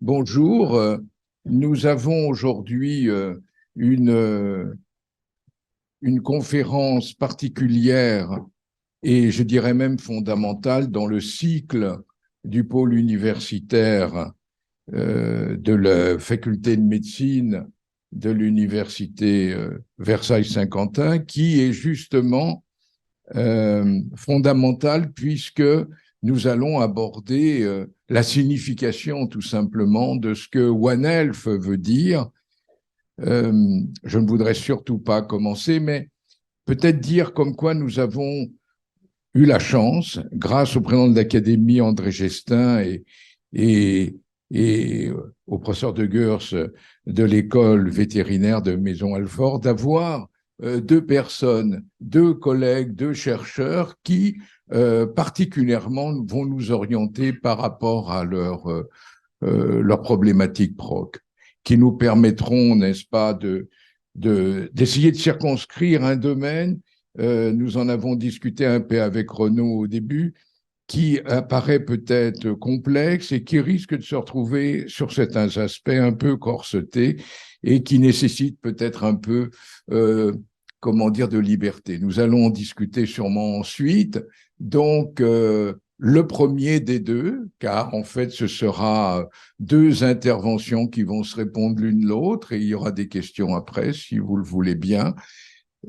Bonjour, nous avons aujourd'hui une, euh, une conférence particulière et je dirais même fondamentale dans le cycle du pôle universitaire de la faculté de médecine de l'université Versailles-Saint-Quentin, qui est justement fondamentale puisque nous allons aborder la signification tout simplement de ce que One Health veut dire. Je ne voudrais surtout pas commencer, mais peut-être dire comme quoi nous avons eu la chance, grâce au président de l'Académie André Gestin et, et au professeur de Gurs de l'école vétérinaire de Maison-Alfort, d'avoir deux personnes, deux collègues, deux chercheurs qui particulièrement vont nous orienter par rapport à leur problématique PROC, qui nous permettront, n'est-ce pas, d'essayer de circonscrire un domaine. Nous en avons discuté un peu avec Renaud au début, qui apparaît peut-être complexe et qui risque de se retrouver sur certains aspects un peu corsetés et qui nécessite peut-être un peu, comment dire, de liberté. Nous allons en discuter sûrement ensuite. Donc, le premier des deux, car en fait, ce sera deux interventions qui vont se répondre l'une l'autre et il y aura des questions après, si vous le voulez bien.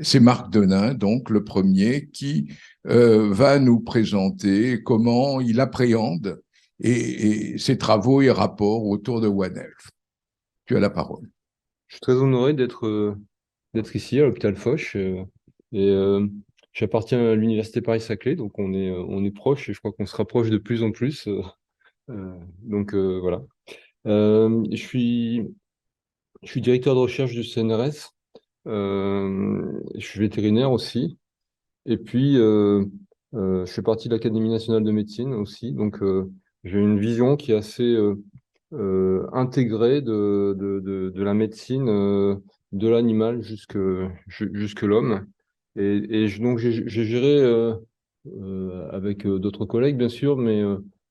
C'est Marc Denain, donc le premier, qui va nous présenter comment il appréhende et ses travaux et rapports autour de One Health. Tu as la parole. Je suis très honoré d'être ici à l'hôpital Foch. Et j'appartiens à l'université Paris-Saclay, donc on est proche et je crois qu'on se rapproche de plus en plus. Voilà. Euh, je suis, je suis directeur de recherche du CNRS. Je suis vétérinaire aussi. Et puis, je fais partie de l'Académie nationale de médecine aussi. Donc, j'ai une vision qui est assez intégrée de la médecine de l'animal jusque l'homme. Donc, j'ai géré avec d'autres collègues, bien sûr, mais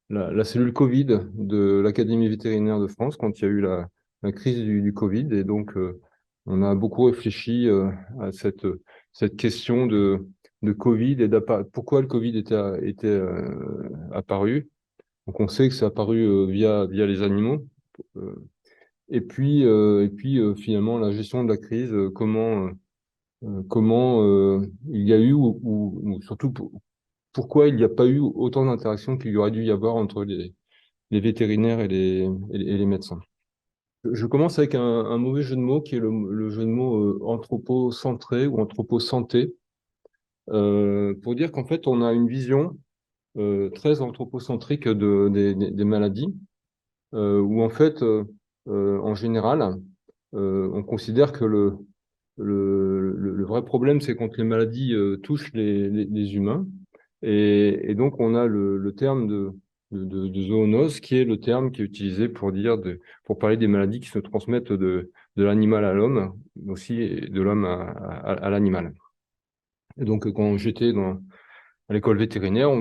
la cellule Covid de l'Académie vétérinaire de France quand il y a eu la crise du Covid. Et donc, on a beaucoup réfléchi à cette question de Covid et pourquoi le Covid était apparu. Donc on sait que c'est apparu via les animaux. Euh, Finalement la gestion de la crise, comment il y a eu ou surtout pourquoi il n'y a pas eu autant d'interactions qu'il y aurait dû y avoir entre les vétérinaires et les médecins. Je commence avec un mauvais jeu de mots qui est le jeu de mots anthropocentré ou anthroposanté, pour dire qu'en fait on a une vision très anthropocentrique des maladies, où en fait, en général, on considère que le vrai problème, c'est quand les maladies touchent les humains. Et donc, on a le terme de zoonose, qui est le terme qui est utilisé pour parler des maladies qui se transmettent de l'animal à l'homme, aussi et de l'homme à l'animal. Et donc, quand j'étais à l'école vétérinaire,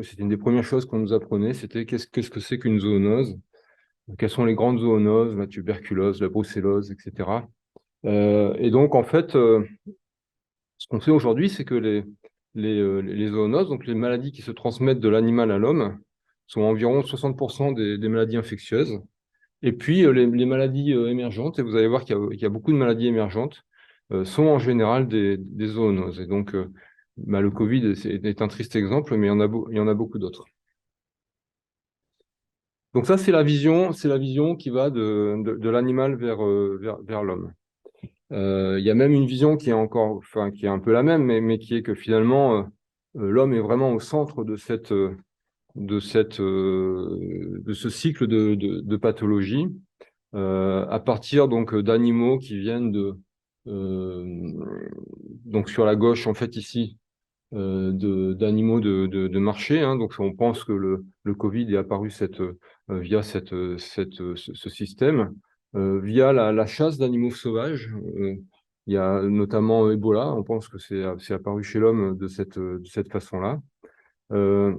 c'était une des premières choses qu'on nous apprenait, c'était qu'est-ce que c'est qu'une zoonose, quelles sont les grandes zoonoses, la tuberculose, la brucellose, etc. Et donc, en fait, ce qu'on sait aujourd'hui, c'est que les zoonoses, donc les maladies qui se transmettent de l'animal à l'homme, sont environ 60% des maladies infectieuses. Et puis, les maladies émergentes, et vous allez voir qu'il y a beaucoup de maladies émergentes, sont en général des zoonoses. Et donc, le Covid est un triste exemple, mais il y en a beaucoup d'autres. Donc ça, c'est la vision qui va de l'animal vers l'homme. Il y a même une vision qui est enfin, qui est un peu la même, mais qui est que finalement, l'homme est vraiment au centre de ce cycle de pathologie, à partir donc d'animaux qui viennent euh, donc sur la gauche, en fait, ici, d'animaux de marché, hein. Donc, on pense que le Covid est apparu via ce système, via la chasse d'animaux sauvages. Il y a notamment Ebola. On pense que c'est apparu chez l'homme de cette façon-là. Euh,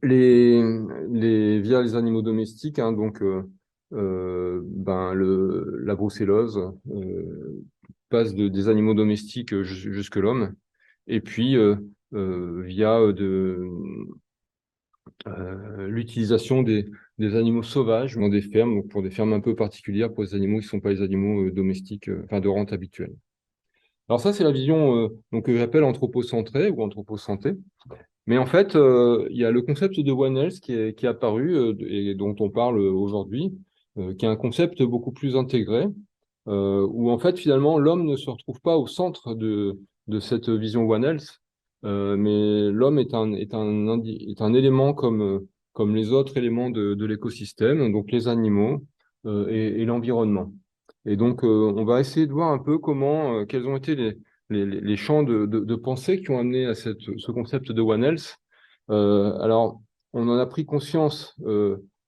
via les animaux domestiques, hein, donc la brucellose passe des animaux domestiques jusque l'homme, et puis via l'utilisation des animaux sauvages dans des fermes, donc pour des fermes un peu particulières, pour les animaux qui ne sont pas les animaux domestiques, enfin de rente habituelle. Alors ça, c'est la vision donc, que j'appelle anthropocentrée ou anthropocentrée. Mais en fait, il y a le concept de One Health qui est apparu et dont on parle aujourd'hui, qui est un concept beaucoup plus intégré, où en fait, finalement, l'homme ne se retrouve pas au centre de cette vision One Health, mais l'homme est un élément comme les autres éléments de l'écosystème, donc les animaux et l'environnement. Et donc, on va essayer de voir un peu quels ont été les champs de pensée qui ont amené à ce concept de One Health. Alors, on en a pris conscience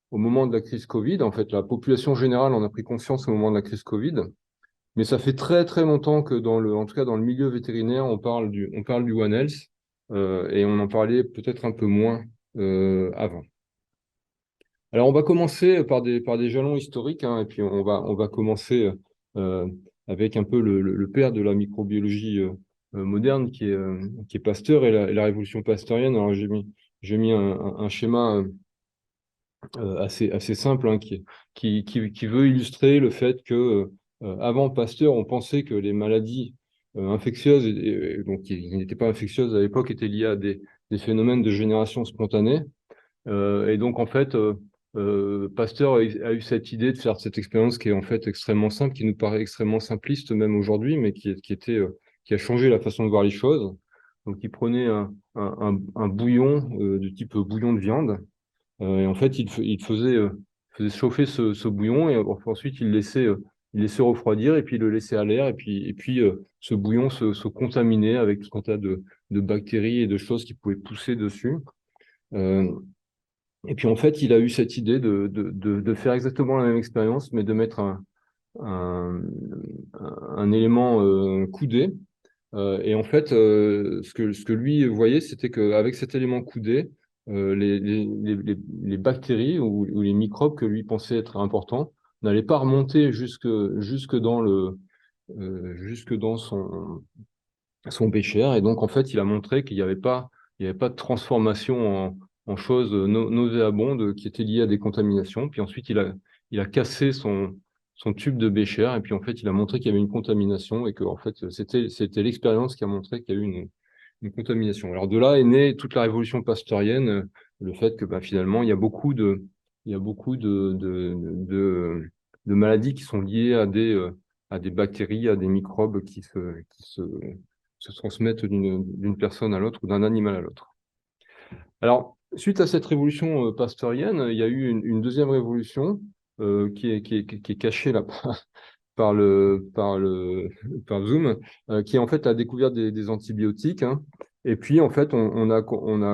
au moment de la crise Covid. En fait, la population générale en a pris conscience au moment de la crise Covid. Mais ça fait très très longtemps que en tout cas dans le milieu vétérinaire, on parle du One Health et on en parlait peut-être un peu moins avant. Alors on va commencer par des jalons historiques, hein, et puis on va commencer euh, avec un peu le père de la microbiologie moderne qui est Pasteur et la révolution pasteurienne. Alors j'ai mis un schéma assez simple, hein, qui veut illustrer le fait que avant Pasteur, on pensait que les maladies infectieuses, donc qui n'étaient pas infectieuses à l'époque, étaient liées à des phénomènes de génération spontanée. Et donc, en fait, Pasteur a eu cette idée de faire cette expérience qui est en fait extrêmement simple, qui nous paraît extrêmement simpliste même aujourd'hui, mais qui a changé la façon de voir les choses. Donc, il prenait un bouillon de type bouillon de viande, et en fait, faisait chauffer ce bouillon, et ensuite, il laissait refroidir, et puis il le laissait à l'air, et puis ce bouillon se contaminait avec tout un tas de bactéries et de choses qui pouvaient pousser dessus. Euh, et puis en fait, il a eu cette idée de faire exactement la même expérience, mais de mettre un, un élément coudé. Et en fait, ce que lui voyait, c'était qu'avec cet élément coudé, les bactéries ou les microbes que lui pensait être importants n'allaient pas remonter jusque dans son bécher. Et donc, en fait, il a montré il y avait pas de transformation en choses nauséabondes qui étaient liées à des contaminations. Puis ensuite, il a cassé son tube de bécher. Et puis, en fait, il a montré qu'il y avait une contamination et que, en fait, c'était l'expérience qui a montré qu'il y a eu une contamination. Alors, de là est née toute la révolution pasteurienne, le fait que, bah, finalement, il y a beaucoup de maladies qui sont liées à des bactéries, à des microbes se transmettent d'une personne à l'autre ou d'un animal à l'autre. Alors, suite à cette révolution pasteurienne, il y a eu une deuxième révolution qui est cachée là par Zoom, qui est en fait la découverte des antibiotiques, hein. Et puis, en fait, on a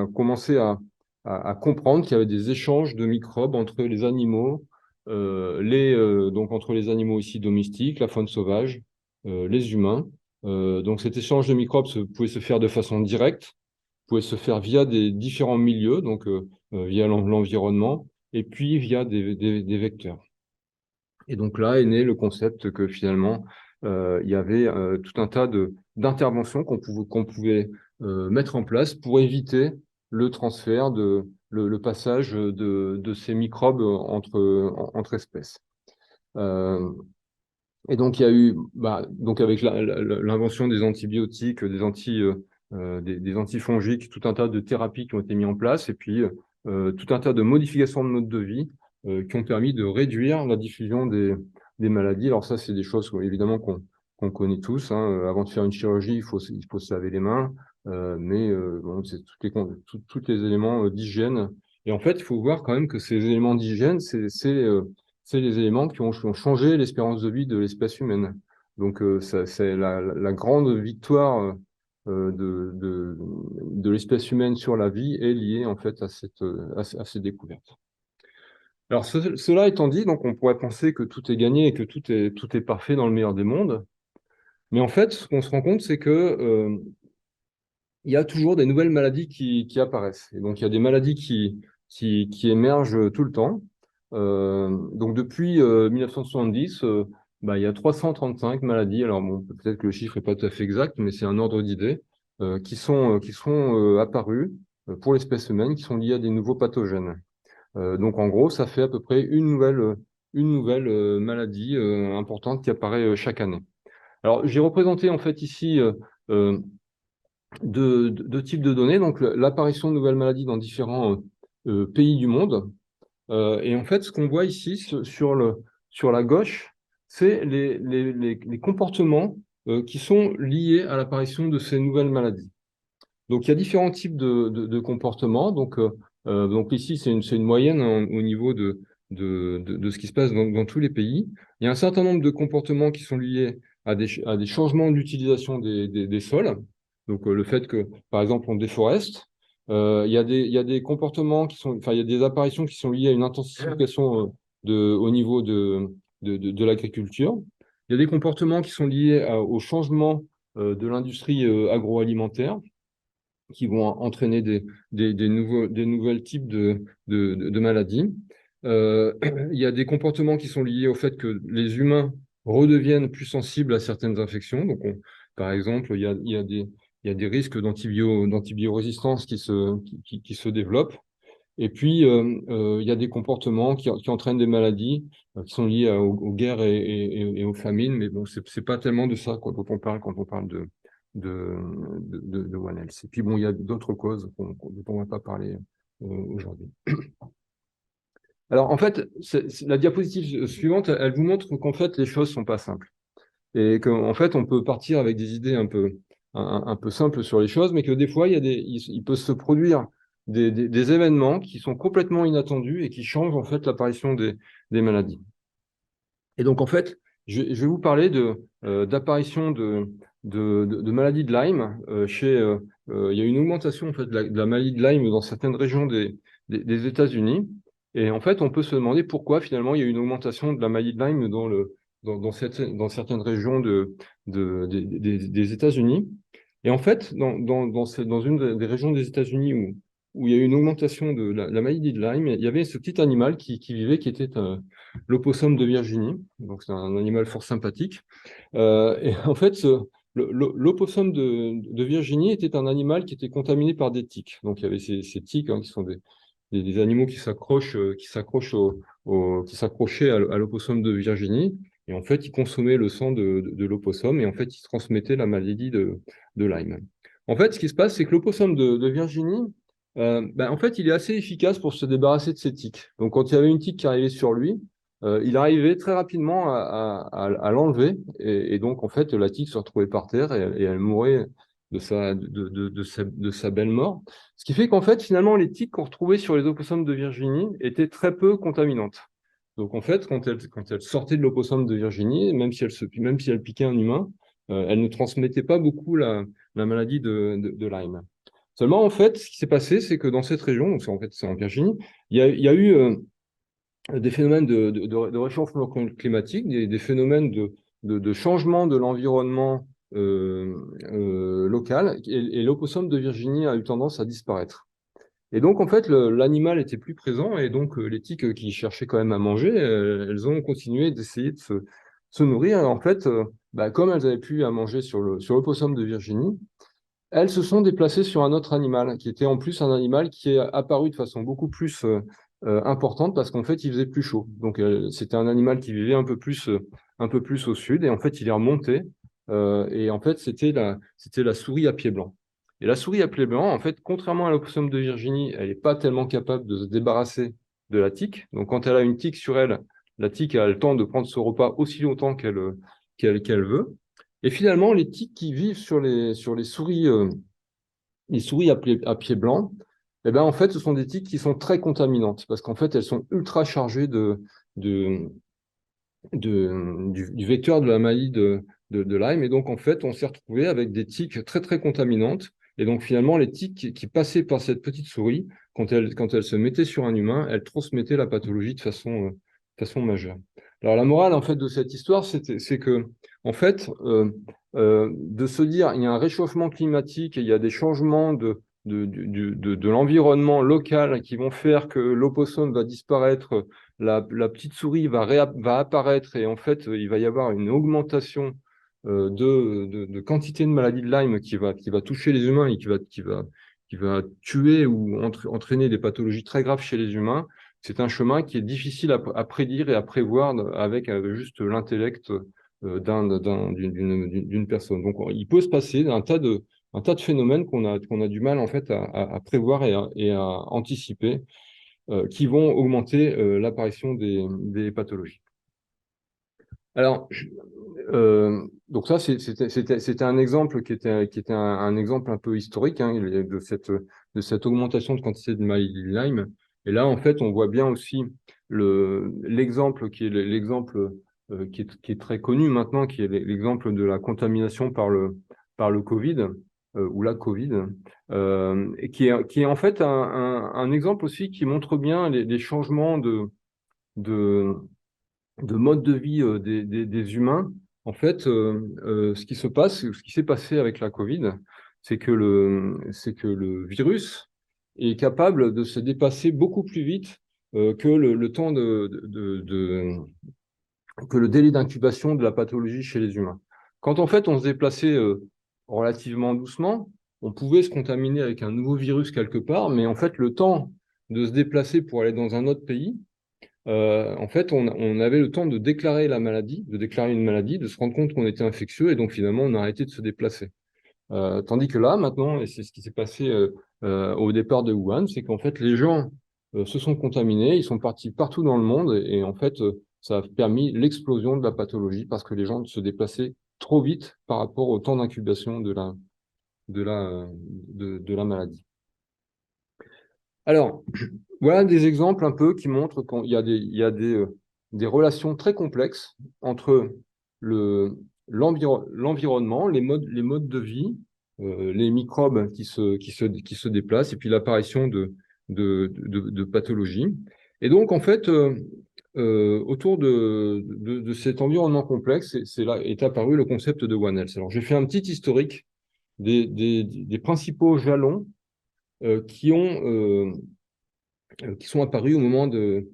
commencé à comprendre qu'il y avait des échanges de microbes entre les animaux, donc entre les animaux ici domestiques, la faune sauvage, les humains. Donc cet échange de microbes pouvait se faire de façon directe, pouvait se faire via des différents milieux, donc via l'environnement, et puis via des vecteurs. Et donc là est né le concept que finalement, il y avait tout un tas d'interventions qu'on pouvait mettre en place pour éviter le transfert, le passage de ces microbes entre espèces. Et donc, il y a eu, bah, donc avec l'invention des antibiotiques, des antifongiques, tout un tas de thérapies qui ont été mises en place, et puis tout un tas de modifications de mode de vie qui ont permis de réduire la diffusion des maladies. Alors ça, c'est des choses évidemment qu'on connaît tous, hein. Avant de faire une chirurgie, il faut se laver les mains, mais bon, c'est tous les éléments d'hygiène. Et en fait, il faut voir quand même que ces éléments d'hygiène, c'est les éléments qui ont changé l'espérance de vie de l'espèce humaine. Donc, c'est la grande victoire de l'espèce humaine sur la vie est liée en fait à ces découvertes. Alors, cela étant dit, donc on pourrait penser que tout est gagné et que tout est parfait dans le meilleur des mondes. Mais en fait, ce qu'on se rend compte, c'est que il y a toujours des nouvelles maladies qui apparaissent. Et donc, il y a des maladies qui émergent tout le temps. Donc depuis 1970, il y a 335 maladies. Alors bon, peut-être que le chiffre n'est pas tout à fait exact, mais c'est un ordre d'idées qui sont apparues pour l'espèce humaine, qui sont liées à des nouveaux pathogènes. Donc en gros, ça fait à peu près une nouvelle maladie importante qui apparaît chaque année. Alors j'ai représenté en fait ici euh, deux types de données, donc l'apparition de nouvelles maladies dans différents pays du monde. Et en fait, ce qu'on voit ici sur la gauche, c'est les comportements qui sont liés à l'apparition de ces nouvelles maladies. Donc, il y a différents types de comportements. Donc ici, c'est une moyenne au niveau de ce qui se passe dans tous les pays. Il y a un certain nombre de comportements qui sont liés à des changements d'utilisation des sols. Donc, le fait que, par exemple, on déforeste. Il y a des comportements il y a des apparitions qui sont liées à une intensification au niveau de l'agriculture. Il y a des comportements qui sont liés au changement de l'industrie agroalimentaire, qui vont entraîner des nouvelles types de maladies. Il y a des comportements qui sont liés au fait que les humains redeviennent plus sensibles à certaines infections. Donc, par exemple, il y a des risques d'antibiorésistance qui se développent. Et puis, il y a des comportements qui entraînent des maladies qui sont liées aux guerres et aux famines. Mais bon, c'est pas tellement de ça dont on parle quand on parle de One Health. Et puis, bon, il y a d'autres causes dont on ne va pas parler aujourd'hui. Alors, en fait, la diapositive suivante, elle vous montre qu'en fait, les choses ne sont pas simples. Et qu'en fait, on peut partir avec des idées un peu simples sur les choses, mais que des fois, il peut se produire des événements qui sont complètement inattendus et qui changent en fait l'apparition des maladies. Et donc, en fait, je vais vous parler d'apparition de maladies de Lyme. Il y a une augmentation en fait, de la maladie de Lyme dans certaines régions des États-Unis. Et en fait, on peut se demander pourquoi finalement il y a une augmentation de la maladie de Lyme dans certaines régions des États-Unis. Et en fait, dans une des régions des États-Unis où il y a eu une augmentation de la maladie de Lyme, il y avait ce petit animal qui vivait, qui était l'opossum de Virginie. Donc, c'est un animal fort sympathique. Et en fait, l'opossum de Virginie était un animal qui était contaminé par des tiques. Donc, il y avait ces tiques qui sont des animaux qui s'accrochaient à l'opossum de Virginie. Et en fait, ils consommaient le sang de l'opossum et en fait, ils transmettaient la maladie de Lyme. En fait, ce qui se passe, c'est que l'opossum de Virginie, en fait, il est assez efficace pour se débarrasser de ces tiques. Donc, quand il y avait une tique qui arrivait sur lui, il arrivait très rapidement à l'enlever. Et donc, en fait, la tique se retrouvait par terre et elle mourait de sa belle mort. Ce qui fait qu'en fait, finalement, les tiques qu'on retrouvait sur les opossums de Virginie étaient très peu contaminantes. Donc, en fait, quand elles sortaient de l'opossum de Virginie, même si elles piquaient un humain, elles ne transmettaient pas beaucoup la maladie de Lyme. Seulement, en fait, ce qui s'est passé, c'est que dans cette région, donc en fait, c'est en Virginie, il y a eu des phénomènes de réchauffement climatique, des phénomènes de changement de l'environnement local, et l'opossum de Virginie a eu tendance à disparaître. Et donc, en fait, l'animal était plus présent, et donc les tiques qui cherchaient quand même à manger, elles ont continué d'essayer de se nourrir. Et en fait, comme elles avaient plus à manger sur l'opossum de Virginie, elles se sont déplacées sur un autre animal, qui était en plus un animal qui est apparu de façon beaucoup plus importante parce qu'en fait, il faisait plus chaud. Donc, c'était un animal qui vivait un peu plus au sud, et en fait, il est remonté. Et en fait, c'était la souris à pied blanc. Et la souris à pied blanc, en fait, contrairement à l'opossum de Virginie, elle n'est pas tellement capable de se débarrasser de la tique. Donc, quand elle a une tique sur elle, la tique a le temps de prendre ce repas aussi longtemps qu'elle veut. Et finalement, les tiques qui vivent sur les souris, à pied blanc, eh ben, en fait, ce sont des tiques qui sont très contaminantes parce qu'en fait, elles sont ultra chargées de, du vecteur de la maladie de Lyme. Et donc, en fait, on s'est retrouvé avec des tiques très, très contaminantes. Et donc, finalement, les tiques qui passaient par cette petite souris, quand elles se mettaient sur un humain, elles transmettaient la pathologie de façon majeure. Alors, la morale, en fait, de cette histoire, c'est que, en fait, de se dire, il y a un réchauffement climatique et il y a des changements de l'environnement local qui vont faire que l'opossum va disparaître, la petite souris va apparaître et en fait, il va y avoir une augmentation de quantité de maladies de Lyme qui va toucher les humains et qui va tuer ou entraîner des pathologies très graves chez les humains. C'est un chemin qui est difficile à prédire et à prévoir avec juste l'intellect d'une personne. Donc, il peut se passer un tas de phénomènes qu'on a du mal en fait à prévoir et à anticiper, qui vont augmenter l'apparition des pathologies. Alors, donc ça, c'était un exemple qui était un exemple un peu historique, hein, de cette augmentation de quantité de maladie de Lyme. Et là, en fait, on voit bien aussi l'exemple qui est très connu maintenant, qui est l'exemple de la contamination par le Covid ou la Covid, et qui est en fait un exemple aussi qui montre bien les changements de mode de vie des humains. En fait, ce qui s'est passé avec la Covid, c'est que le virus est capable de se dépasser beaucoup plus vite que le temps que le délai d'incubation de la pathologie chez les humains. Quand en fait on se déplaçait relativement doucement, on pouvait se contaminer avec un nouveau virus quelque part, mais en fait le temps de se déplacer pour aller dans un autre pays, en fait, on avait le temps de déclarer une maladie, de se rendre compte qu'on était infectieux, et donc finalement, on a arrêté de se déplacer. Tandis que là, maintenant, et c'est ce qui s'est passé au départ de Wuhan, c'est qu'en fait, les gens se sont contaminés, ils sont partis partout dans le monde, et en fait, ça a permis l'explosion de la pathologie parce que les gens se déplaçaient trop vite par rapport au temps d'incubation de la maladie. Alors, voilà des exemples un peu qui montrent qu'il y a des relations très complexes entre l'environnement, les modes de vie, les microbes qui se déplacent, et puis l'apparition de pathologies. Et donc, en fait, autour de cet environnement complexe, est apparu le concept de One Health. Alors, j'ai fait un petit historique des principaux jalons qui sont apparus au moment des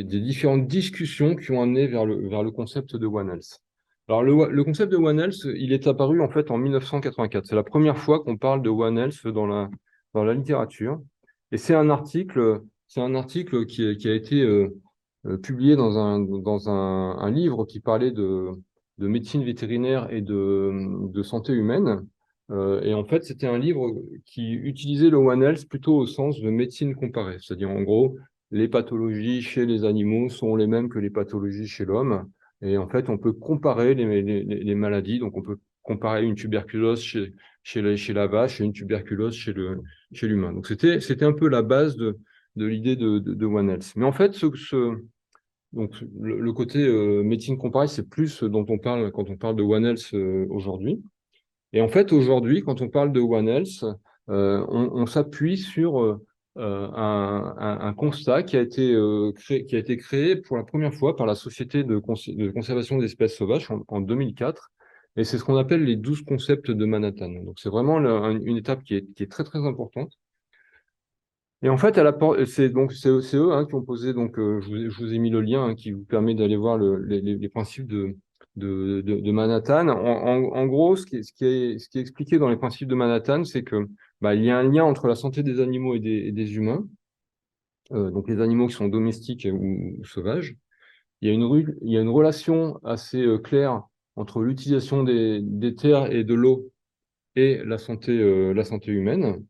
différentes discussions qui ont amené vers le concept de One Health. Alors, le concept de One Health, il est apparu en fait en 1984. C'est la première fois qu'on parle de One Health dans la littérature. Et c'est un article qui a été publié dans un livre qui parlait de médecine vétérinaire et de santé humaine. Et en fait, c'était un livre qui utilisait le One Health plutôt au sens de médecine comparée. C'est-à-dire, en gros, les pathologies chez les animaux sont les mêmes que les pathologies chez l'homme. Et en fait, on peut comparer les maladies. Donc, on peut comparer une tuberculose chez la vache et une tuberculose chez l'humain. Donc, c'était un peu la base de l'idée de One Health. Mais en fait, donc, le côté médecine comparée, c'est plus ce dont on parle quand on parle de One Health aujourd'hui. Et en fait, aujourd'hui, quand on parle de One Health, on s'appuie sur un constat qui a été créé pour la première fois par la Société de conservation des espèces sauvages en 2004. Et c'est ce qu'on appelle les 12 concepts de Manhattan. Donc, c'est vraiment une étape qui est très, très importante. Et en fait, c'est eux hein, qui ont posé, donc je vous ai mis le lien hein, qui vous permet d'aller voir les principes de Manhattan. En gros, ce qui est expliqué dans les principes de Manhattan, c'est que il y a un lien entre la santé des animaux et des humains, donc les animaux qui sont domestiques ou sauvages. Il y a une relation assez claire entre l'utilisation des terres et de l'eau et la santé humaine.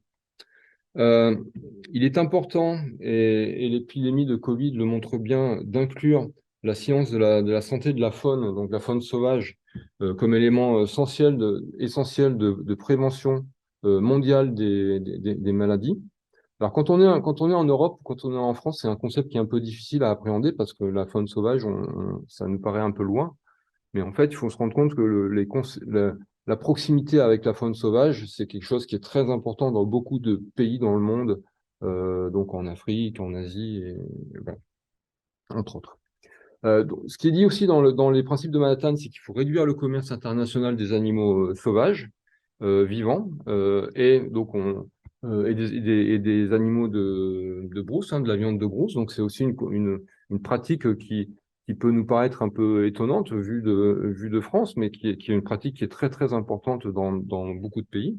Il est important, et l'épidémie de Covid le montre bien, d'inclure la science de la santé de la faune, donc la faune sauvage, comme élément essentiel de prévention mondiale des maladies. Alors, quand on est en Europe, quand on est en France, c'est un concept qui est un peu difficile à appréhender parce que la faune sauvage, ça nous paraît un peu loin. Mais en fait, il faut se rendre compte que la proximité avec la faune sauvage, c'est quelque chose qui est très important dans beaucoup de pays dans le monde, donc en Afrique, en Asie, voilà, entre autres. Donc, ce qui est dit aussi dans les principes de Manhattan, c'est qu'il faut réduire le commerce international des animaux sauvages, vivants, et donc et des animaux de brousse, hein, de la viande de brousse. Donc c'est aussi une pratique qui peut nous paraître un peu étonnante vue de France, mais qui est une pratique qui est très très importante dans beaucoup de pays.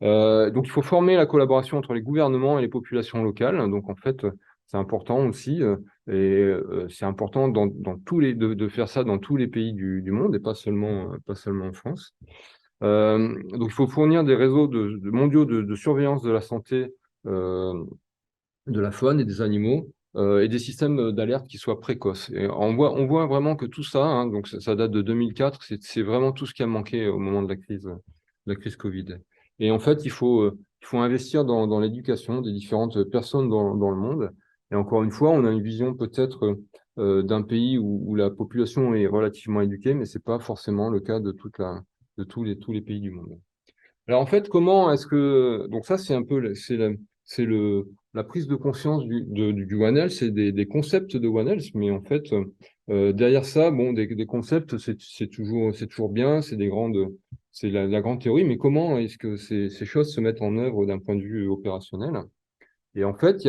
Donc, il faut former la collaboration entre les gouvernements et les populations locales. Donc, en fait, c'est important aussi, c'est important dans de faire ça dans tous les pays du monde et pas seulement en France. Donc, il faut fournir des réseaux mondiaux de surveillance de la santé de la faune et des animaux et des systèmes d'alerte qui soient précoces. Et on voit vraiment que tout ça, hein, donc ça date de 2004, c'est vraiment tout ce qui a manqué au moment de la crise Covid. Et en fait, il faut investir dans l'éducation des différentes personnes dans le monde. Et encore une fois, on a une vision peut-être d'un pays où la population est relativement éduquée, mais c'est pas forcément le cas de tous les pays du monde. Alors en fait, comment est-ce que donc ça c'est un peu c'est la prise de conscience du One Health, c'est des concepts de One Health, mais en fait derrière ça, bon des concepts c'est toujours bien, c'est la grande théorie, mais comment est-ce que ces choses se mettent en œuvre d'un point de vue opérationnel? Et en fait,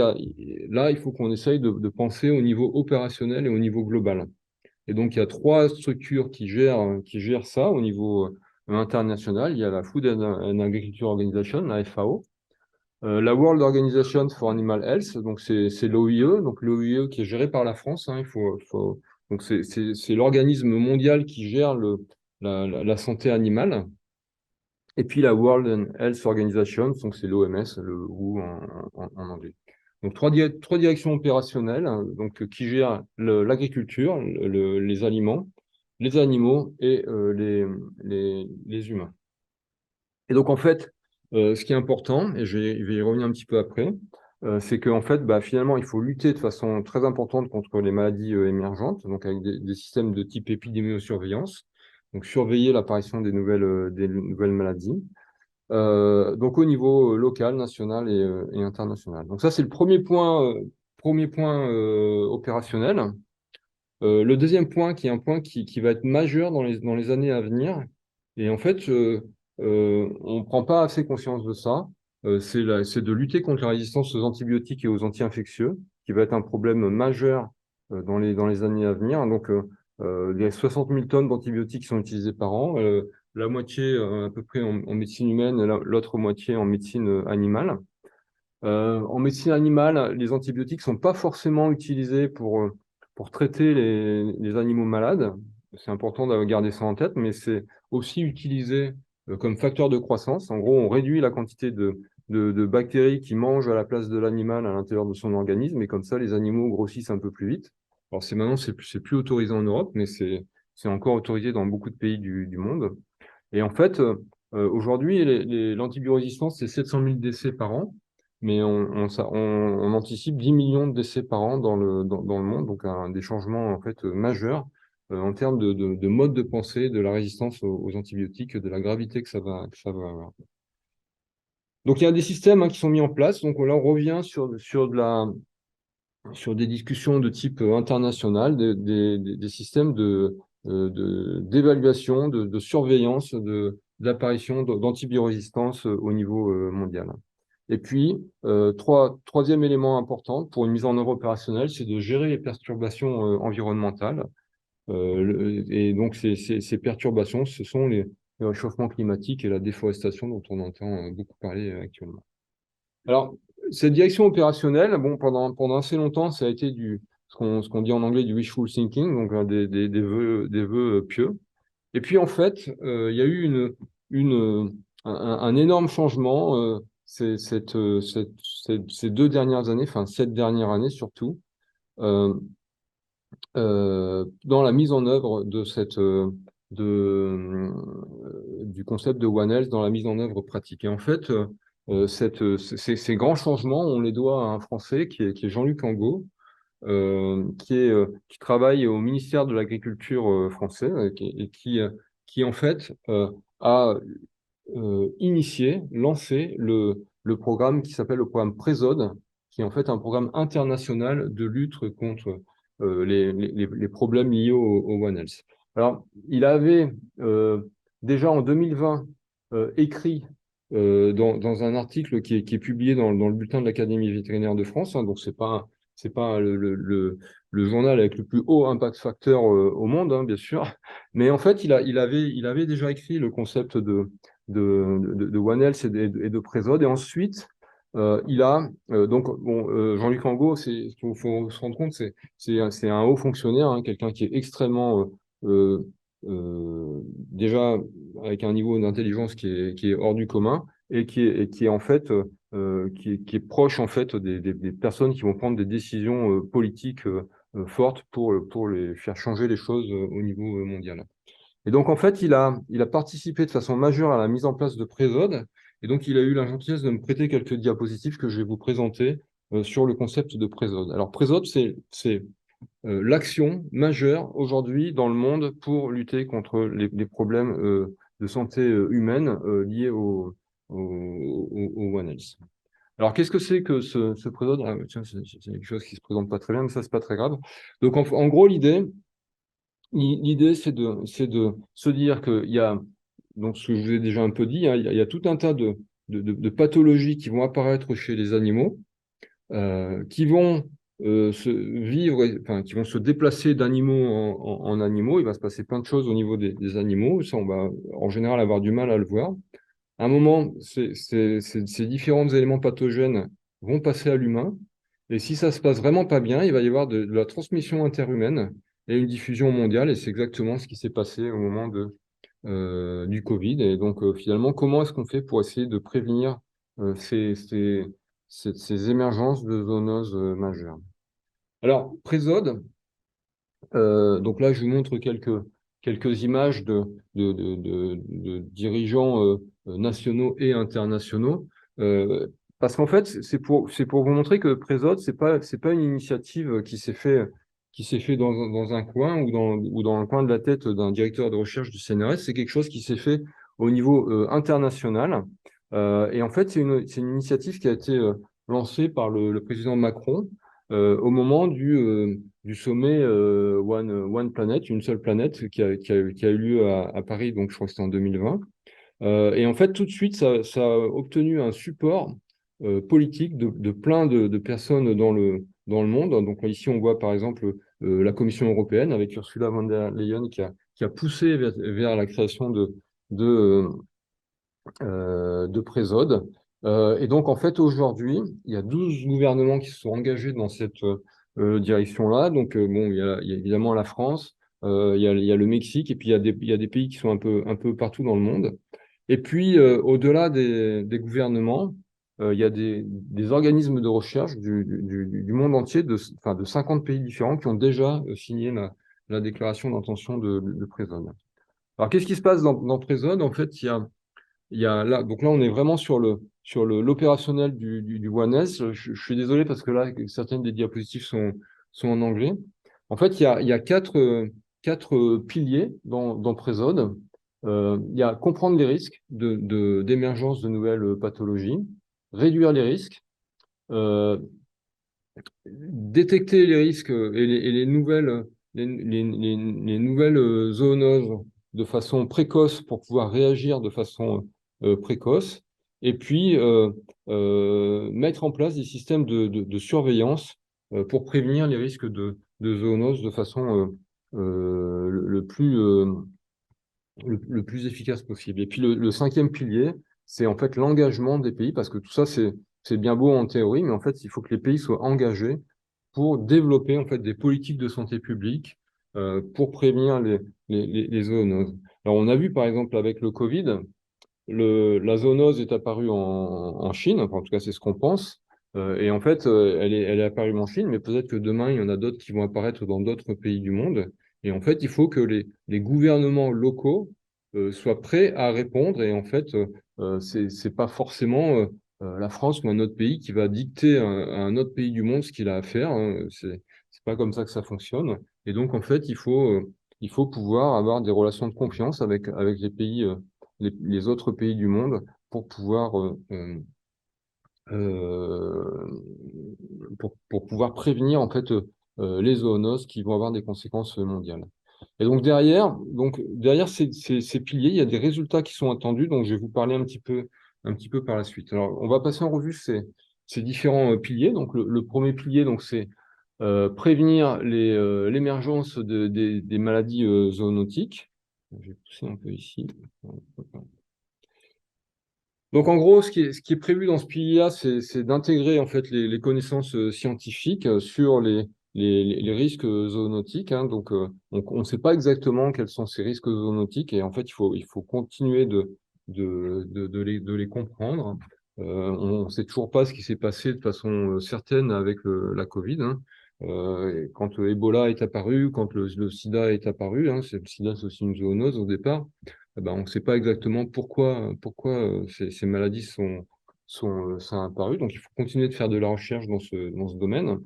là il faut qu'on essaye de penser au niveau opérationnel et au niveau global. Et donc, il y a trois structures qui gèrent ça au niveau international. Il y a la Food and Agriculture Organization, la FAO, la World Organization for Animal Health, donc c'est l'OIE, donc l'OIE qui est géré par la France. Hein, donc c'est l'organisme mondial qui gère la santé animale. Et puis la World Health Organization, donc c'est l'OMS, le WHO en anglais. Donc trois directions opérationnelles, hein, donc qui gèrent l'agriculture, les aliments, les animaux et les humains. Et donc en fait, ce qui est important, et je vais y revenir un petit peu après, c'est qu'en fait, bah, finalement, il faut lutter de façon très importante contre les maladies émergentes, donc avec des systèmes de type épidémiosurveillance, donc surveiller l'apparition des nouvelles maladies. Donc au niveau local, national et international. Donc ça, c'est le premier point opérationnel. Le deuxième point, qui est un point qui va être majeur dans les années à venir, et en fait, on ne prend pas assez conscience de ça, c'est de lutter contre la résistance aux antibiotiques et aux anti-infectieux, qui va être un problème majeur dans les années à venir. Donc, il y a 60 000 tonnes d'antibiotiques qui sont utilisées par an, la moitié à peu près en médecine humaine, et l'autre moitié en médecine animale. En médecine animale, les antibiotiques sont pas forcément utilisés pour traiter les animaux malades. C'est important de garder ça en tête, mais c'est aussi utilisé comme facteur de croissance. En gros, on réduit la quantité de bactéries qui mangent à la place de l'animal à l'intérieur de son organisme, et comme ça, les animaux grossissent un peu plus vite. Alors, c'est plus autorisé en Europe, mais c'est encore autorisé dans beaucoup de pays du monde. Et en fait, aujourd'hui, l'antibiorésistance, c'est 700 000 décès par an, mais on anticipe 10 millions de décès par an dans le monde, donc des changements en fait majeurs en termes de mode de pensée, de la résistance aux antibiotiques, de la gravité que ça va avoir. Donc il y a des systèmes qui sont mis en place. Donc là, on revient sur des discussions de type international, des systèmes d'évaluation, de surveillance, d'apparition d'antibiorésistance au niveau mondial. Et puis, troisième élément important pour une mise en œuvre opérationnelle, c'est de gérer les perturbations environnementales. Et donc, ces perturbations, ce sont le réchauffement climatique et la déforestation dont on entend beaucoup parler actuellement. Alors, cette direction opérationnelle, bon, pendant assez longtemps, ça a été ce qu'on dit en anglais du wishful thinking, donc des vœux pieux. Et puis, en fait, il y a eu un énorme changement ces 2 dernières années, enfin, cette dernière année surtout, euh, dans la mise en œuvre du concept de One Health, dans la mise en œuvre pratique. Et en fait, ces grands changements, on les doit à un Français qui est Jean-Luc Angot, qui travaille au ministère de l'Agriculture français et qui en fait a lancé le programme qui s'appelle le programme Présode, qui est en fait un programme international de lutte contre les problèmes liés au One Health. Alors, il avait déjà en 2020 écrit dans un article qui est publié dans le bulletin de l'Académie vétérinaire de France, hein, donc c'est pas le journal avec le plus haut impact facteur au monde, hein, bien sûr, mais en fait il avait déjà écrit le concept de One Health et de Présode, et ensuite donc bon, Jean-Luc Angot, ce qu'il faut se rendre compte, c'est un haut fonctionnaire, hein, quelqu'un qui est extrêmement déjà avec un niveau d'intelligence qui est hors du commun, et qui est en fait qui est proche en fait des personnes qui vont prendre des décisions politiques fortes pour les faire changer les choses au niveau mondial. Et donc en fait il a participé de façon majeure à la mise en place de Présode, et donc il a eu la gentillesse de me prêter quelques diapositives que je vais vous présenter sur le concept de Présode. Alors Présode, c'est l'action majeure aujourd'hui dans le monde pour lutter contre les problèmes de santé humaine liés au One Health. Alors, qu'est-ce que c'est que ce Présode? Ah, tiens, c'est quelque chose qui se présente pas très bien, mais ça, c'est pas très grave. Donc, en gros, l'idée, c'est de se dire qu'il y a, donc ce que je vous ai déjà un peu dit, hein, il y a tout un tas de pathologies qui vont apparaître chez les animaux, qui vont se vivre, enfin, qui vont se déplacer d'animaux en animaux. Il va se passer plein de choses au niveau des animaux. Ça, on va en général avoir du mal à le voir. À un moment, ces différents éléments pathogènes vont passer à l'humain. Et si ça se passe vraiment pas bien, il va y avoir de la transmission interhumaine et une diffusion mondiale. Et c'est exactement ce qui s'est passé au moment du Covid. Et donc, finalement, comment est-ce qu'on fait pour essayer de prévenir ces émergences de zoonoses majeures? Alors, Présode, donc là, je vous montre quelques images de dirigeants nationaux et internationaux. Parce qu'en fait, c'est pour vous montrer que Présode, c'est pas une initiative qui s'est fait dans un coin ou dans le coin de la tête d'un directeur de recherche du CNRS. C'est quelque chose qui s'est fait au niveau international. Et en fait, c'est une initiative qui a été lancée par le président Macron au moment du sommet One Planet, une seule planète, qui a eu lieu à Paris, donc je crois que c'était en 2020. Et en fait, tout de suite, ça a obtenu un support politique de plein de personnes dans le monde. Donc ici, on voit par exemple la Commission européenne avec Ursula von der Leyen qui a poussé vers la création de, de Présode. Et donc, en fait, aujourd'hui, il y a 12 gouvernements qui se sont engagés dans cette direction-là. Donc, bon, il y a évidemment la France, il y a le Mexique, et puis il y a des pays qui sont un peu partout dans le monde. Et puis, au-delà des gouvernements, il y a des organismes de recherche du monde entier, enfin, de 50 pays différents qui ont déjà signé la déclaration d'intention de Présode. Alors, qu'est-ce qui se passe dans Présode? En fait, là, donc là, on est vraiment sur l'opérationnel du One Health. Je suis désolé parce que là, certaines des diapositives sont en anglais. En fait, il y a quatre piliers dans Présode. Il y a comprendre les risques d'émergence de nouvelles pathologies, réduire les risques, euh, détecter les risques et les nouvelles zoonoses de façon précoce pour pouvoir réagir de façon précoce, et puis mettre en place des systèmes de surveillance pour prévenir les risques de zoonoses de façon le plus efficace possible. Et puis le cinquième pilier, c'est en fait l'engagement des pays, parce que tout ça, c'est bien beau en théorie, mais en fait, il faut que les pays soient engagés pour développer en fait des politiques de santé publique pour prévenir les zoonoses. Alors, on a vu par exemple avec le Covid, la zoonose est apparue en Chine, enfin, en tout cas, c'est ce qu'on pense. Et en fait, elle est apparue en Chine, mais peut-être que demain, il y en a d'autres qui vont apparaître dans d'autres pays du monde. Et en fait, il faut que les gouvernements locaux soient prêts à répondre. Et en fait, c'est pas forcément la France ou un autre pays qui va dicter à un autre pays du monde ce qu'il a à faire, hein. C'est pas comme ça que ça fonctionne. Et donc, en fait, il faut pouvoir avoir des relations de confiance avec les pays les autres pays du monde pour pouvoir euh, pour pouvoir prévenir en fait les zoonoses qui vont avoir des conséquences mondiales. Et donc derrière ces piliers, il y a des résultats qui sont attendus. Donc je vais vous parler un petit peu un petit peu par la suite. Alors, on va passer en revue ces différents piliers. Donc, le premier pilier, donc, c'est prévenir l'émergence des maladies zoonotiques. Je vais pousser un peu ici. Donc, en gros, ce qui est prévu dans ce pilier-là, c'est d'intégrer en fait les connaissances scientifiques sur les risques zoonotiques. Hein. Donc, on ne sait pas exactement quels sont ces risques zoonotiques et en fait, il faut continuer de les comprendre. On ne sait toujours pas ce qui s'est passé de façon certaine avec la Covid. Hein. Quand Ebola est apparu, quand le sida est apparu, hein, le sida c'est aussi une zoonose au départ, eh ben, on ne sait pas exactement pourquoi ces maladies sont apparues. Donc il faut continuer de faire de la recherche dans ce domaine.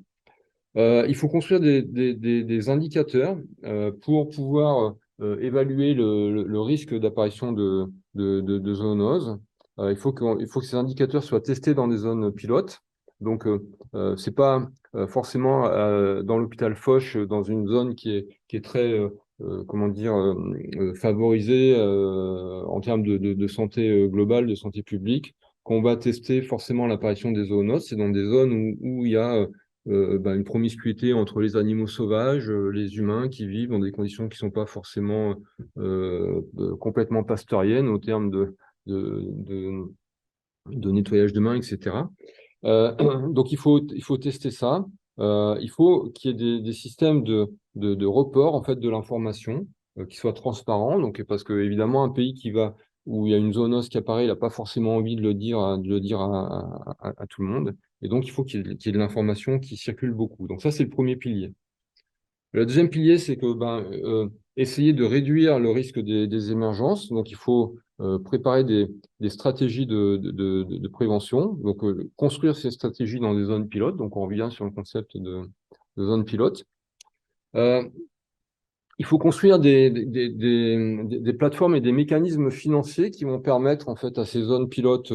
Il faut construire des indicateurs pour pouvoir évaluer le risque d'apparition de zoonoses. Il faut que ces indicateurs soient testés dans des zones pilotes. Donc, c'est pas forcément dans l'hôpital Foch, dans une zone qui est très, comment dire, favorisée en termes de santé globale, de santé publique, qu'on va tester forcément l'apparition des zoonoses. C'est dans des zones où il y a une promiscuité entre les animaux sauvages, les humains qui vivent dans des conditions qui ne sont pas forcément complètement pastoriennes au terme de, de nettoyage de mains, etc. Donc il faut tester ça. Il faut qu'il y ait des systèmes de report en fait de l'information qui soient transparents. Donc parce que évidemment un pays où il y a une zoonose qui apparaît, il n'a pas forcément envie de le dire à tout le monde. Et donc il faut qu'il y ait de l'information qui circule beaucoup. Donc ça c'est le premier pilier. Le deuxième pilier, c'est que essayer de réduire le risque des émergences. Donc, il faut préparer des stratégies de prévention. Donc, construire ces stratégies dans des zones pilotes. Donc, on revient sur le concept de zone pilote. Il faut construire des plateformes et des mécanismes financiers qui vont permettre en fait à ces zones pilotes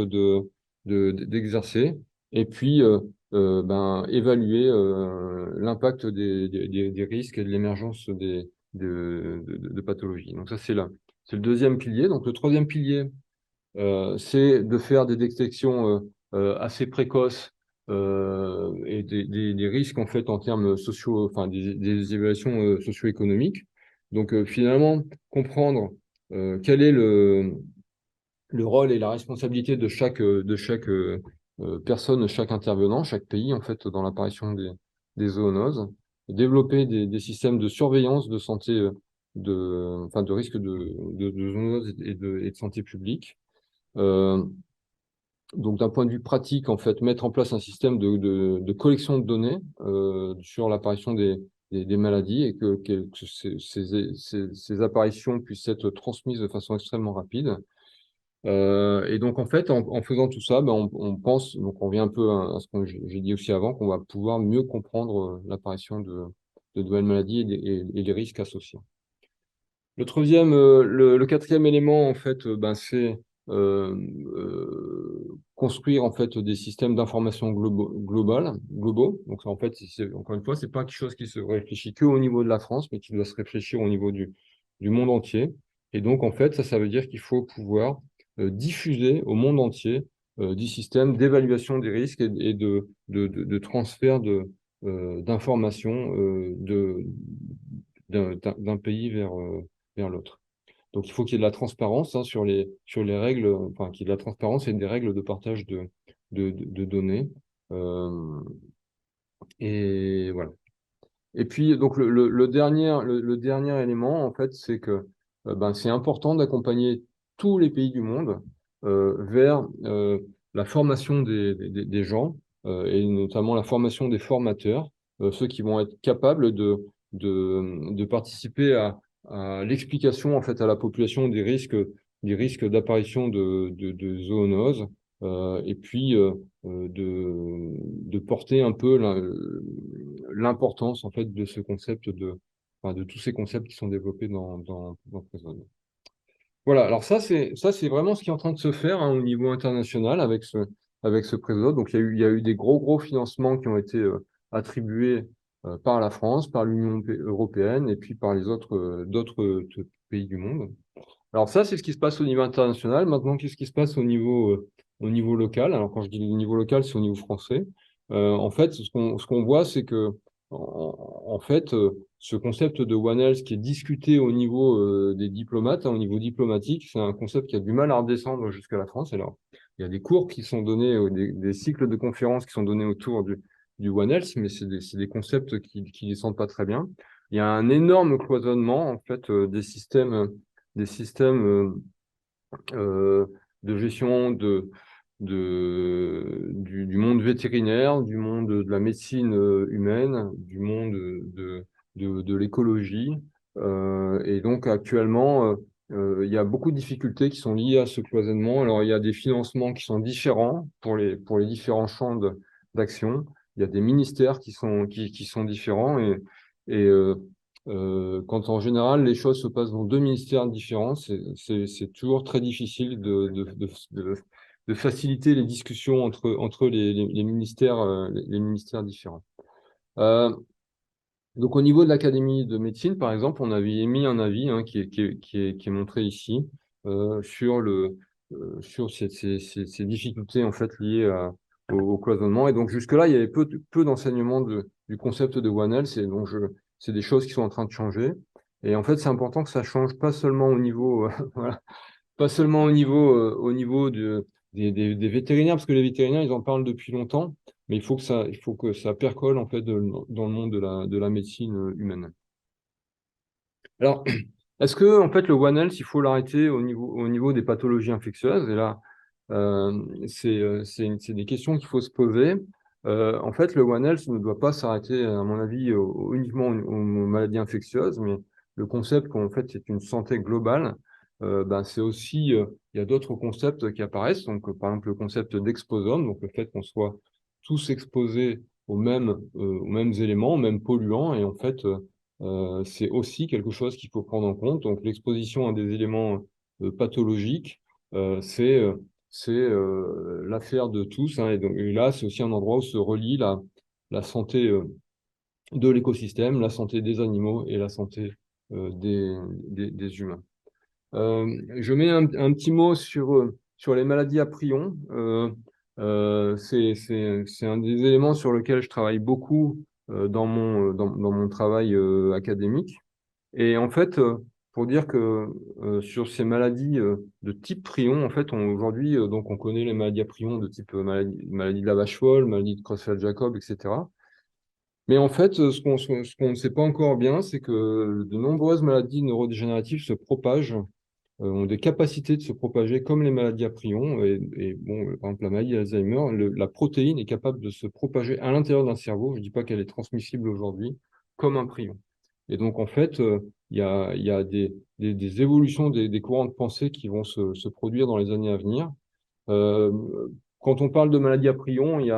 d'exercer. Et puis, évaluer l'impact des risques et de l'émergence de pathologies. Donc ça, c'est le deuxième pilier. Donc le troisième pilier, c'est de faire des détections assez précoces et des risques en fait en termes sociaux, enfin des évaluations socio-économiques. Donc finalement, comprendre quel est le rôle et la responsabilité de chaque personne, chaque intervenant, chaque pays, en fait, dans l'apparition des zoonoses, développer des systèmes de surveillance de santé, de risque de zoonoses et de santé publique. Donc, d'un point de vue pratique, en fait, mettre en place un système de collection de données sur l'apparition des maladies et que ces apparitions puissent être transmises de façon extrêmement rapide. Et donc, en fait, en faisant tout ça, on pense, donc on revient un peu à ce que j'ai dit aussi avant, qu'on va pouvoir mieux comprendre l'apparition de nouvelles maladies et les risques associés. Le quatrième élément, en fait, c'est construire en fait des systèmes d'information globaux. Donc, en fait, encore une fois, c'est pas quelque chose qui se réfléchit que au niveau de la France, mais qui doit se réfléchir au niveau du monde entier. Et donc, en fait, ça veut dire qu'il faut pouvoir diffuser au monde entier des systèmes d'évaluation des risques et de transfert d'informations d'un pays vers l'autre. Donc, il faut qu'il y ait de la transparence hein, sur les règles, enfin, qu'il y ait de la transparence et des règles de partage de données. Et voilà. Et puis, donc, le dernier élément, en fait, c'est que c'est important d'accompagner tous les pays du monde vers la formation des gens et notamment la formation des formateurs, ceux qui vont être capables de participer à l'explication, en fait, à la population des risques d'apparition de zoonoses et puis de porter un peu l'importance en fait de ce concept de tous ces concepts qui sont développés dans Prison. Voilà, alors ça c'est vraiment ce qui est en train de se faire hein, au niveau international avec ce Prison. Donc il y a eu des gros financements qui ont été attribués par la France, par l'Union européenne et puis par les d'autres pays du monde. Alors ça c'est ce qui se passe au niveau international. Maintenant qu'est-ce qui se passe au niveau au niveau local. Alors quand je dis au niveau local, c'est au niveau français. En fait, ce qu'on voit, c'est que en fait, ce concept de One Health qui est discuté au niveau des diplomates, hein, au niveau diplomatique, c'est un concept qui a du mal à redescendre jusqu'à la France. Alors, il y a des cours qui sont donnés, des cycles de conférences qui sont donnés autour du One Health, mais c'est des concepts qui descendent pas très bien. Il y a un énorme cloisonnement en fait des systèmes euh, de gestion du monde vétérinaire, du monde de la médecine humaine, du monde de l'écologie. Et donc actuellement, il y a beaucoup de difficultés qui sont liées à ce cloisonnement. Alors il y a des financements qui sont différents pour les différents champs d'action. Il y a des ministères qui sont différents et quand en général les choses se passent dans deux ministères différents, c'est toujours très difficile de faciliter les discussions entre les ministères, les ministères différents. Euh, donc au niveau de l'Académie de médecine, par exemple, on avait émis un avis hein, qui est montré ici sur ces difficultés en fait liées au cloisonnement. Et donc jusque-là, il y avait peu d'enseignement du concept de One Health, et donc c'est des choses qui sont en train de changer. Et en fait, c'est important que ça change pas seulement au niveau, voilà, pas seulement au niveau des vétérinaires, parce que les vétérinaires, ils en parlent depuis longtemps, mais il faut que ça percole en fait dans le monde de la médecine humaine. Alors, est-ce que en fait le One Health, il faut l'arrêter au niveau des pathologies infectieuses? Et là, c'est des questions qu'il faut se poser. En fait, le One Health ne doit pas s'arrêter, à mon avis, uniquement aux maladies infectieuses, mais le concept qu'en fait c'est une santé globale, ben, c'est aussi, il y a d'autres concepts qui apparaissent. Donc, par exemple, le concept d'exposome, donc le fait qu'on soit tous exposés aux mêmes éléments, aux mêmes polluants, et en fait, c'est aussi quelque chose qu'il faut prendre en compte. Donc, l'exposition à des éléments pathologiques, c'est l'affaire de tous, hein, et là, c'est aussi un endroit où se relie la santé de l'écosystème, la santé des animaux et la santé des humains. Je mets un petit mot sur les maladies à prions. C'est un des éléments sur lequel je travaille beaucoup dans mon travail académique. Et en fait, pour dire que sur ces maladies de type prion, en fait, aujourd'hui, donc on connaît les maladies à prion de type maladie de la vache folle, maladie de Creutzfeldt-Jakob, etc. Mais en fait, ce qu'on ne sait pas encore bien, c'est que de nombreuses maladies neurodégénératives se propagent, ont des capacités de se propager comme les maladies à prions. Et bon, par exemple, la maladie d'Alzheimer, la protéine est capable de se propager à l'intérieur d'un cerveau. Je ne dis pas qu'elle est transmissible aujourd'hui, comme un prion. Et donc, en fait, il y a des évolutions des courants de pensée qui vont se produire dans les années à venir. Euh, Quand on parle de maladie à prions, il y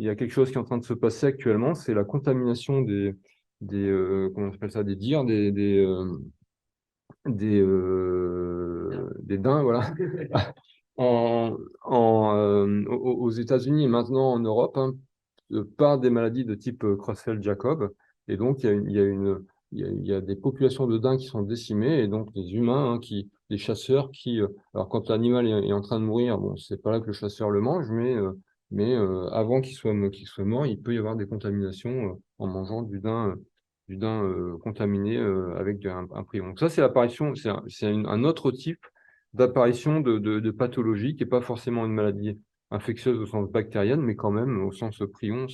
a quelque chose qui est en train de se passer actuellement, c'est la contamination comment on appelle ça, des dires, des daims, voilà, aux États-Unis et maintenant en Europe, hein, par des maladies de type Creutzfeldt-Jakob. Et donc, il y a des populations de daims qui sont décimées, et donc des humains, hein, des chasseurs alors quand l'animal est en train de mourir, bon, c'est pas là que le chasseur le mange, mais avant qu'il soit mort, il peut y avoir des contaminations en mangeant du daim contaminé avec un prion. Donc ça, c'est l'apparition, c'est un autre type d'apparition de pathologie qui n'est pas forcément une maladie infectieuse au sens bactérien, mais quand même au sens prion,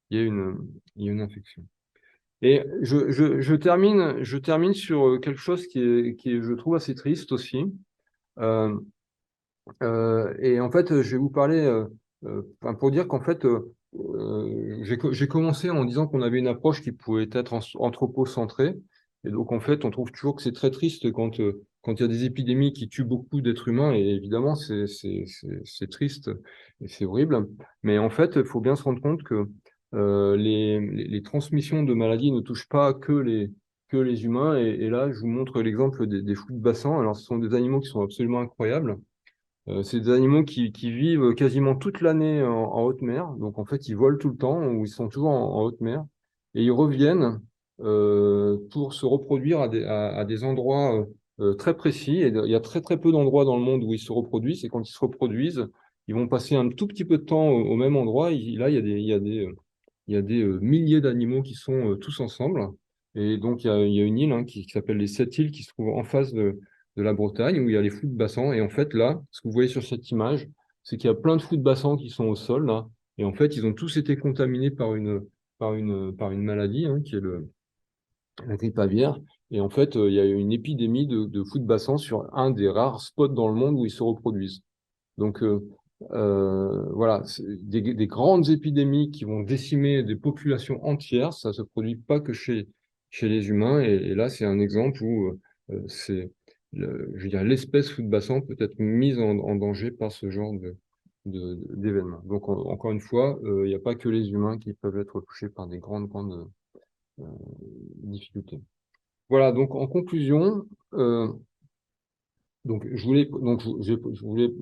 il y a une infection. Et je termine sur quelque chose qui est, je trouve, assez triste aussi. Euh, et en fait, je vais vous parler, enfin, pour dire qu'en fait, j'ai commencé en disant qu'on avait une approche qui pouvait être anthropocentrée. Et donc, en fait, on trouve toujours que c'est très triste quand il y a des épidémies qui tuent beaucoup d'êtres humains. Et évidemment, c'est triste et c'est horrible. Mais en fait, il faut bien se rendre compte que les transmissions de maladies ne touchent pas que les humains. Et là, je vous montre l'exemple des fous de bassin. Alors, ce sont des animaux qui sont absolument incroyables. C'est des animaux qui vivent quasiment toute l'année en haute mer. Donc, en fait, ils volent tout le temps ou ils sont toujours en haute mer. Et ils reviennent pour se reproduire à des endroits très précis. Et il y a très, très peu d'endroits dans le monde où ils se reproduisent. Et quand ils se reproduisent, ils vont passer un tout petit peu de temps au même endroit. Là, il y a des milliers d'animaux qui sont tous ensemble. Et donc, il y a une île qui s'appelle les Sept îles qui se trouve en face de la Bretagne où il y a les fous de bassin. Et en fait, là, ce que vous voyez sur cette image, c'est qu'il y a plein de fous de bassin qui sont au sol, là. Et en fait, ils ont tous été contaminés par une maladie qui est la grippe aviaire. Et en fait, il y a eu une épidémie de fous de bassin sur un des rares spots dans le monde où ils se reproduisent. Donc, voilà, des grandes épidémies qui vont décimer des populations entières, ça se produit pas que chez les humains. Et là, c'est un exemple où je veux dire, l'espèce fou de bassin peut être mise en danger par ce genre d'événements. Donc, encore une fois, il n'y a pas que les humains qui peuvent être touchés par des grandes euh, difficultés. Voilà, donc en conclusion, je voulais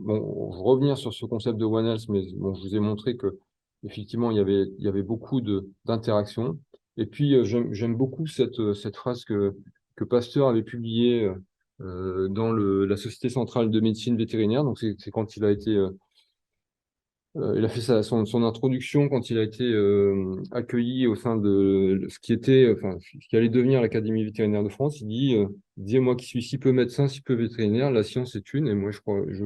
revenir sur ce concept de One Health, mais bon, je vous ai montré que effectivement il y avait beaucoup d'interactions. Et puis j'aime beaucoup cette phrase que Pasteur avait publiée dans la Société centrale de médecine vétérinaire. Donc c'est quand il a été il a fait son introduction quand il a été accueilli au sein de ce qui était, enfin, ce qui allait devenir l'Académie vétérinaire de France. Il dit, moi qui suis si peu médecin, si peu vétérinaire, la science est une. Et moi, je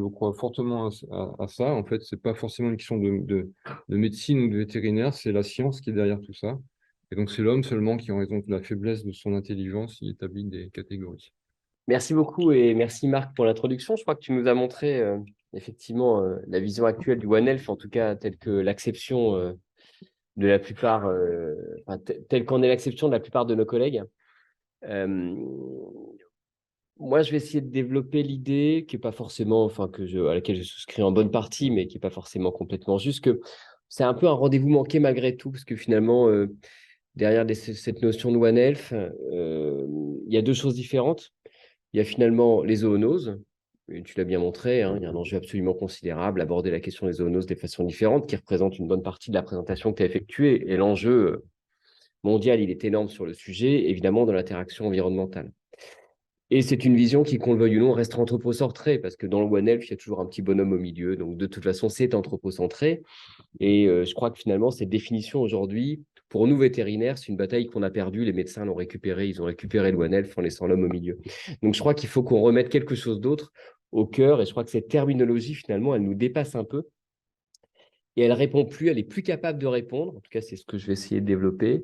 crois fortement à ça. En fait, c'est pas forcément une question de médecine ou de vétérinaire, c'est la science qui est derrière tout ça. Et donc, c'est l'homme seulement qui, en raison de la faiblesse de son intelligence, y établit des catégories. Merci beaucoup et merci Marc pour l'introduction. Je crois que tu nous as montré effectivement la vision actuelle du One Health, en tout cas telle que l'acception de la plupart, enfin, telle qu'en est l'acception de la plupart de nos collègues. Euh, Moi, je vais essayer de développer l'idée qui est pas forcément, enfin à laquelle je souscris en bonne partie, mais qui est pas forcément complètement juste, que c'est un peu un rendez-vous manqué malgré tout, parce que finalement, derrière cette notion de One Health, il y a deux choses différentes. Il y a finalement les zoonoses, et tu l'as bien montré, hein, il y a un enjeu absolument considérable, aborder la question des zoonoses de façon différente, qui représente une bonne partie de la présentation que tu as effectuée. Et l'enjeu mondial, il est énorme sur le sujet, évidemment, dans l'interaction environnementale. Et c'est une vision qui, qu'on le veuille ou non, reste anthropocentrée, parce que dans le One Health, il y a toujours un petit bonhomme au milieu. Donc, de toute façon, c'est anthropocentré. Et je crois que finalement, cette définition aujourd'hui, pour nous vétérinaires, c'est une bataille qu'on a perdue. Les médecins l'ont récupérée. Ils ont récupéré le One Health en laissant l'homme au milieu. Donc, je crois qu'il faut qu'on remette quelque chose d'autre au cœur. Et je crois que cette terminologie, finalement, elle nous dépasse un peu. Et elle répond plus, elle est plus capable de répondre, en tout cas, c'est ce que je vais essayer de développer,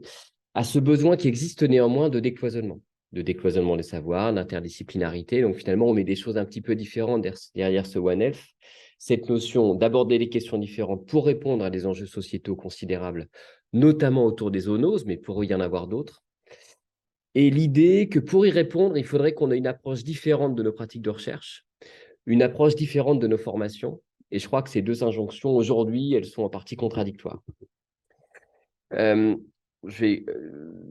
à ce besoin qui existe néanmoins de décloisonnement des savoirs, d'interdisciplinarité. Donc, finalement, on met des choses un petit peu différentes derrière ce One Health. Cette notion d'aborder les questions différentes pour répondre à des enjeux sociétaux considérables, notamment autour des zoonoses, mais pour y en avoir d'autres. Et l'idée que pour y répondre, il faudrait qu'on ait une approche différente de nos pratiques de recherche, une approche différente de nos formations. Et je crois que ces deux injonctions, aujourd'hui, elles sont en partie contradictoires. Je vais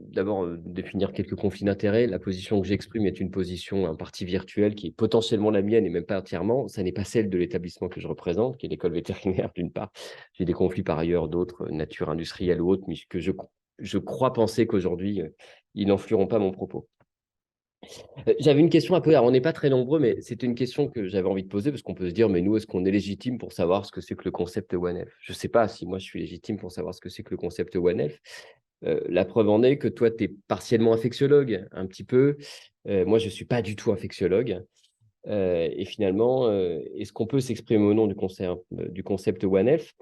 d'abord définir quelques conflits d'intérêts. La position que j'exprime est une position, un parti virtuel qui est potentiellement la mienne et même pas entièrement. Ça n'est pas celle de l'établissement que je représente, qui est l'école vétérinaire d'une part. J'ai des conflits par ailleurs d'autres, nature industrielle ou autre, mais que je crois penser qu'aujourd'hui, ils n'enflueront pas mon propos. J'avais une question un peu, alors on n'est pas très nombreux, mais c'était une question que j'avais envie de poser parce qu'on peut se dire, mais nous, est-ce qu'on est légitime pour savoir ce que c'est que le concept One Health? Je ne sais pas si moi je suis légitime pour savoir ce que c'est que le concept One Health. La preuve en est que toi, tu es partiellement infectiologue, un petit peu. Moi, je ne suis pas du tout infectiologue. Et finalement, est-ce qu'on peut s'exprimer au nom du concept One Health?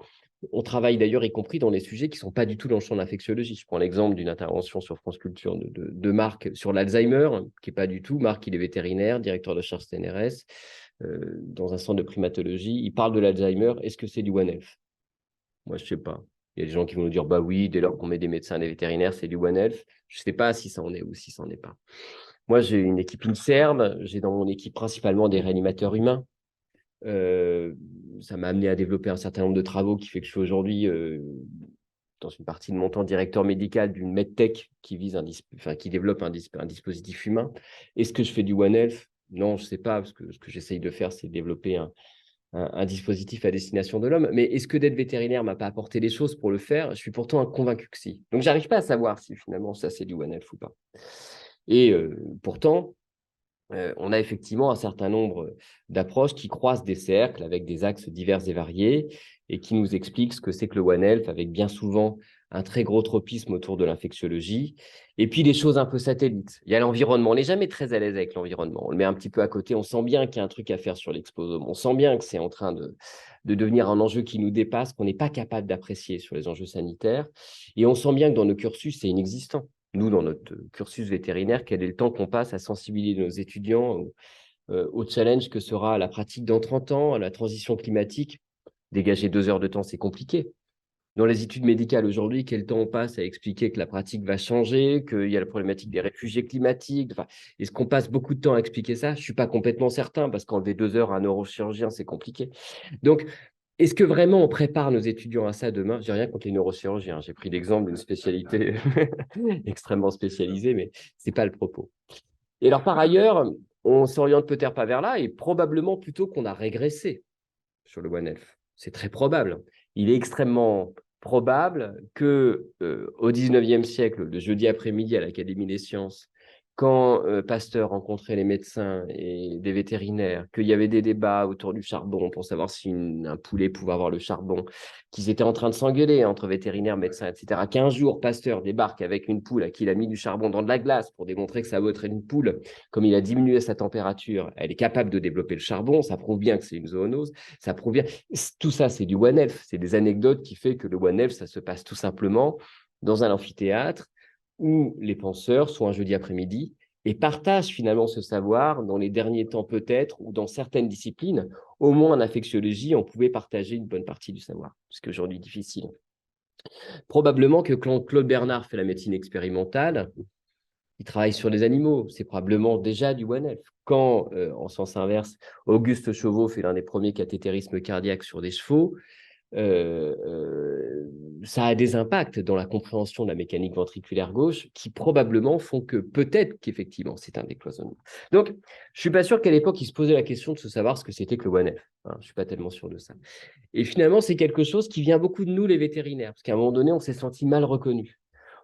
On travaille d'ailleurs, y compris dans les sujets qui ne sont pas du tout dans le champ de l'infectiologie. Je prends l'exemple d'une intervention sur France Culture de Marc sur l'Alzheimer, qui n'est pas du tout. Marc, il est vétérinaire, directeur de recherche CNRS, dans un centre de primatologie. Il parle de l'Alzheimer. Est-ce que c'est du One Health? Moi, je ne sais pas. Il y a des gens qui vont nous dire, bah oui, dès lors qu'on met des médecins et des vétérinaires, c'est du One Health. Je ne sais pas si ça en est ou si ça n'en est pas. Moi, j'ai une équipe INSERM. J'ai dans mon équipe principalement des réanimateurs humains. Ça m'a amené à développer un certain nombre de travaux qui fait que je suis aujourd'hui, dans une partie de mon temps, directeur médical d'une medtech qui développe un dispositif humain. Est-ce que je fais du One Health? Non, je ne sais pas, parce que ce que j'essaye de faire, c'est développer un dispositif à destination de l'homme. Mais est-ce que d'être vétérinaire ne m'a pas apporté les choses pour le faire? Je suis pourtant convaincu que si. Donc, je n'arrive pas à savoir si finalement ça, c'est du One Health ou pas. Et pourtant, on a effectivement un certain nombre d'approches qui croisent des cercles avec des axes divers et variés et qui nous expliquent ce que c'est que le One Health, avec bien souvent un très gros tropisme autour de l'infectiologie. Et puis, des choses un peu satellites. Il y a l'environnement. On n'est jamais très à l'aise avec l'environnement. On le met un petit peu à côté. On sent bien qu'il y a un truc à faire sur l'exposome. On sent bien que c'est en train de devenir un enjeu qui nous dépasse, qu'on n'est pas capable d'apprécier sur les enjeux sanitaires. Et on sent bien que dans nos cursus, c'est inexistant. Nous, dans notre cursus vétérinaire, quel est le temps qu'on passe à sensibiliser nos étudiants au challenge que sera la pratique dans 30 ans, à la transition climatique? Dégager 2 heures de temps, c'est compliqué. Dans les études médicales aujourd'hui, quel temps on passe à expliquer que la pratique va changer, qu'il y a la problématique des réfugiés climatiques? Enfin, est-ce qu'on passe beaucoup de temps à expliquer ça? Je ne suis pas complètement certain, parce qu'enlever 2 heures à un neurochirurgien, c'est compliqué. Donc, est-ce que vraiment on prépare nos étudiants à ça demain? Je n'ai rien contre les neurochirurgiens. J'ai pris l'exemple d'une spécialité extrêmement spécialisée, mais ce n'est pas le propos. Et alors, par ailleurs, on s'oriente peut-être pas vers là, et probablement plutôt qu'on a régressé sur le One Health. C'est très probable. Il est extrêmement probable que au 19e siècle, le jeudi après-midi à l'Académie des sciences, quand Pasteur rencontrait les médecins et des vétérinaires, qu'il y avait des débats autour du charbon pour savoir si un poulet pouvait avoir le charbon, qu'ils étaient en train de s'engueuler entre vétérinaires, médecins, etc. Qu'un jour, Pasteur débarque avec une poule à qui il a mis du charbon dans de la glace pour démontrer que ça vaut être une poule, comme il a diminué sa température, elle est capable de développer le charbon, ça prouve bien que c'est une zoonose, ça prouve bien. Tout ça, c'est du One Health, c'est des anecdotes qui font que le One Health, ça se passe tout simplement dans un amphithéâtre où les penseurs sont un jeudi après-midi et partagent finalement ce savoir dans les derniers temps peut-être, ou dans certaines disciplines, au moins en infectiologie, on pouvait partager une bonne partie du savoir, ce qui est aujourd'hui difficile. Probablement que quand Claude Bernard fait la médecine expérimentale, il travaille sur les animaux, c'est probablement déjà du One Health. Quand, en sens inverse, Auguste Chauveau fait l'un des premiers cathétérismes cardiaques sur des chevaux, ça a des impacts dans la compréhension de la mécanique ventriculaire gauche qui probablement font que peut-être qu'effectivement c'est un décloisonnement. Donc, je ne suis pas sûr qu'à l'époque, il se posait la question de se savoir ce que c'était que le One Health. Hein, je ne suis pas tellement sûr de ça. Et finalement, c'est quelque chose qui vient beaucoup de nous, les vétérinaires, parce qu'à un moment donné, on s'est senti mal reconnus.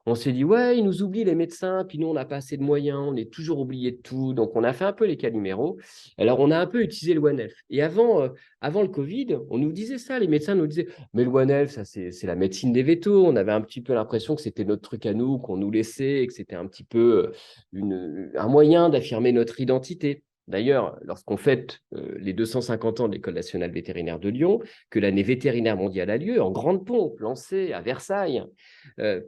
On s'est dit, ouais, ils nous oublient les médecins, puis nous, on n'a pas assez de moyens, on est toujours oublié de tout. Donc, on a fait un peu les caliméros. Alors, on a un peu utilisé le One Health. Et avant le Covid, on nous disait ça, les médecins nous disaient, mais le One Health, ça, c'est la médecine des vétos. On avait un petit peu l'impression que c'était notre truc à nous, qu'on nous laissait, et que c'était un petit peu un moyen d'affirmer notre identité. D'ailleurs, lorsqu'on fête les 250 ans de l'École nationale vétérinaire de Lyon, que l'année vétérinaire mondiale a lieu, en grande pompe, lancée à Versailles,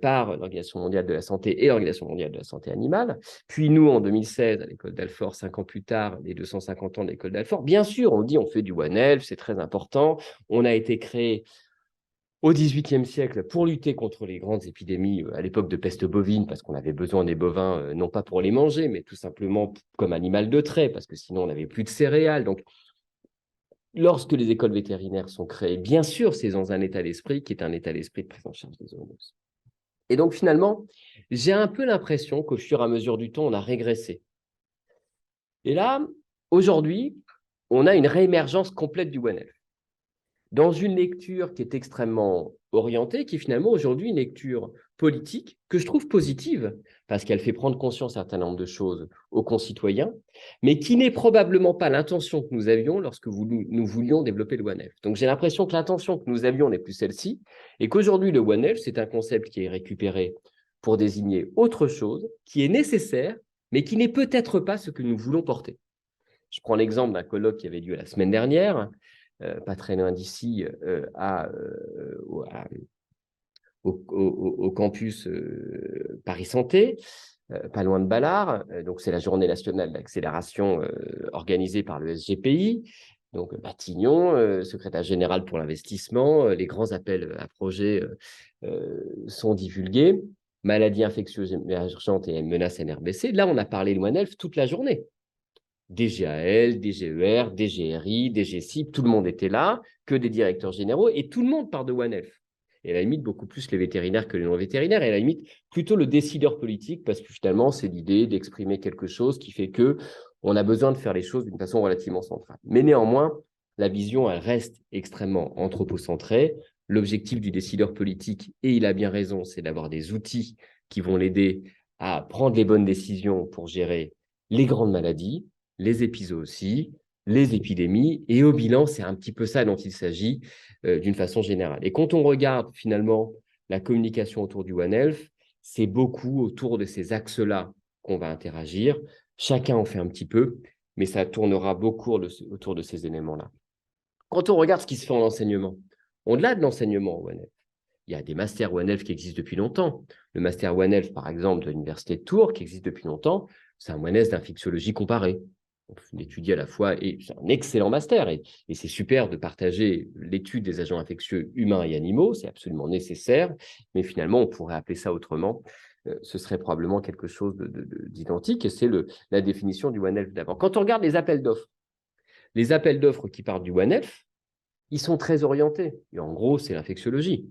par l'Organisation mondiale de la santé et l'Organisation mondiale de la santé animale. Puis nous, en 2016, à l'école d'Alfort, 5 ans plus tard, les 250 ans de l'école d'Alfort, bien sûr, on dit on fait du One Health, c'est très important. On a été créé au XVIIIe siècle pour lutter contre les grandes épidémies à l'époque de peste bovine, parce qu'on avait besoin des bovins, non pas pour les manger, mais tout simplement comme animal de trait, parce que sinon on n'avait plus de céréales. Donc, lorsque les écoles vétérinaires sont créées, bien sûr, c'est dans un état d'esprit qui est un état d'esprit de prise en charge des zoonoses. Et donc, finalement, j'ai un peu l'impression qu'au fur et à mesure du temps, on a régressé. Et là, aujourd'hui, on a une réémergence complète du One Health. Dans une lecture qui est extrêmement orientée, qui est finalement aujourd'hui une lecture politique que je trouve positive, parce qu'elle fait prendre conscience d'un certain nombre de choses aux concitoyens, mais qui n'est probablement pas l'intention que nous avions lorsque nous voulions développer le One Health. Donc j'ai l'impression que l'intention que nous avions n'est plus celle-ci, et qu'aujourd'hui le One Health, c'est un concept qui est récupéré pour désigner autre chose, qui est nécessaire, mais qui n'est peut-être pas ce que nous voulons porter. Je prends l'exemple d'un colloque qui avait lieu la semaine dernière, pas très loin d'ici, au campus Paris Santé, pas loin de Ballard. Donc, c'est la journée nationale d'accélération organisée par le SGPI. Donc, Matignon, secrétaire général pour l'investissement, les grands appels à projets sont divulgués. Maladies infectieuses émergentes et menaces NRBC. Là, on a parlé de One Health toute la journée. DGAL, DGER, DGRI, DGCIP, tout le monde était là, que des directeurs généraux, et tout le monde parle de One Health. Et à la limite, beaucoup plus les vétérinaires que les non-vétérinaires, et à la limite, plutôt le décideur politique, parce que finalement, c'est l'idée d'exprimer quelque chose qui fait qu'on a besoin de faire les choses d'une façon relativement centrale. Mais néanmoins, la vision, elle reste extrêmement anthropocentrée. L'objectif du décideur politique, et il a bien raison, c'est d'avoir des outils qui vont l'aider à prendre les bonnes décisions pour gérer les grandes maladies, les épizooties, les épidémies, et au bilan, c'est un petit peu ça dont il s'agit d'une façon générale. Et quand on regarde finalement la communication autour du One Health, c'est beaucoup autour de ces axes-là qu'on va interagir. Chacun en fait un petit peu, mais ça tournera beaucoup autour de ces éléments-là. Quand on regarde ce qui se fait en enseignement, au-delà de l'enseignement One Health, il y a des masters One Health qui existent depuis longtemps. Le master One Health, par exemple, de l'Université de Tours, qui existe depuis longtemps, c'est un One Health d'infectiologie comparée. On étudie à la fois, et c'est un excellent master, et c'est super de partager l'étude des agents infectieux humains et animaux, c'est absolument nécessaire, mais finalement, on pourrait appeler ça autrement. Ce serait probablement quelque chose d'identique, et c'est la définition du One Health d'avant. Quand on regarde les appels d'offres qui partent du One Health, ils sont très orientés. Et en gros, c'est l'infectiologie.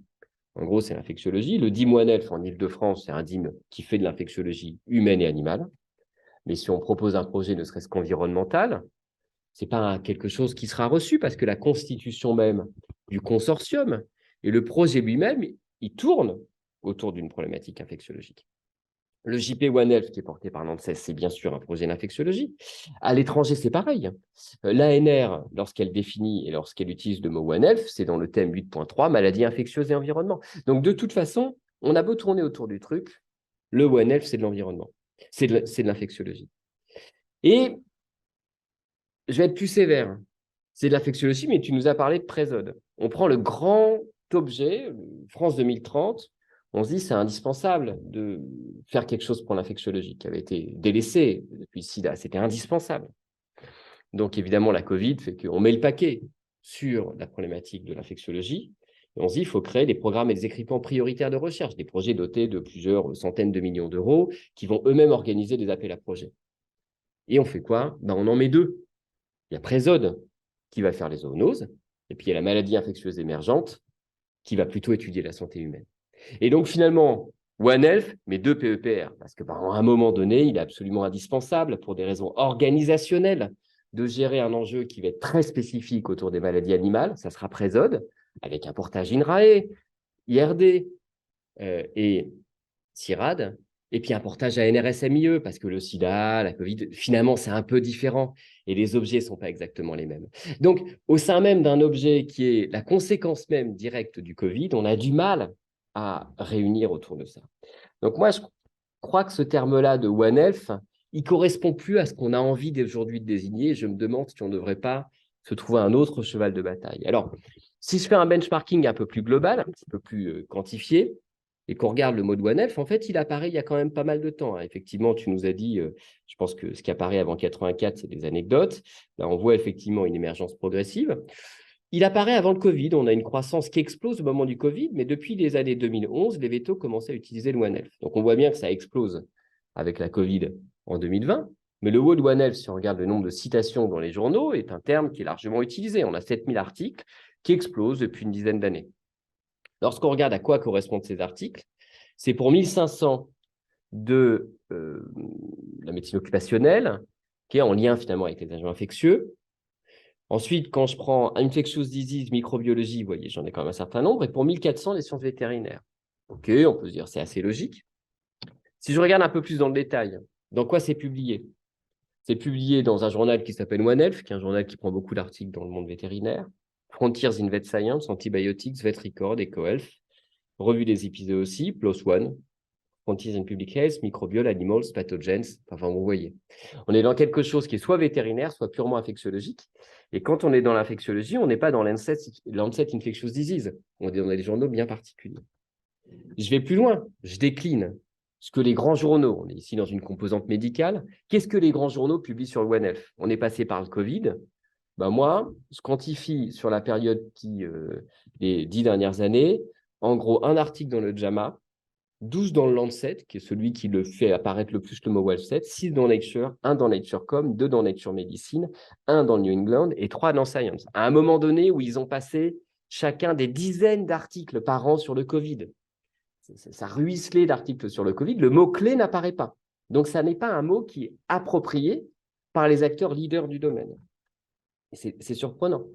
Le DIM One Health en Ile-de-France, c'est un DIM qui fait de l'infectiologie humaine et animale. Mais si on propose un projet ne serait-ce qu'environnemental, ce n'est pas quelque chose qui sera reçu parce que la constitution même du consortium et le projet lui-même, il tourne autour d'une problématique infectiologique. Le JP One Health, qui est porté par l'ANSES, c'est bien sûr un projet d'infectiologie. À l'étranger, c'est pareil. L'ANR, lorsqu'elle définit et lorsqu'elle utilise le mot One Health, c'est dans le thème 8.3, maladies infectieuses et environnement. Donc, de toute façon, on a beau tourner autour du truc, le One Health, c'est de l'environnement. C'est de l'infectiologie. Et je vais être plus sévère. C'est de l'infectiologie, mais tu nous as parlé de Présode. On prend le grand objet, France 2030, on se dit c'est indispensable de faire quelque chose pour l'infectiologie qui avait été délaissé depuis le sida. C'était indispensable. Donc évidemment, la Covid fait qu'on met le paquet sur la problématique de l'infectiologie. Et on se dit qu'il faut créer des programmes et des équipements prioritaires de recherche, des projets dotés de plusieurs centaines de millions d'euros qui vont eux-mêmes organiser des appels à projets. Et on fait quoi? On en met deux. Il y a Présode qui va faire les zoonoses, et puis il y a la maladie infectieuse émergente qui va plutôt étudier la santé humaine. Et donc finalement, One Health, mais deux PEPR, parce qu'à un moment donné, il est absolument indispensable pour des raisons organisationnelles de gérer un enjeu qui va être très spécifique autour des maladies animales. Ça sera Présode, avec un portage INRAE, IRD et CIRAD, et puis un portage à NRSMIE, parce que le sida, la Covid, finalement, c'est un peu différent, et les objets ne sont pas exactement les mêmes. Donc, au sein même d'un objet qui est la conséquence même directe du Covid, on a du mal à réunir autour de ça. Donc, moi, je crois que ce terme-là de One Health, il ne correspond plus à ce qu'on a envie d'aujourd'hui de désigner. Je me demande si on ne devrait pas se trouver un autre cheval de bataille. Alors, si je fais un benchmarking un peu plus global, un petit peu plus quantifié, et qu'on regarde le mot de One Health, en fait, il apparaît il y a quand même pas mal de temps. Effectivement, tu nous as dit, je pense que ce qui apparaît avant 84, c'est des anecdotes. Là, on voit effectivement une émergence progressive. Il apparaît avant le Covid. On a une croissance qui explose au moment du Covid, mais depuis les années 2011, les vétos commençaient à utiliser le One Health. Donc, on voit bien que ça explose avec la Covid en 2020. Mais le mot de One Health, si on regarde le nombre de citations dans les journaux, est un terme qui est largement utilisé. On a 7000 articles qui explosent depuis une dizaine d'années. Lorsqu'on regarde à quoi correspondent ces articles, c'est pour 1500 de la médecine occupationnelle, qui est en lien finalement avec les agents infectieux. Ensuite, quand je prends infectious disease, microbiologie, vous voyez, j'en ai quand même un certain nombre, et pour 1400, les sciences vétérinaires. OK, on peut se dire c'est assez logique. Si je regarde un peu plus dans le détail, dans quoi c'est publié? C'est publié dans un journal qui s'appelle One Health, qui est un journal qui prend beaucoup d'articles dans le monde vétérinaire. Frontiers in Vet Science, Antibiotics, Vet Record, EcoHealth, Revue des épizooties, PLOS ONE, Frontiers in Public Health, Microbial, Animals, Pathogens. Enfin, vous voyez. On est dans quelque chose qui est soit vétérinaire, soit purement infectiologique. Et quand on est dans l'infectiologie, on n'est pas dans Lancet Infectious Disease. On est dans des journaux bien particuliers. Je vais plus loin, je décline ce que les grands journaux, on est ici dans une composante médicale, qu'est-ce que les grands journaux publient sur le One Health? On est passé par le Covid. Moi, je quantifie sur la période les 10 dernières années, en gros, un article dans le JAMA, 12 dans le Lancet, qui est celui qui le fait apparaître le plus le mot One Health, 6 dans Nature, 1 dans NatureCom, 2 dans Nature Medicine, 1 dans New England et 3 dans Science. À un moment donné où ils ont passé chacun des dizaines d'articles par an sur le Covid. Ça ruisselait d'articles sur le Covid, le mot-clé n'apparaît pas. Donc, ça n'est pas un mot qui est approprié par les acteurs leaders du domaine. C'est surprenant.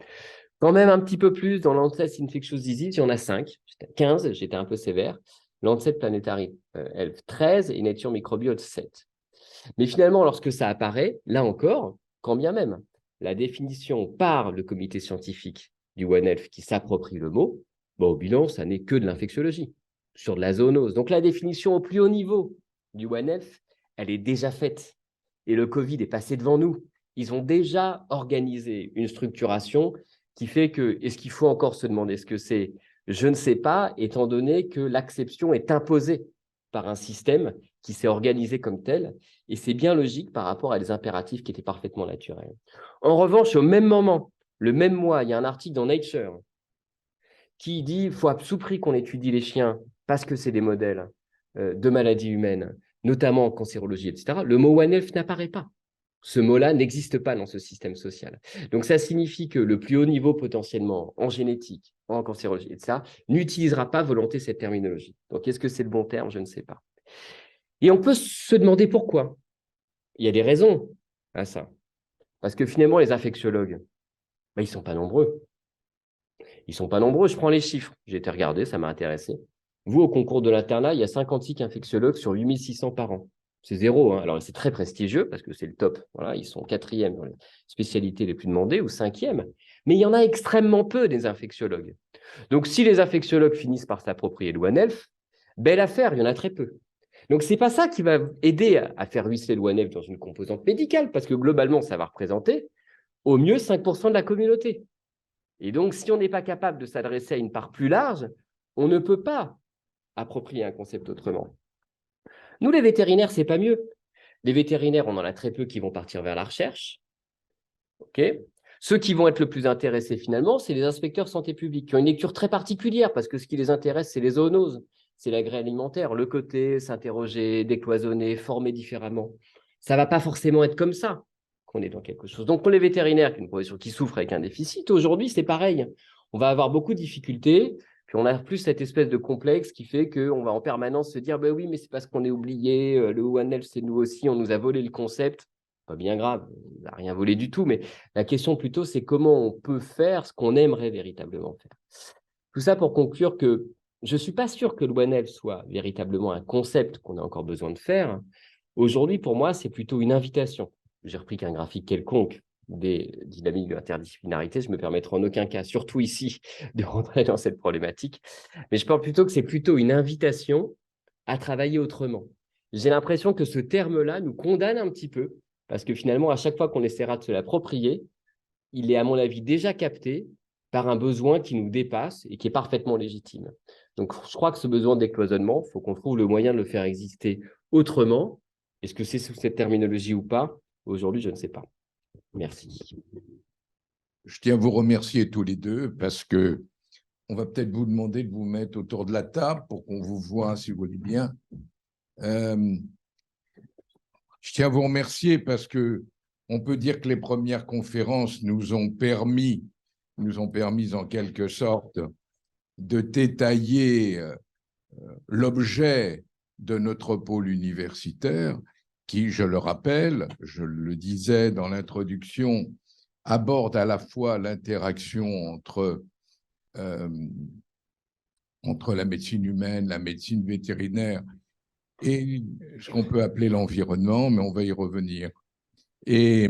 Quand même un petit peu plus dans Lancet Infectious Disease, il y en a 5, 15, j'étais un peu sévère. Lancet Planetary Health 13 et Nature Microbial 7. Mais finalement, lorsque ça apparaît, là encore, quand bien même la définition par le comité scientifique du One Health qui s'approprie le mot, bon, au bilan, ça n'est que de l'infectiologie, sur de la zoonose. Donc la définition au plus haut niveau du One Health, elle est déjà faite. Et le Covid est passé devant nous. Ils ont déjà organisé une structuration qui fait que, est-ce qu'il faut encore se demander ce que c'est? Je ne sais pas, étant donné que l'acception est imposée par un système qui s'est organisé comme tel, et c'est bien logique par rapport à des impératifs qui étaient parfaitement naturels. En revanche, au même moment, le même mois, il y a un article dans Nature qui dit qu'il faut à tout prix qu'on étudie les chiens parce que c'est des modèles de maladies humaines, notamment en cancérologie, etc. Le mot One Health n'apparaît pas. Ce mot-là n'existe pas dans ce système social. Donc, ça signifie que le plus haut niveau potentiellement en génétique, en cancérologie, etc., n'utilisera pas volonté cette terminologie. Donc, est-ce que c'est le bon terme? Je ne sais pas. Et on peut se demander pourquoi. Il y a des raisons à ça. Parce que finalement, les infectiologues, ben, ils ne sont pas nombreux. Ils ne sont pas nombreux. Je prends les chiffres. J'ai été regarder, ça m'a intéressé. Vous, au concours de l'internat, il y a 56 infectiologues sur 8600 par an. C'est zéro. Hein. Alors, c'est très prestigieux parce que c'est le top. Voilà, ils sont 4e dans les spécialités les plus demandées ou 5e. Mais il y en a extrêmement peu des infectiologues. Donc, si les infectiologues finissent par s'approprier le One Health, belle affaire, il y en a très peu. Donc, ce n'est pas ça qui va aider à faire ruisseler le One Health dans une composante médicale parce que globalement, ça va représenter au mieux 5% de la communauté. Et donc, si on n'est pas capable de s'adresser à une part plus large, on ne peut pas approprier un concept autrement. Nous, les vétérinaires, c'est pas mieux. Les vétérinaires, on en a très peu qui vont partir vers la recherche. Okay. Ceux qui vont être le plus intéressés, finalement, c'est les inspecteurs santé publique, qui ont une lecture très particulière, parce que ce qui les intéresse, c'est les zoonoses, c'est l'agroalimentaire, le côté, s'interroger, décloisonner, former différemment. Ça ne va pas forcément être comme ça qu'on est dans quelque chose. Donc, pour les vétérinaires, qui est une profession qui souffre avec un déficit, aujourd'hui, c'est pareil. On va avoir beaucoup de difficultés, puis on a plus cette espèce de complexe qui fait qu'on va en permanence se dire ben oui, mais c'est parce qu'on est oublié, le One Health, c'est nous aussi, on nous a volé le concept. Pas bien grave, on n'a rien volé du tout, mais la question plutôt, c'est comment on peut faire ce qu'on aimerait véritablement faire. Tout ça pour conclure que je ne suis pas sûr que le One Health soit véritablement un concept qu'on a encore besoin de faire. Aujourd'hui, pour moi, c'est plutôt une invitation. J'ai repris qu'un graphique quelconque des dynamiques de l'interdisciplinarité. Je ne me permettrai en aucun cas, surtout ici, de rentrer dans cette problématique. Mais je pense plutôt que c'est plutôt une invitation à travailler autrement. J'ai l'impression que ce terme-là nous condamne un petit peu, parce que finalement, à chaque fois qu'on essaiera de se l'approprier, il est, à mon avis, déjà capté par un besoin qui nous dépasse et qui est parfaitement légitime. Donc, je crois que ce besoin de décloisonnement, il faut qu'on trouve le moyen de le faire exister autrement. Est-ce que c'est sous cette terminologie ou pas? Aujourd'hui, je ne sais pas. Merci. Je tiens à vous remercier tous les deux parce que on va peut-être vous demander de vous mettre autour de la table pour qu'on vous voit, si vous voulez bien. Je tiens à vous remercier parce que on peut dire que les premières conférences nous ont permis en quelque sorte de détailler l'objet de notre pôle universitaire qui, je le rappelle, je le disais dans l'introduction, aborde à la fois l'interaction entre la médecine humaine, la médecine vétérinaire et ce qu'on peut appeler l'environnement, mais on va y revenir. Et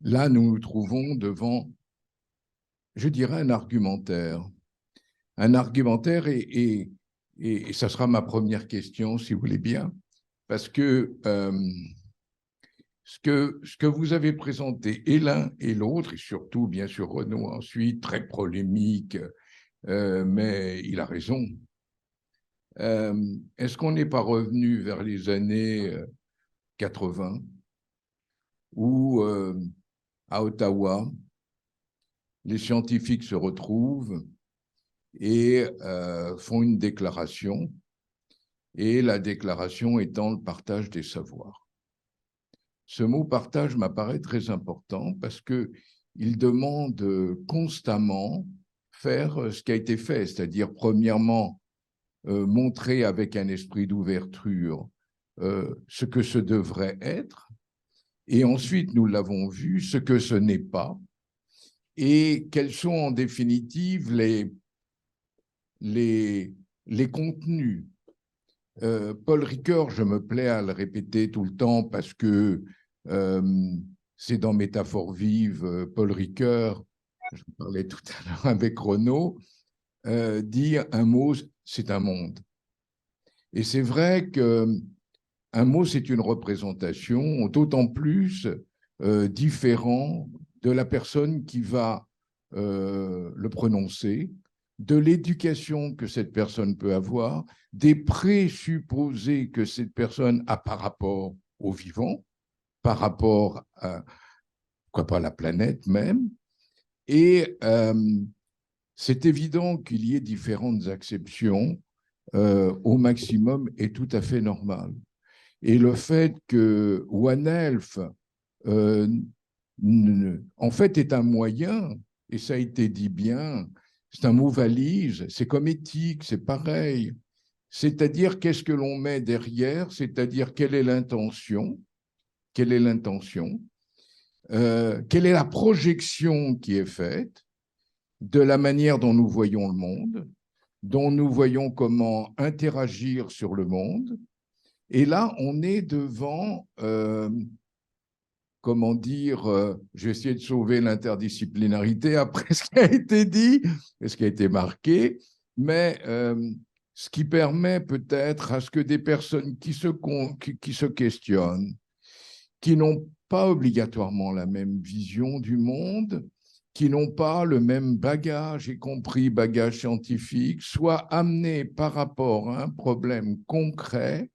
là, nous nous trouvons devant, je dirais, un argumentaire et ça sera ma première question, si vous voulez bien, parce que ce que vous avez présenté, et l'un et l'autre, et surtout, bien sûr, Renaud ensuite, très polémique, mais il a raison. Est-ce qu'on n'est pas revenu vers les années 80, où à Ottawa, les scientifiques se retrouvent et font une déclaration, et la déclaration étant le partage des savoirs. Ce mot partage m'apparaît très important parce qu'il demande constamment faire ce qui a été fait, c'est-à-dire premièrement montrer avec un esprit d'ouverture ce que ce devrait être, et ensuite, nous l'avons vu, ce que ce n'est pas, et quels sont en définitive les contenus. Paul Ricoeur, je me plais à le répéter tout le temps parce que C'est dans Métaphore vive, Paul Ricoeur, je parlais tout à l'heure avec Renaud, dit un mot, c'est un monde. Et c'est vrai qu'un mot, c'est une représentation, d'autant plus différent de la personne qui va le prononcer, de l'éducation que cette personne peut avoir, des présupposés que cette personne a par rapport au vivant, par rapport à, pourquoi pas, la planète même. Et c'est évident qu'il y ait différentes acceptions au maximum est tout à fait normal. Et le fait que One Health, en fait, est un moyen, et ça a été dit bien, c'est un mot valise, c'est comme éthique, c'est pareil. C'est-à-dire, qu'est-ce que l'on met derrière, c'est-à-dire, quelle est l'intention, quelle est l'intention, quelle est la projection qui est faite de la manière dont nous voyons le monde, dont nous voyons comment interagir sur le monde. Et là, on est devant, comment dire, je vais essayer de sauver l'interdisciplinarité après ce qui a été dit, et ce qui a été marqué, mais ce qui permet peut-être à ce que des personnes qui se questionnent, qui n'ont pas obligatoirement la même vision du monde, qui n'ont pas le même bagage, y compris bagage scientifique, soient amenés par rapport à un problème concret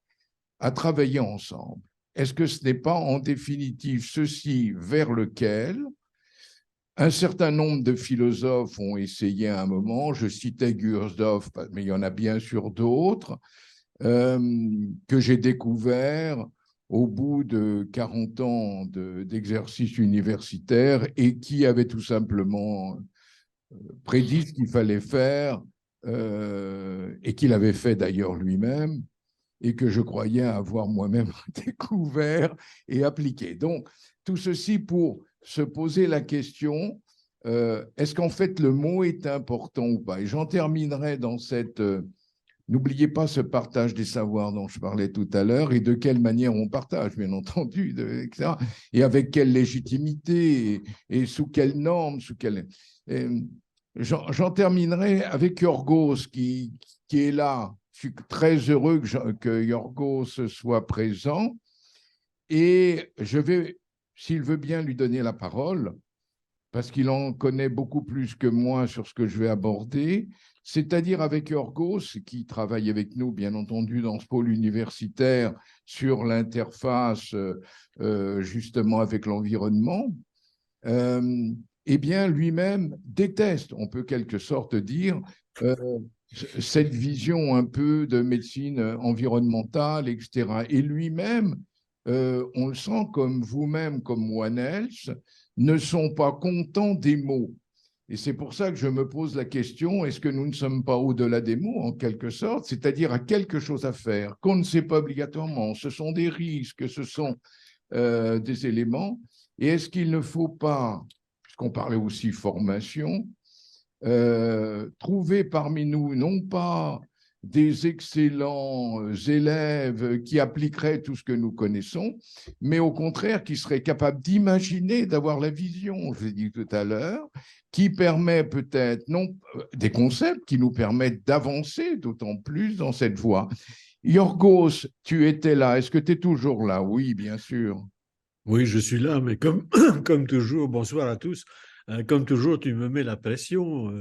à travailler ensemble. Est-ce que ce n'est pas en définitive ceci vers lequel un certain nombre de philosophes ont essayé à un moment, je citais Gursdorf, mais il y en a bien sûr d'autres, que j'ai découvert au bout de 40 ans d'exercice universitaire et qui avait tout simplement prédit ce qu'il fallait faire et qu'il avait fait d'ailleurs lui-même et que je croyais avoir moi-même découvert et appliqué. Donc, tout ceci pour se poser la question, est-ce qu'en fait le mot est important ou pas? Et j'en terminerai dans cette... N'oubliez pas ce partage des savoirs dont je parlais tout à l'heure et de quelle manière on partage, bien entendu, etc. Et avec quelle légitimité et sous quelles normes, sous quelle... J'en terminerai avec Yorgos qui est là. Je suis très heureux que Yorgos soit présent et je vais, s'il veut bien, lui donner la parole parce qu'il en connaît beaucoup plus que moi sur ce que je vais aborder, c'est-à-dire avec Yorgos, qui travaille avec nous, bien entendu, dans ce pôle universitaire sur l'interface justement avec l'environnement, eh bien, lui-même déteste, on peut quelque sorte dire, cette vision un peu de médecine environnementale, etc. Et lui-même, on le sent comme vous-même, comme One Health, ne sont pas contents des mots. Et c'est pour ça que je me pose la question, est-ce que nous ne sommes pas au-delà des mots, en quelque sorte, c'est-à-dire à quelque chose à faire, qu'on ne sait pas obligatoirement, ce sont des risques, ce sont des éléments, et est-ce qu'il ne faut pas, puisqu'on parlait aussi formation, trouver parmi nous non pas des excellents élèves qui appliqueraient tout ce que nous connaissons, mais au contraire qui seraient capables d'imaginer, d'avoir la vision, je l'ai dit tout à l'heure, qui permet peut-être non des concepts qui nous permettent d'avancer d'autant plus dans cette voie. Yorgos, tu étais là. Est-ce que tu es toujours là? Oui, bien sûr. Oui, je suis là, mais comme, comme toujours, bonsoir à tous. Comme toujours, tu me mets la pression.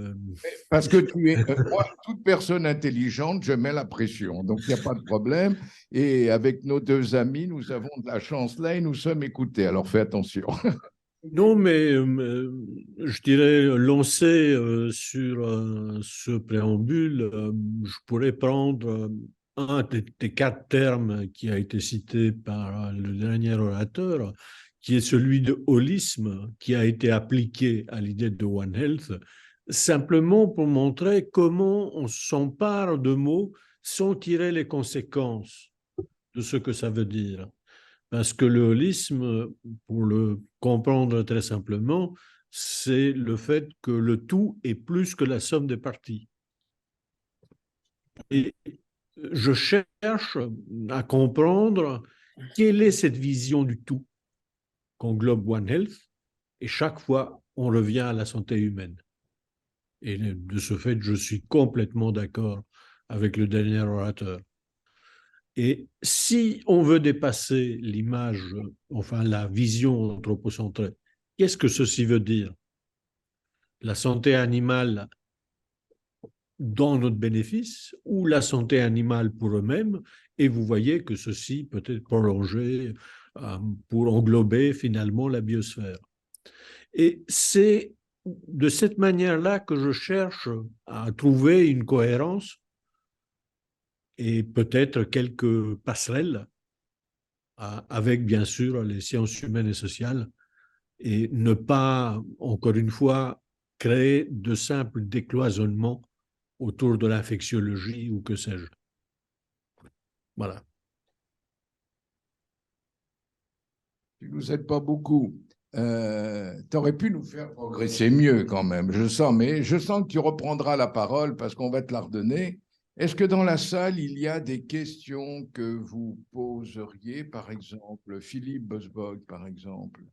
Parce que tu es, moi, toute personne intelligente, je mets la pression. Donc, il n'y a pas de problème. Et avec nos deux amis, nous avons de la chance là et nous sommes écoutés. Alors, fais attention. Non, mais je dirais, lancé sur ce préambule, je pourrais prendre un des quatre termes qui a été cité par le dernier orateur, qui est celui de holisme, qui a été appliqué à l'idée de One Health, simplement pour montrer comment on s'empare de mots sans tirer les conséquences de ce que ça veut dire. Parce que le holisme, pour le comprendre très simplement, c'est le fait que le tout est plus que la somme des parties. Et je cherche à comprendre quelle est cette vision du tout. qu'englobe One Health, et chaque fois, on revient à la santé humaine. Et de ce fait, je suis complètement d'accord avec le dernier orateur. Et si on veut dépasser l'image, enfin la vision anthropocentrée, qu'est-ce que ceci veut dire? La santé animale dans notre bénéfice ou la santé animale pour eux-mêmes, et vous voyez que ceci peut être prolongé pour englober finalement la biosphère. Et c'est de cette manière-là que je cherche à trouver une cohérence et peut-être quelques passerelles avec bien sûr les sciences humaines et sociales, et ne pas, encore une fois, créer de simples décloisonnements autour de l'infectiologie ou que sais-je. Voilà. Tu nous aides pas beaucoup. Tu aurais pu nous faire progresser mieux quand même, je sens, mais je sens que tu reprendras la parole parce qu'on va te la redonner. Est-ce que dans la salle, il y a des questions que vous poseriez, par exemple, Philippe Bosbog, par exemple?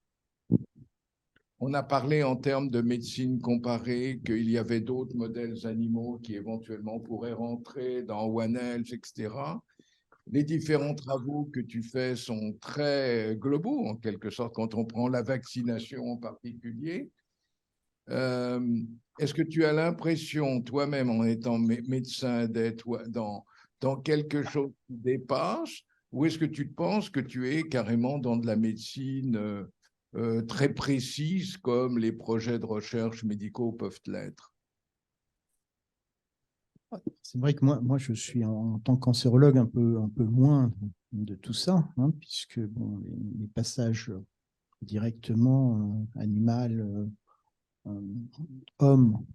On a parlé en termes de médecine comparée qu'il y avait d'autres modèles animaux qui éventuellement pourraient rentrer dans One Health, etc. Les différents travaux que tu fais sont très globaux, en quelque sorte, quand on prend la vaccination en particulier. Est-ce que tu as l'impression, toi-même, en étant médecin, d'être dans quelque chose qui dépasse, ou est-ce que tu penses que tu es carrément dans de la médecine très précise, comme les projets de recherche médicaux peuvent l'être? C'est vrai que moi, je suis en tant que cancérologue un peu loin de tout ça, hein, puisque bon, les passages directement animal, homme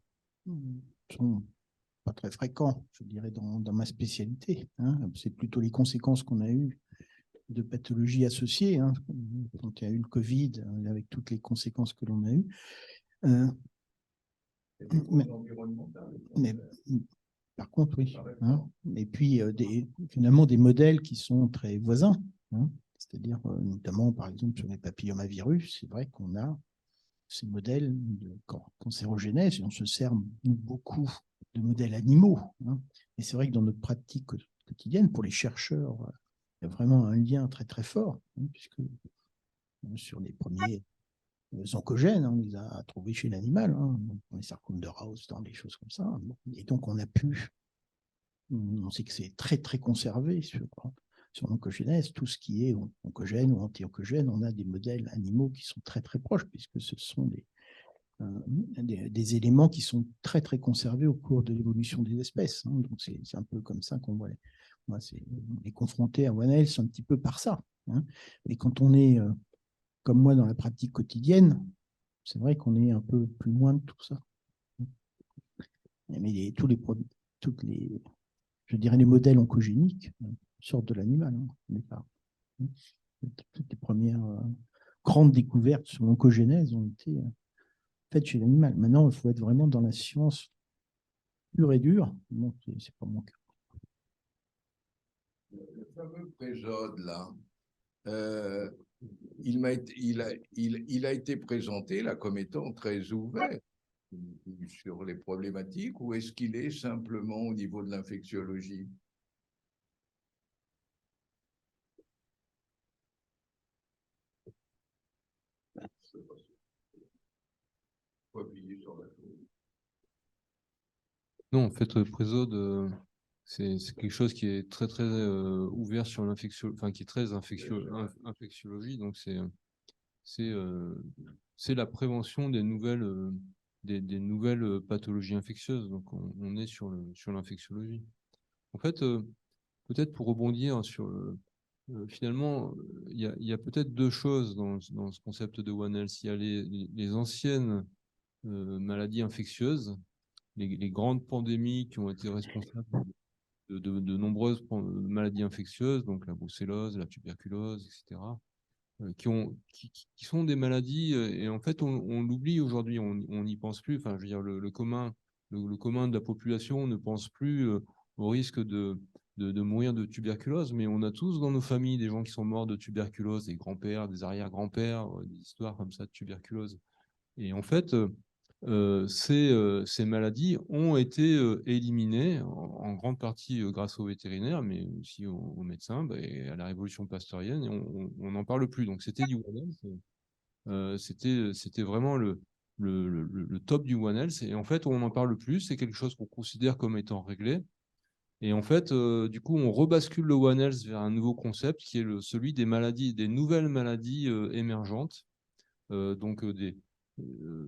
sont pas très fréquents, je dirais, dans ma spécialité. Hein. C'est plutôt les conséquences qu'on a eues de pathologies associées, hein, quand il y a eu le Covid, avec toutes les conséquences que l'on a eues. Mais par contre, oui. Hein. Et puis, finalement, des modèles qui sont très voisins. Hein. C'est-à-dire, notamment, par exemple, sur les papillomavirus, c'est vrai qu'on a ces modèles de cancérogénèse, et on se sert beaucoup de modèles animaux. Hein. Et c'est vrai que dans notre pratique quotidienne, pour les chercheurs, il y a vraiment un lien très, très fort, hein, puisque sur les premiers oncogènes, on les a trouvés chez l'animal, hein, dans les sarcomes de Rauss, dans des choses comme ça. Et donc, on sait que c'est très, très conservé sur l'oncogénèse, tout ce qui est oncogène ou anti-oncogène, on a des modèles animaux qui sont très, très proches, puisque ce sont des éléments qui sont très, très conservés au cours de l'évolution des espèces. Hein. Donc, c'est un peu comme ça qu'on voit on est confronté à One Health un petit peu par ça. Hein. Mais quand on est comme moi dans la pratique quotidienne, c'est vrai qu'on est un peu plus loin de tout ça. Mais je dirais les modèles oncogéniques sortent de l'animal, hein, au départ. Toutes les premières grandes découvertes sur l'oncogénèse ont été faites chez l'animal. Maintenant, il faut être vraiment dans la science pure et dure. Bon, c'est pas mon cas. Le fameux présode, là, il a été présenté là comme étant très ouvert sur les problématiques, ou est-ce qu'il est simplement au niveau de l'infectiologie? Non, en fait, Présode, c'est quelque chose qui est très, très ouvert sur l'infection, enfin, qui est très infectiologie. Donc, c'est la prévention des nouvelles, des nouvelles pathologies infectieuses. Donc, on est sur l'infectiologie. En fait, peut-être pour rebondir sur finalement, il y a peut-être deux choses dans ce concept de One Health. Il y a les anciennes maladies infectieuses, les grandes pandémies qui ont été responsables de nombreuses maladies infectieuses, donc la brucellose, la tuberculose, etc., qui sont des maladies, et en fait, on l'oublie aujourd'hui, on n'y pense plus. Enfin, je veux dire, le commun de la population ne pense plus au risque de mourir de tuberculose, mais on a tous dans nos familles des gens qui sont morts de tuberculose, des grands-pères, des arrière-grands-pères, des histoires comme ça de tuberculose. Et en fait, ces maladies ont été éliminées en grande partie grâce aux vétérinaires, mais aussi aux médecins, et à la révolution pasteurienne, et on n'en parle plus. Donc c'était du One Health, c'était vraiment le top du One Health. Et en fait, on n'en parle plus, c'est quelque chose qu'on considère comme étant réglé. Et en fait, du coup, on rebascule le One Health vers un nouveau concept qui est celui des maladies, des nouvelles maladies émergentes. Donc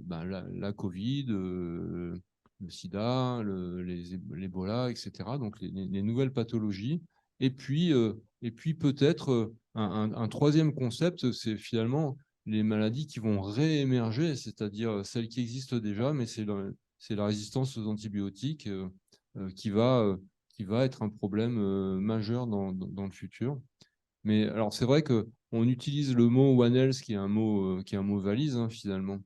la Covid, le sida, l'Ebola, etc. Donc les nouvelles pathologies. Et puis peut-être un troisième concept, c'est finalement les maladies qui vont réémerger, c'est-à-dire celles qui existent déjà, mais c'est la résistance aux antibiotiques qui va être un problème majeur dans le futur. Mais alors, c'est vrai qu'on utilise le mot One Health, qui est un mot valise, hein, finalement,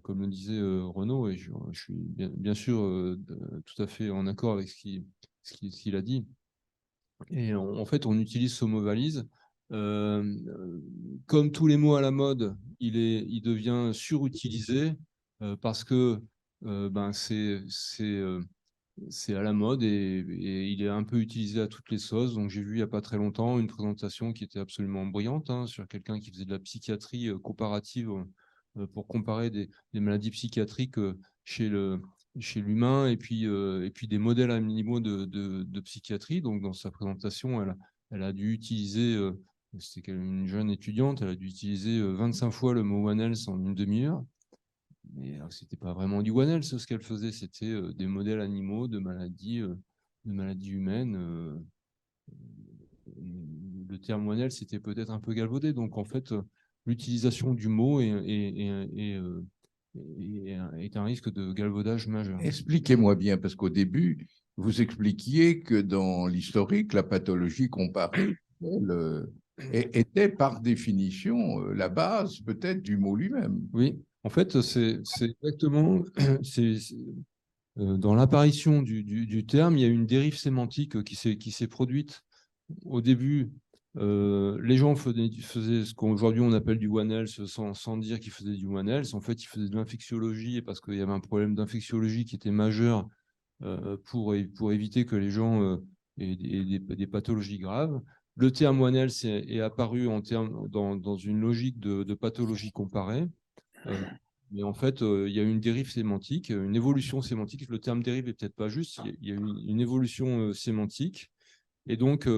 comme le disait Renaud, et je suis bien sûr tout à fait en accord avec ce qu'il a dit. Et en fait, on utilise ce mot valise. Comme tous les mots à la mode, il devient surutilisé parce que c'est à la mode et il est un peu utilisé à toutes les sauces. Donc, j'ai vu il n'y a pas très longtemps une présentation qui était absolument brillante, hein, sur quelqu'un qui faisait de la psychiatrie comparative pour comparer des maladies psychiatriques chez l'humain et puis des modèles animaux de psychiatrie. Donc, dans sa présentation, elle a dû utiliser, c'était une jeune étudiante, elle a dû utiliser 25 fois le mot One Health en une demi-heure. Mais ce n'était pas vraiment du One Health, ce qu'elle faisait, c'était des modèles animaux de maladies humaines. Le terme One Health, c'était peut-être un peu galvaudé. Donc, en fait, l'utilisation du mot est un risque de galvaudage majeur. Expliquez-moi bien, parce qu'au début, vous expliquiez que dans l'historique, la pathologie comparée était par définition la base peut-être du mot lui-même. Oui, en fait, c'est exactement dans l'apparition du terme, il y a une dérive sémantique qui s'est produite. Au début, les gens faisaient ce qu'aujourd'hui on appelle du One Health sans dire qu'ils faisaient du One Health. En fait, ils faisaient de l'infectiologie parce qu'il y avait un problème d'infectiologie qui était majeur pour éviter que les gens aient des pathologies graves. Le terme One Health est apparu dans une logique de pathologie comparée. Mais en fait, il y a eu une dérive sémantique, une évolution sémantique. Le terme dérive n'est peut-être pas juste. Il y a eu une évolution sémantique. Et donc,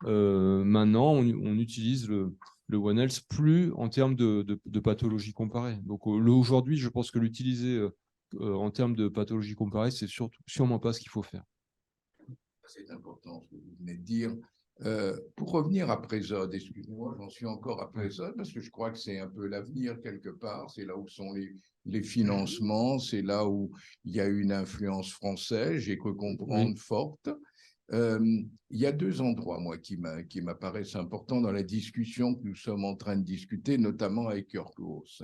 maintenant, on utilise le One Health plus en termes de pathologie comparée. Donc, aujourd'hui, je pense que l'utiliser en termes de pathologie comparée, c'est sûrement pas ce qu'il faut faire. C'est important ce que vous venez de dire. Pour revenir à Présode, excusez-moi, j'en suis encore à Présode parce que je crois que c'est un peu l'avenir quelque part. C'est là où sont les financements, c'est là où il y a une influence française, j'ai cru comprendre, forte. Il y a deux endroits, moi, qui m'apparaissent importants dans la discussion que nous sommes en train de discuter, notamment avec Yorgos.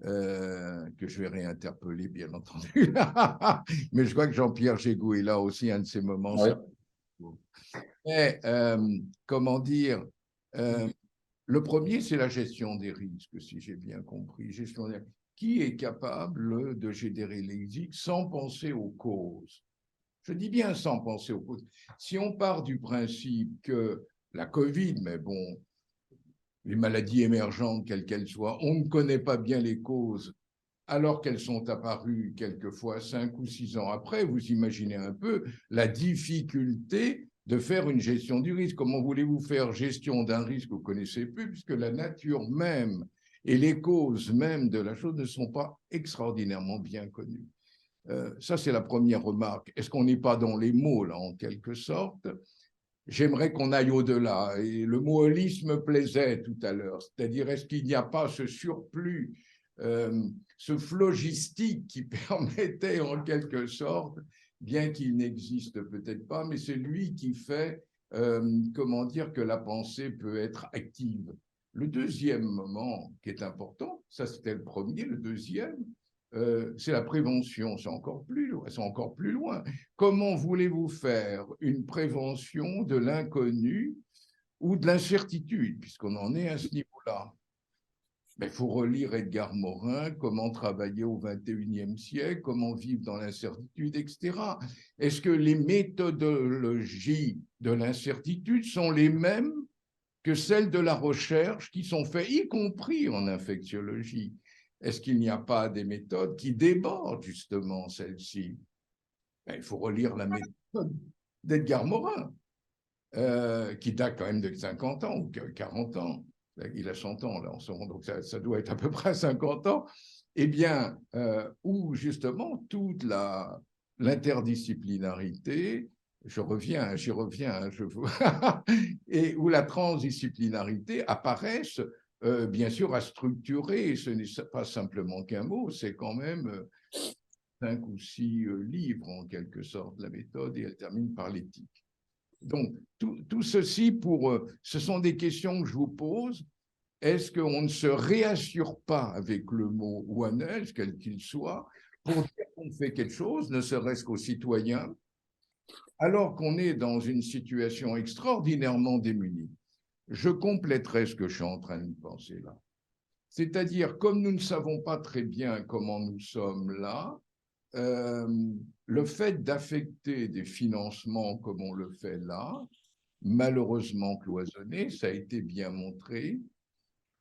Que je vais réinterpeller, bien entendu. Mais je crois que Jean-Pierre Gégou est là aussi, un de ces moments. Oui. Mais, comment dire, le premier, c'est la gestion des risques, si j'ai bien compris. Qui est capable de gérer les risques sans penser aux causes? Je dis bien sans penser aux causes. Si on part du principe que la Covid, mais bon, les maladies émergentes, quelles qu'elles soient, on ne connaît pas bien les causes, alors qu'elles sont apparues quelquefois 5 ou 6 ans après, vous imaginez un peu la difficulté de faire une gestion du risque. Comment voulez-vous faire gestion d'un risque que vous ne connaissez plus, puisque la nature même et les causes même de la chose ne sont pas extraordinairement bien connues. Ça, c'est la première remarque. Est-ce qu'on n'est pas dans les mots, là, en quelque sorte? J'aimerais qu'on aille au-delà. Et le mot holisme me plaisait tout à l'heure. C'est-à-dire, est-ce qu'il n'y a pas ce surplus, ce phlogistique qui permettait en quelque sorte, bien qu'il n'existe peut-être pas, mais c'est lui qui fait, comment dire, que la pensée peut être active. Le deuxième moment qui est important, ça c'était le premier, le deuxième, c'est la prévention, c'est encore plus loin. Comment voulez-vous faire une prévention de l'inconnu ou de l'incertitude, puisqu'on en est à ce niveau-là? Il faut relire Edgar Morin, Comment travailler au XXIe siècle, comment vivre dans l'incertitude, etc. Est-ce que les méthodologies de l'incertitude sont les mêmes que celles de la recherche qui sont faites, y compris en infectiologie? Est-ce qu'il n'y a pas des méthodes qui débordent justement celles-ci? Il faut relire la méthode d'Edgar Morin, qui date quand même de 50 ans ou 40 ans. Il a 100 ans, là, en ce moment, donc ça doit être à peu près 50 ans. Eh bien, où justement toute l'interdisciplinarité, j'y reviens, et où la transdisciplinarité apparaissent, bien sûr, à structurer. Ce n'est pas simplement qu'un mot, c'est quand même 5 ou 6 livres, en quelque sorte, la méthode, et elle termine par l'éthique. Donc, tout ceci, ce sont des questions que je vous pose. Est-ce qu'on ne se réassure pas avec le mot One Health, quel qu'il soit, pour dire qu'on fait quelque chose, ne serait-ce qu'aux citoyens, alors qu'on est dans une situation extraordinairement démunie? Je compléterai ce que je suis en train de penser là. C'est-à-dire, comme nous ne savons pas très bien comment nous sommes là, le fait d'affecter des financements comme on le fait là, malheureusement cloisonnés, ça a été bien montré,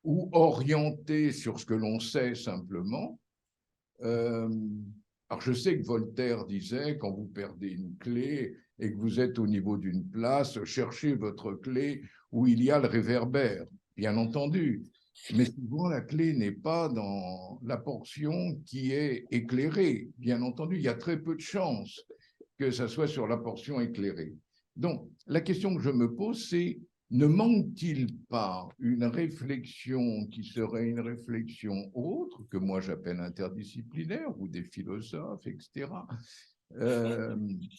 ou orienté sur ce que l'on sait simplement. Alors je sais que Voltaire disait, quand vous perdez une clé et que vous êtes au niveau d'une place, cherchez votre clé où il y a le réverbère, bien entendu. Mais souvent, la clé n'est pas dans la portion qui est éclairée. Bien entendu, il y a très peu de chances que ça soit sur la portion éclairée. Donc, la question que je me pose, c'est, ne manque-t-il pas une réflexion qui serait une réflexion autre, que moi j'appelle interdisciplinaire, ou des philosophes, etc.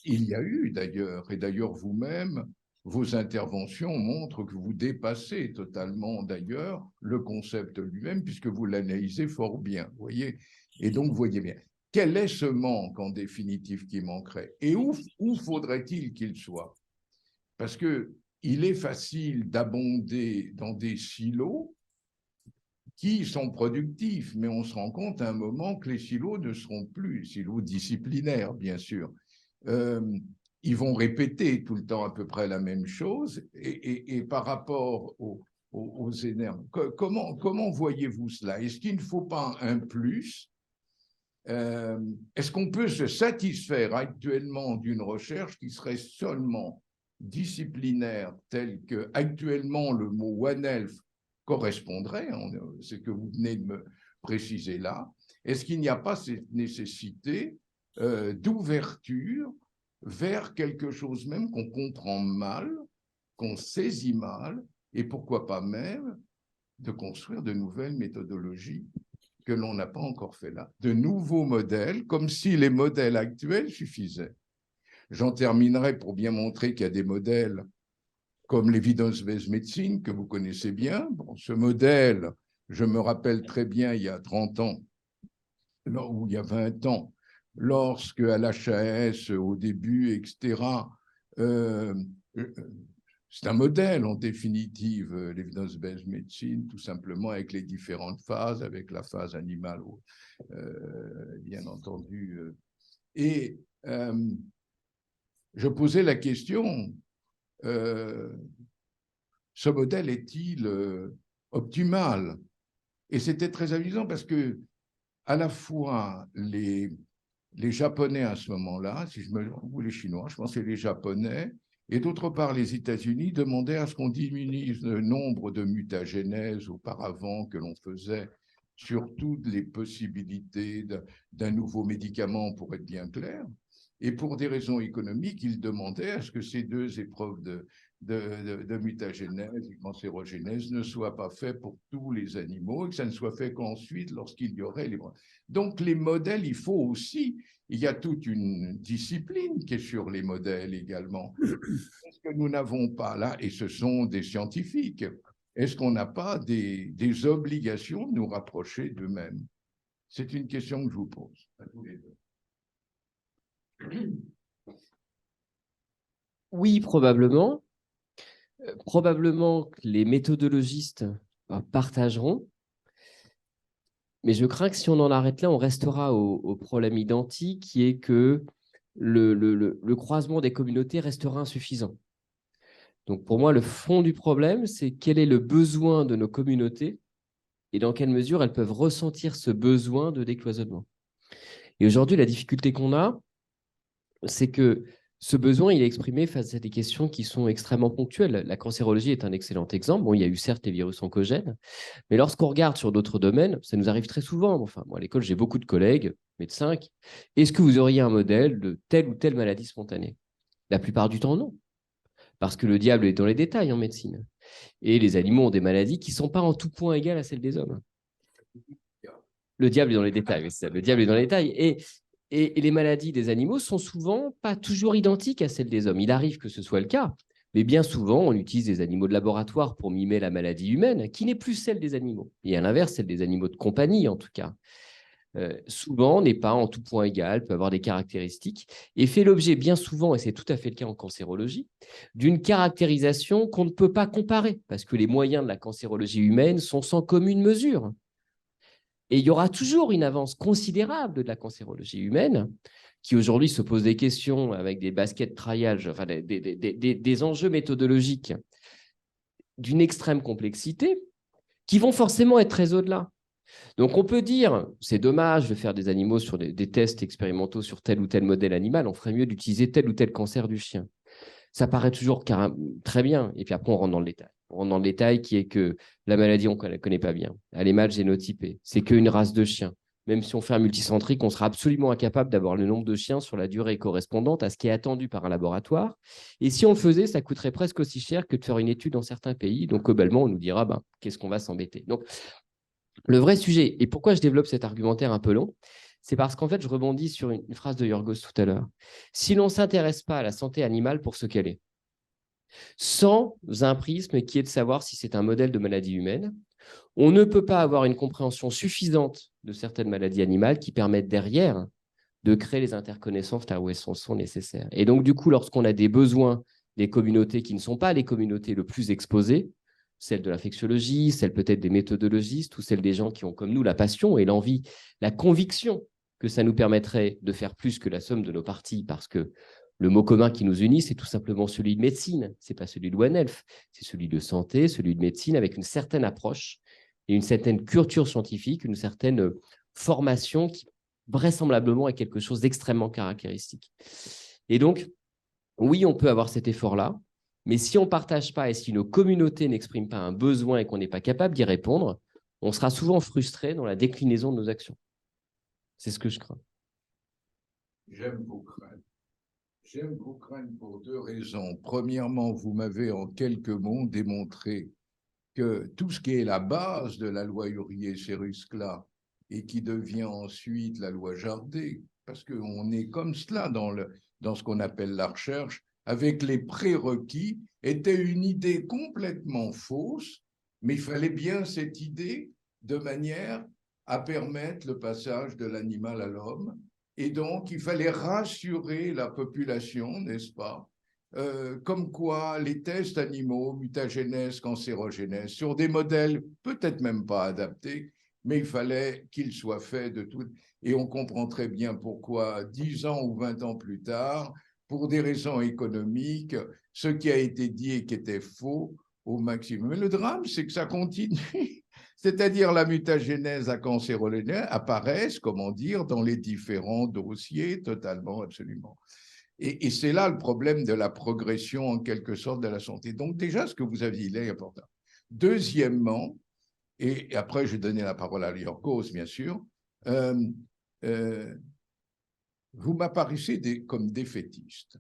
Il y a eu d'ailleurs, et d'ailleurs vous-même, vos interventions montrent que vous dépassez totalement d'ailleurs le concept lui-même, puisque vous l'analysez fort bien, voyez. Et donc, vous voyez bien, quel est ce manque en définitive qui manquerait? Et où faudrait-il qu'il soit? Parce qu'il est facile d'abonder dans des silos qui sont productifs, mais on se rend compte à un moment que les silos ne seront plus, silos disciplinaires, bien sûr. Ils vont répéter tout le temps à peu près la même chose, et par rapport aux énerves, comment voyez-vous cela? Est-ce qu'il ne faut pas un plus? Est-ce qu'on peut se satisfaire actuellement d'une recherche qui serait seulement disciplinaire, telle que actuellement le mot One Health correspondrait, c'est ce que vous venez de me préciser là? Est-ce qu'il n'y a pas cette nécessité d'ouverture vers quelque chose même qu'on comprend mal, qu'on saisit mal, et pourquoi pas même de construire de nouvelles méthodologies que l'on n'a pas encore fait là, de nouveaux modèles, comme si les modèles actuels suffisaient. J'en terminerai pour bien montrer qu'il y a des modèles comme l'evidence-based medicine, que vous connaissez bien. Bon, ce modèle, je me rappelle très bien, il y a 30 ans, ou il y a 20 ans, lorsque à l'HAS, au début, etc., c'est un modèle, en définitive, l'evidence-based medicine, tout simplement avec les différentes phases, avec la phase animale, bien entendu. Et je posais la question, ce modèle est-il optimal? Et c'était très amusant parce que à la fois les Japonais à ce moment-là, ou les Chinois, je pense que c'est les Japonais, et d'autre part les États-Unis demandaient à ce qu'on diminue le nombre de mutagénèses auparavant que l'on faisait sur toutes les possibilités d'un nouveau médicament, pour être bien clair. Et pour des raisons économiques, ils demandaient à ce que ces deux épreuves de mutagénèse et cancérogénèse ne soient pas faites pour tous les animaux et que ça ne soit fait qu'ensuite lorsqu'il y aurait les... Donc les modèles, il faut aussi, il y a toute une discipline qui est sur les modèles également. Est-ce que nous n'avons pas là, et ce sont des scientifiques, est-ce qu'on n'a pas des obligations de nous rapprocher d'eux-mêmes? C'est une question que je vous pose à tous les deux. Oui, probablement. Probablement que les méthodologistes partageront. Mais je crains que si on en arrête là, on restera au problème identique, qui est que le croisement des communautés restera insuffisant. Donc pour moi, le fond du problème, c'est quel est le besoin de nos communautés et dans quelle mesure elles peuvent ressentir ce besoin de décloisonnement. Et aujourd'hui, la difficulté qu'on a, c'est que ce besoin, il est exprimé face à des questions qui sont extrêmement ponctuelles. La cancérologie est un excellent exemple. Bon, il y a eu certes les virus oncogènes, mais lorsqu'on regarde sur d'autres domaines, ça nous arrive très souvent. Enfin, moi, à l'école, j'ai beaucoup de collègues, médecins. Est-ce que vous auriez un modèle de telle ou telle maladie spontanée? La plupart du temps, non. Parce que le diable est dans les détails en médecine. Et les animaux ont des maladies qui ne sont pas en tout point égales à celles des hommes. Le diable est dans les détails, c'est ça. Le diable est dans les détails. Et les maladies des animaux sont souvent pas toujours identiques à celles des hommes. Il arrive que ce soit le cas, mais bien souvent, on utilise des animaux de laboratoire pour mimer la maladie humaine, qui n'est plus celle des animaux. Et à l'inverse, celle des animaux de compagnie, en tout cas. Souvent, n'est pas en tout point égal, peut avoir des caractéristiques, et fait l'objet bien souvent, et c'est tout à fait le cas en cancérologie, d'une caractérisation qu'on ne peut pas comparer, parce que les moyens de la cancérologie humaine sont sans commune mesure. Et il y aura toujours une avance considérable de la cancérologie humaine, qui aujourd'hui se pose des questions avec des baskets triage, enfin des enjeux méthodologiques d'une extrême complexité, qui vont forcément être très au-delà. Donc on peut dire, c'est dommage de faire des animaux sur des tests expérimentaux sur tel ou tel modèle animal, on ferait mieux d'utiliser tel ou tel cancer du chien. Ça paraît toujours très bien, et puis après on rentre dans le détail. On rentre dans le détail qui est que la maladie, on ne la connaît pas bien. Elle est mal génotypée. C'est qu'une race de chiens. Même si on fait un multicentrique, on sera absolument incapable d'avoir le nombre de chiens sur la durée correspondante à ce qui est attendu par un laboratoire. Et si on le faisait, ça coûterait presque aussi cher que de faire une étude dans certains pays. Donc, globalement, on nous dira, qu'est-ce qu'on va s'embêter. Donc, le vrai sujet, et pourquoi je développe cet argumentaire un peu long, c'est parce qu'en fait, je rebondis sur une phrase de Yorgos tout à l'heure. Si l'on ne s'intéresse pas à la santé animale pour ce qu'elle est, sans un prisme qui est de savoir si c'est un modèle de maladie humaine, on ne peut pas avoir une compréhension suffisante de certaines maladies animales qui permettent derrière de créer les interconnaissances là où elles sont nécessaires. Et donc, du coup, lorsqu'on a des besoins des communautés qui ne sont pas les communautés les plus exposées, celles de l'infectiologie, celles peut-être des méthodologistes ou celles des gens qui ont comme nous la passion et l'envie, la conviction que ça nous permettrait de faire plus que la somme de nos parties parce que le mot commun qui nous unit, c'est tout simplement celui de médecine. Ce n'est pas celui de One Health, c'est celui de santé, celui de médecine, avec une certaine approche et une certaine culture scientifique, une certaine formation qui, vraisemblablement, est quelque chose d'extrêmement caractéristique. Et donc, oui, on peut avoir cet effort-là, mais si on ne partage pas et si nos communautés n'expriment pas un besoin et qu'on n'est pas capable d'y répondre, on sera souvent frustré dans la déclinaison de nos actions. C'est ce que je crains. J'aime vos craintes. J'aime vos craintes pour deux raisons. Premièrement, vous m'avez en quelques mots démontré que tout ce qui est la base de la loi Hurier-Seruskla et qui devient ensuite la loi Jardé, parce qu'on est comme cela dans ce qu'on appelle la recherche, avec les prérequis, était une idée complètement fausse, mais il fallait bien cette idée de manière à permettre le passage de l'animal à l'homme. Et donc, il fallait rassurer la population, n'est-ce pas, comme quoi les tests animaux, mutagénèse, cancérogénèse, sur des modèles peut-être même pas adaptés, mais il fallait qu'ils soient faits de tout. Et on comprend très bien pourquoi 10 ans ou 20 ans plus tard, pour des raisons économiques, ce qui a été dit et qui était faux au maximum. Mais le drame, c'est que ça continue. C'est-à-dire la mutagénèse à cancérogénèse apparaissent, comment dire, dans les différents dossiers totalement, absolument. Et c'est là le problème de la progression, en quelque sorte, de la santé. Donc déjà, ce que vous aviez dit là est important. Deuxièmement, et après je vais donner la parole à Yorgos, bien sûr, vous m'apparaissez comme défaitiste.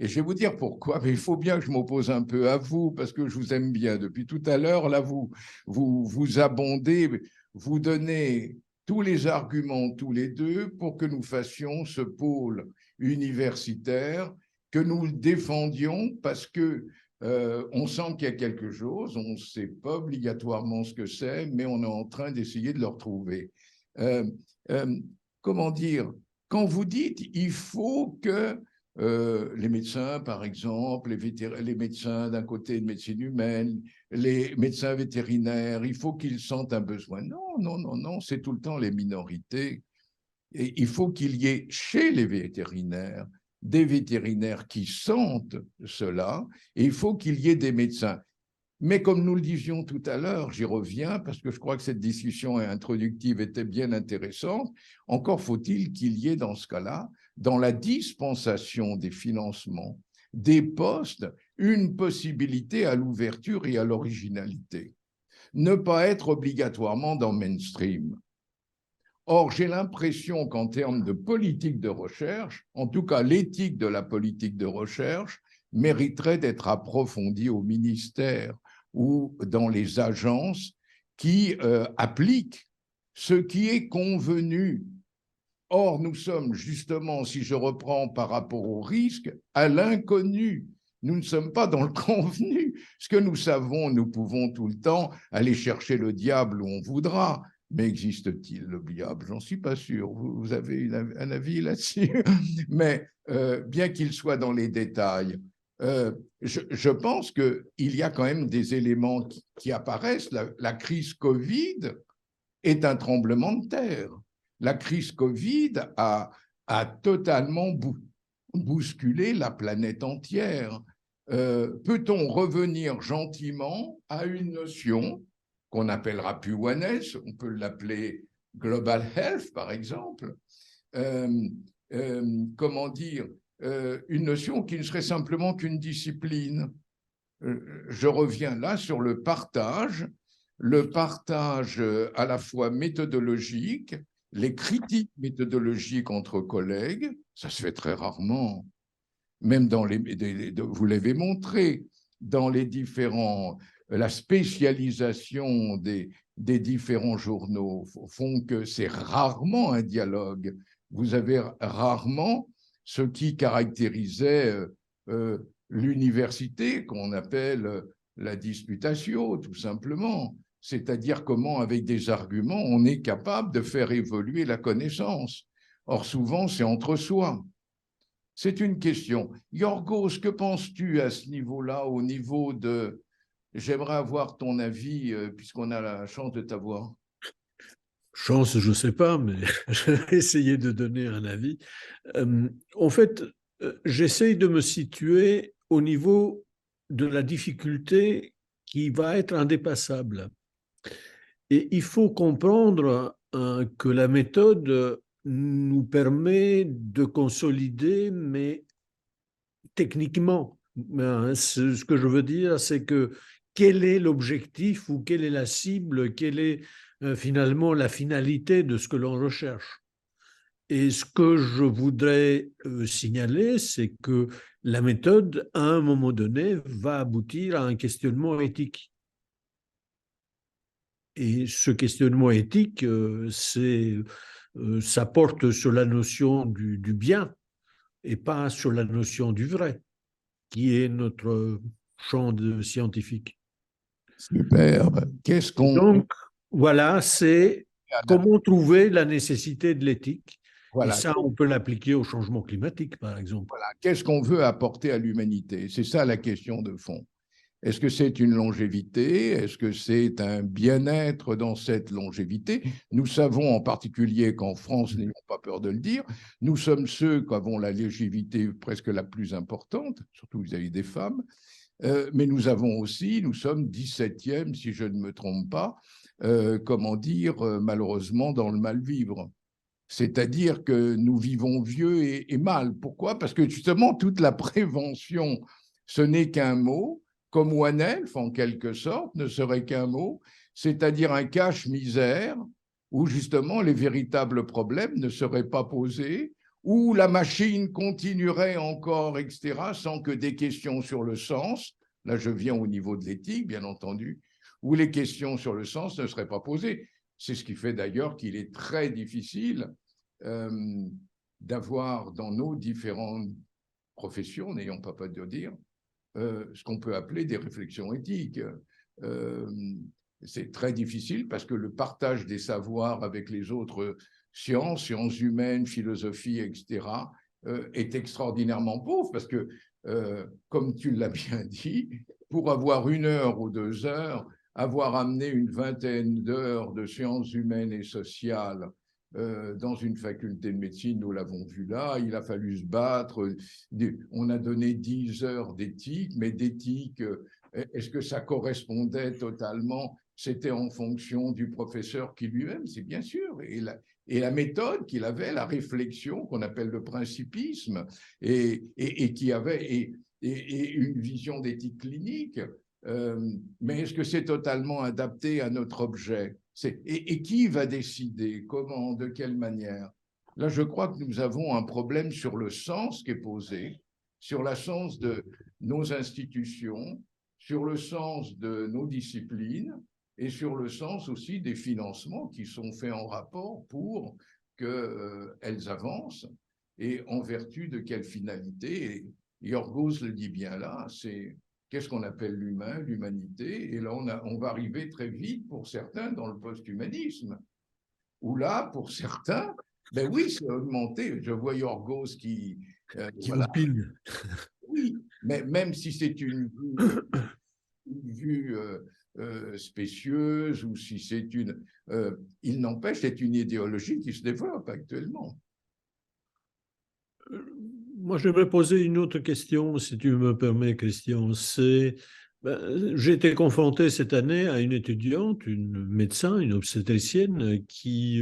Et je vais vous dire pourquoi, mais il faut bien que je m'oppose un peu à vous, parce que je vous aime bien. Depuis tout à l'heure, là, vous abondez, vous donnez tous les arguments, tous les deux, pour que nous fassions ce pôle universitaire, que nous le défendions, parce que on sent qu'il y a quelque chose, on ne sait pas obligatoirement ce que c'est, mais on est en train d'essayer de le retrouver. Comment dire, quand vous dites il faut que les médecins, par exemple, les médecins d'un côté de médecine humaine, les médecins vétérinaires, il faut qu'ils sentent un besoin. Non, non, non, non, c'est tout le temps les minorités. Et il faut qu'il y ait chez les vétérinaires des vétérinaires qui sentent cela, et il faut qu'il y ait des médecins. Mais comme nous le disions tout à l'heure, j'y reviens parce que je crois que cette discussion introductive était bien intéressante, encore faut-il qu'il y ait dans ce cas-là, dans la dispensation des financements, des postes, une possibilité à l'ouverture et à l'originalité. Ne pas être obligatoirement dans mainstream. Or, j'ai l'impression qu'en termes de politique de recherche, en tout cas l'éthique de la politique de recherche, mériterait d'être approfondie au ministère ou dans les agences qui appliquent ce qui est convenu. Or, nous sommes justement, si je reprends par rapport au risque, à l'inconnu. Nous ne sommes pas dans le convenu. Ce que nous savons, nous pouvons tout le temps aller chercher le diable où on voudra. Mais existe-t-il le diable? J'en suis pas sûr. Vous avez un avis là-dessus? Mais bien qu'il soit dans les détails, je pense qu'il y a quand même des éléments qui apparaissent. La crise Covid est un tremblement de terre. La crise Covid a totalement bousculé la planète entière. Peut-on revenir gentiment à une notion qu'on n'appellera plus One Health, on peut l'appeler Global Health, par exemple, comment dire, une notion qui ne serait simplement qu'une discipline. Je reviens là sur le partage à la fois méthodologique, les critiques méthodologiques entre collègues, ça se fait très rarement, même dans vous l'avez montré, dans les différents, la spécialisation des différents journaux font que c'est rarement un dialogue. Vous avez rarement ce qui caractérisait l'université, qu'on appelle la disputatio, tout simplement. C'est-à-dire comment, avec des arguments, on est capable de faire évoluer la connaissance. Or, souvent, c'est entre soi. C'est une question. Yorgos, que penses-tu à ce niveau-là, au niveau de... J'aimerais avoir ton avis, puisqu'on a la chance de t'avoir. Chance, je ne sais pas, mais je vais essayer de donner un avis. En fait, j'essaye de me situer au niveau de la difficulté qui va être indépassable. Et il faut comprendre que la méthode nous permet de consolider, mais techniquement. Ce que je veux dire, c'est que quel est l'objectif ou quelle est la cible, quelle est finalement la finalité de ce que l'on recherche. Et ce que je voudrais signaler, c'est que la méthode, à un moment donné, va aboutir à un questionnement éthique. Et ce questionnement éthique, ça porte sur la notion du bien et pas sur la notion du vrai, qui est notre champ scientifique. Superbe. Qu'est-ce qu'on... Donc, voilà, c'est comment trouver la nécessité de l'éthique. Voilà. Et ça, on peut l'appliquer au changement climatique, par exemple. Voilà. Qu'est-ce qu'on veut apporter à l'humanité? C'est ça la question de fond. Est-ce que c'est une longévité? Est-ce que c'est un bien-être dans cette longévité? Nous savons en particulier qu'en France, n'ayons pas peur de le dire, nous sommes ceux qui avons la longévité presque la plus importante, surtout vis-à-vis des femmes, mais nous sommes 17e, si je ne me trompe pas, malheureusement dans le mal-vivre. C'est-à-dire que nous vivons vieux et mal. Pourquoi? Parce que justement, toute la prévention, ce n'est qu'un mot, comme One Health, en quelque sorte, ne serait qu'un mot, c'est-à-dire un cache-misère où justement les véritables problèmes ne seraient pas posés, où la machine continuerait encore, etc., sans que des questions sur le sens, là je viens au niveau de l'éthique, bien entendu, où les questions sur le sens ne seraient pas posées. C'est ce qui fait d'ailleurs qu'il est très difficile d'avoir dans nos différentes professions, n'ayons pas peur de dire, ce qu'on peut appeler des réflexions éthiques. c'est très difficile parce que le partage des savoirs avec les autres sciences humaines, philosophie, etc., est extraordinairement pauvre parce que, comme tu l'as bien dit, pour avoir 1 heure ou 2 heures, avoir amené une vingtaine d'heures de sciences humaines et sociales dans une faculté de médecine, nous l'avons vu là, il a fallu se battre. On a donné 10 heures d'éthique, mais d'éthique, est-ce que ça correspondait totalement? C'était en fonction du professeur qui lui-même, c'est bien sûr, et la méthode qu'il avait, la réflexion qu'on appelle le principisme, et qui avait une vision d'éthique clinique. Mais est-ce que c'est totalement adapté à notre objet? Et qui va décider? Comment? De quelle manière? Là, je crois que nous avons un problème sur le sens qui est posé, sur le sens de nos institutions, sur le sens de nos disciplines et sur le sens aussi des financements qui sont faits en rapport pour qu'elles avancent et en vertu de quelle finalité. Et Yorgos le dit bien là, c'est qu'est-ce qu'on appelle l'humain, l'humanité, et là on va arriver très vite pour certains dans le post-humanisme, où là, pour certains, ben oui, c'est augmenté. Je vois Yorgos qui voilà. Opine. Oui, mais même si c'est une vue spécieuse ou si c'est il n'empêche, c'est une idéologie qui se développe actuellement. Moi, je vais poser une autre question, si tu me permets, Christian. J'ai été confronté cette année à une étudiante, une médecin, une obstétricienne, qui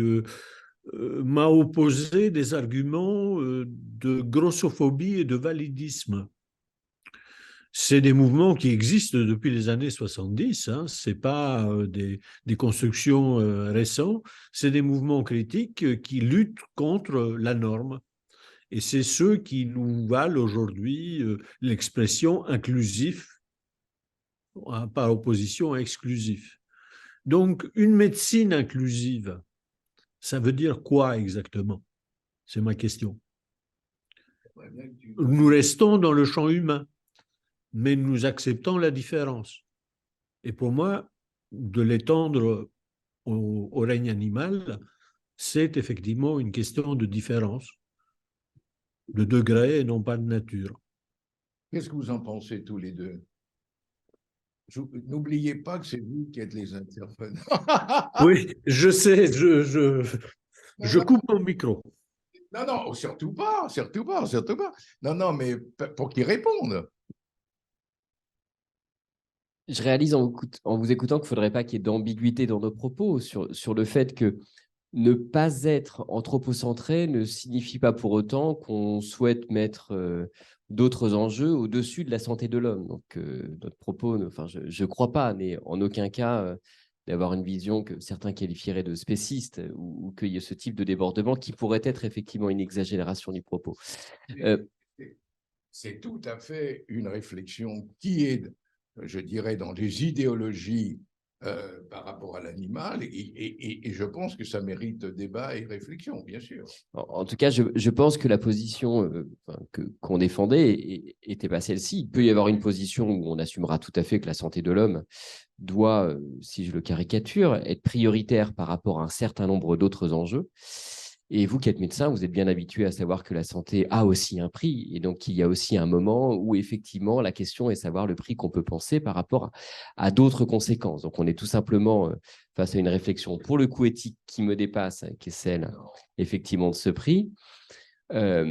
m'a opposé des arguments de grossophobie et de validisme. C'est des mouvements qui existent depuis les années 70, hein. Ce n'est pas des constructions récentes, c'est des mouvements critiques qui luttent contre la norme. Et c'est ceux qui nous valent aujourd'hui l'expression inclusif par opposition à exclusif. Donc, une médecine inclusive, ça veut dire quoi exactement? C'est ma question. Nous restons dans le champ humain, mais nous acceptons la différence. Et pour moi, de l'étendre au règne animal, c'est effectivement une question de différence, de degré et non pas de nature. Qu'est-ce que vous en pensez tous les deux? N'oubliez pas que c'est vous qui êtes les intervenants. Oui, je sais, je coupe mon micro. Non, non, surtout pas, surtout pas, surtout pas. Non, non, mais pour qu'ils répondent. Je réalise en vous écoutant qu'il ne faudrait pas qu'il y ait d'ambiguïté dans nos propos sur le fait que ne pas être anthropocentré ne signifie pas pour autant qu'on souhaite mettre d'autres enjeux au-dessus de la santé de l'homme. Donc, notre propos, enfin, je ne crois pas, n'est en aucun cas d'avoir une vision que certains qualifieraient de spéciste ou qu'il y ait ce type de débordement qui pourrait être effectivement une exagération du propos. C'est tout à fait une réflexion qui est, je dirais, dans les idéologies par rapport à l'animal, et je pense que ça mérite débat et réflexion, bien sûr. En tout cas, je pense que la position qu'on défendait était pas celle-ci. Il peut y avoir une position où on assumera tout à fait que la santé de l'homme doit, si je le caricature, être prioritaire par rapport à un certain nombre d'autres enjeux. Et vous qui êtes médecin, vous êtes bien habitué à savoir que la santé a aussi un prix. Et donc, il y a aussi un moment où, effectivement, la question est de savoir le prix qu'on peut penser par rapport à d'autres conséquences. Donc, on est tout simplement face à une réflexion, pour le coup, éthique qui me dépasse, hein, qui est celle, effectivement, de ce prix. La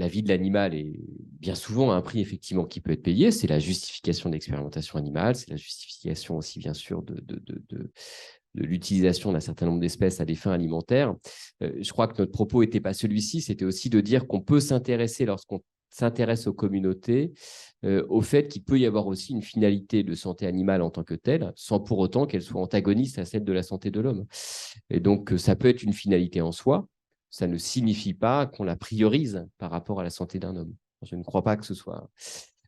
vie de l'animal est bien souvent un prix, effectivement, qui peut être payé. C'est la justification de l'expérimentation animale. C'est la justification aussi, bien sûr, de l'utilisation d'un certain nombre d'espèces à des fins alimentaires. Je crois que notre propos n'était pas celui-ci, c'était aussi de dire qu'on peut s'intéresser, lorsqu'on s'intéresse aux communautés, au fait qu'il peut y avoir aussi une finalité de santé animale en tant que telle, sans pour autant qu'elle soit antagoniste à celle de la santé de l'homme. Et donc, ça peut être une finalité en soi, ça ne signifie pas qu'on la priorise par rapport à la santé d'un homme. Je ne crois pas que ce soit...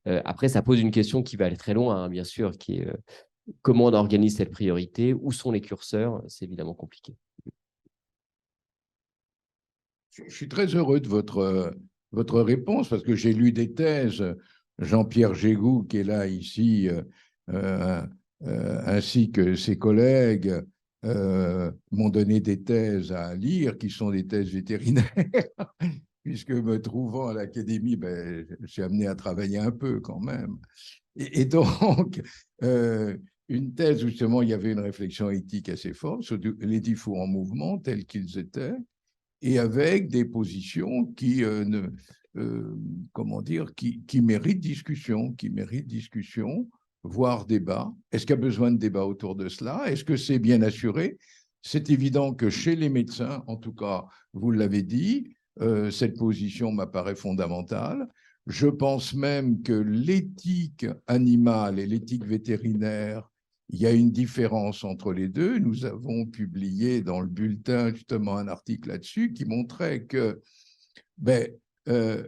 Après, ça pose une question qui va aller très loin, hein, bien sûr, qui est... Comment on organise cette priorité? Où sont les curseurs? C'est évidemment compliqué. Je suis très heureux de votre réponse parce que j'ai lu des thèses. Jean-Pierre Gégou, qui est là ici, ainsi que ses collègues, m'ont donné des thèses à lire, qui sont des thèses vétérinaires, puisque me trouvant à l'académie, ben, je suis amené à travailler un peu quand même. Et donc, une thèse où justement il y avait une réflexion éthique assez forte sur les diffus en mouvement tels qu'ils étaient, et avec des positions qui comment dire, qui méritent discussion, voire débat. Est-ce qu'il y a besoin de débat autour de cela? Est-ce que c'est bien assuré? C'est évident que chez les médecins, en tout cas, vous l'avez dit, cette position m'apparaît fondamentale. Je pense même que l'éthique animale et l'éthique vétérinaire, il y a une différence entre les deux. Nous avons publié dans le bulletin justement un article là-dessus qui montrait que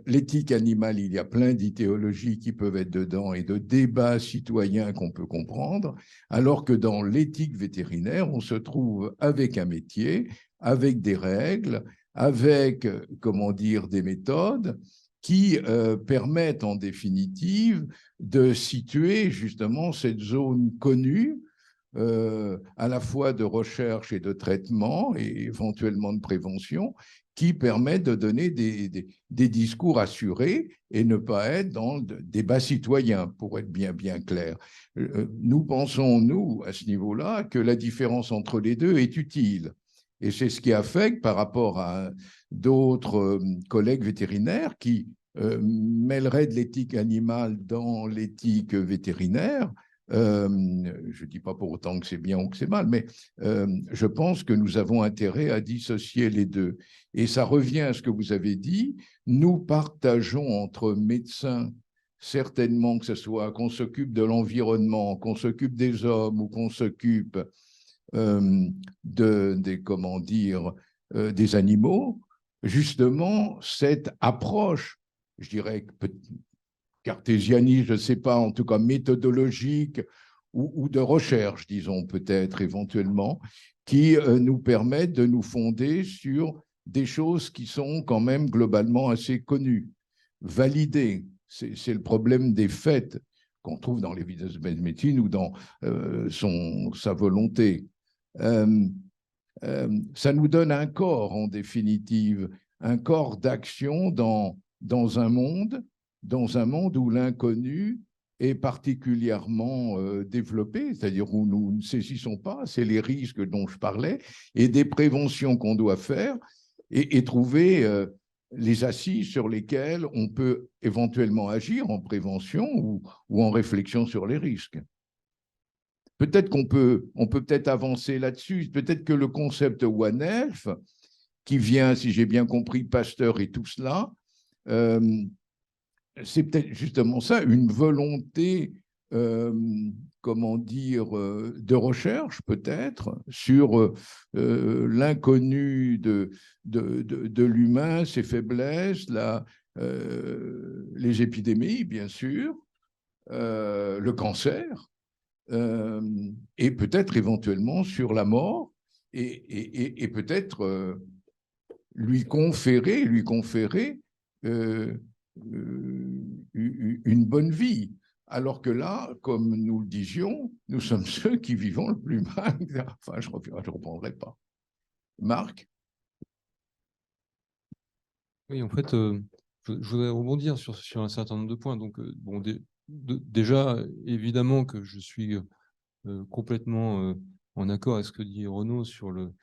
l'éthique animale, il y a plein d'idéologies qui peuvent être dedans et de débats citoyens qu'on peut comprendre, alors que dans l'éthique vétérinaire, on se trouve avec un métier, avec des règles, avec, comment dire, des méthodes qui permettent en définitive de situer justement cette zone connue à la fois de recherche et de traitement et éventuellement de prévention qui permettent de donner des discours assurés et ne pas être dans le débat citoyen, pour être bien clair. Nous pensons, nous, à ce niveau-là, que la différence entre les deux est utile. Et c'est ce qui a fait que par rapport à d'autres collègues vétérinaires qui mêleraient de l'éthique animale dans l'éthique vétérinaire, je ne dis pas pour autant que c'est bien ou que c'est mal, mais je pense que nous avons intérêt à dissocier les deux. Et ça revient à ce que vous avez dit, nous partageons entre médecins, certainement que ce soit qu'on s'occupe de l'environnement, qu'on s'occupe des hommes ou qu'on s'occupe comment dire, des animaux, justement, cette approche, je dirais, cartésianiste, je ne sais pas, en tout cas méthodologique ou de recherche, disons peut-être éventuellement, qui nous permettent de nous fonder sur des choses qui sont quand même globalement assez connues, validées. C'est le problème des faits qu'on trouve dans l'évidence de médecine ou dans sa volonté. Ça nous donne un corps, en définitive, un corps d'action dans un monde où l'inconnu est particulièrement développé, c'est-à-dire où nous ne saisissons pas, c'est les risques dont je parlais, et des préventions qu'on doit faire et trouver les assises sur lesquelles on peut éventuellement agir en prévention ou en réflexion sur les risques. Peut-être qu'on peut peut-être avancer là-dessus. Peut-être que le concept One Health, qui vient, si j'ai bien compris, Pasteur et tout cela, c'est peut-être justement ça, une volonté, comment dire, de recherche peut-être sur l'inconnu de l'humain, ses faiblesses, les épidémies, bien sûr, le cancer. Et peut-être éventuellement sur la mort et peut-être lui conférer une bonne vie. Alors que là, comme nous le disions, nous sommes ceux qui vivons le plus mal. Enfin, je ne reprendrai pas. Marc? Oui, en fait, je voudrais rebondir sur un certain nombre de points. Donc, bon, déjà, évidemment que je suis complètement en accord avec ce que dit Renaud sur le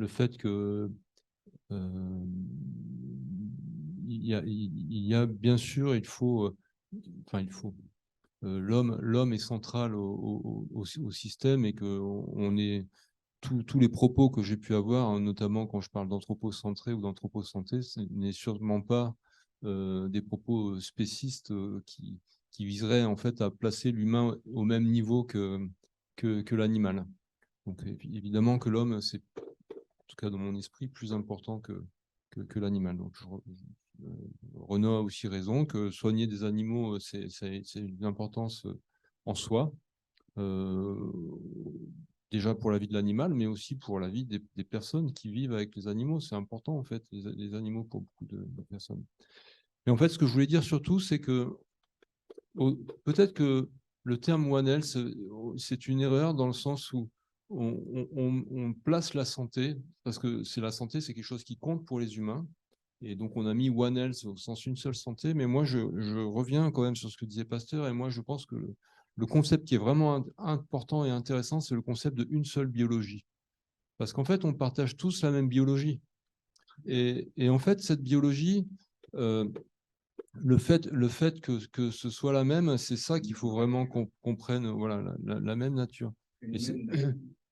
fait que il y a bien sûr, l'homme est central au système et que on est tous les propos que j'ai pu avoir, hein, notamment quand je parle d'anthropocentré ou d'anthropocentré, ce n'est sûrement pas des propos spécistes qui viseraient en fait à placer l'humain au même niveau que l'animal. Donc évidemment que l'homme, c'est en tout cas dans mon esprit plus important que l'animal. Donc Renaud a aussi raison que soigner des animaux, c'est une importance en soi. Déjà pour la vie de l'animal, mais aussi pour la vie des personnes qui vivent avec les animaux. C'est important, en fait, les animaux pour beaucoup de personnes. Mais en fait, ce que je voulais dire surtout, c'est que peut-être que le terme One Health, c'est une erreur dans le sens où on place la santé, parce que la santé, c'est quelque chose qui compte pour les humains. Et donc, on a mis One Health au sens une seule santé. Mais moi, je reviens quand même sur ce que disait Pasteur. Et moi, je pense que le concept qui est vraiment important et intéressant, c'est le concept de une seule biologie. Parce qu'en fait, on partage tous la même biologie. Et en fait, cette biologie, le fait que ce soit la même, c'est ça qu'il faut vraiment qu'on comprenne, voilà, la même nature.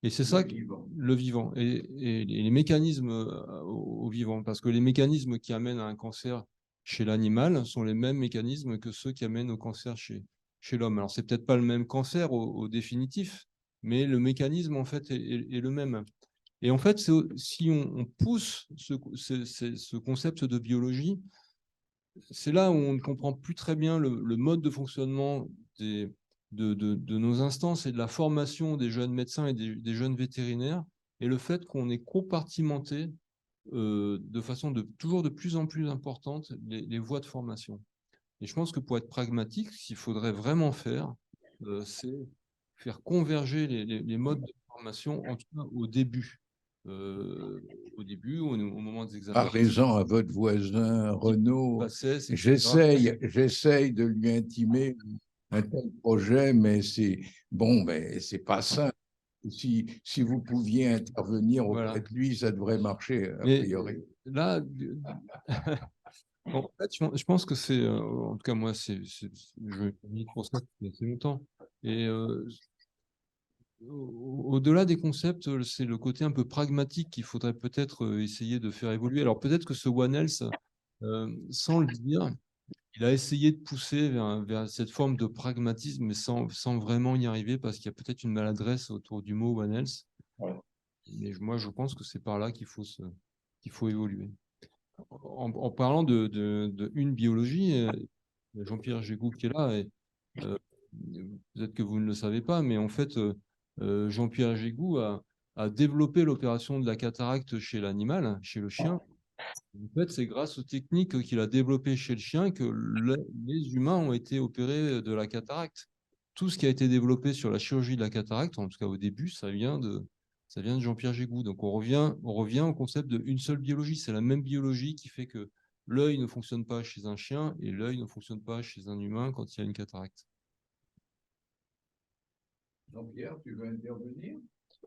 Et c'est ça, le vivant. Et les mécanismes au vivant. Parce que les mécanismes qui amènent à un cancer chez l'animal sont les mêmes mécanismes que ceux qui amènent au cancer chez l'homme. Alors, c'est peut-être pas le même cancer au définitif, mais le mécanisme, en fait, est le même. Et en fait, si on pousse ce concept de biologie, c'est là où on ne comprend plus très bien le mode de fonctionnement de nos instances et de la formation des jeunes médecins et des jeunes vétérinaires, et le fait qu'on ait compartimenté de façon toujours de plus en plus importante les voies de formation. Et je pense que pour être pragmatique, ce qu'il faudrait vraiment faire, c'est faire converger les modes de formation, en tout cas au début. Au moment des examens. Parlez-en à votre voisin Renaud. J'essaye de lui intimer un tel projet, mais c'est pas ça. Si vous pouviez intervenir auprès de lui, ça devrait marcher, a priori. Là, en fait, je pense que c'est, en tout cas, moi, je milite pour ça depuis assez longtemps. Et au-delà des concepts, c'est le côté un peu pragmatique qu'il faudrait peut-être essayer de faire évoluer. Alors peut-être que ce One Health, sans le dire, il a essayé de pousser vers cette forme de pragmatisme, mais sans vraiment y arriver, parce qu'il y a peut-être une maladresse autour du mot One Health. Ouais. Mais moi, je pense que c'est par là qu'il faut évoluer. En parlant de une biologie, Jean-Pierre Gégou qui est là, et peut-être que vous ne le savez pas, mais en fait, Jean-Pierre Gégou a développé l'opération de la cataracte chez l'animal, chez le chien. En fait, c'est grâce aux techniques qu'il a développées chez le chien que les humains ont été opérés de la cataracte. Tout ce qui a été développé sur la chirurgie de la cataracte, en tout cas au début, ça vient de Jean-Pierre Gégou. Donc on revient au concept d'une seule biologie. C'est la même biologie qui fait que l'œil ne fonctionne pas chez un chien et l'œil ne fonctionne pas chez un humain quand il y a une cataracte. Jean-Pierre, tu veux intervenir?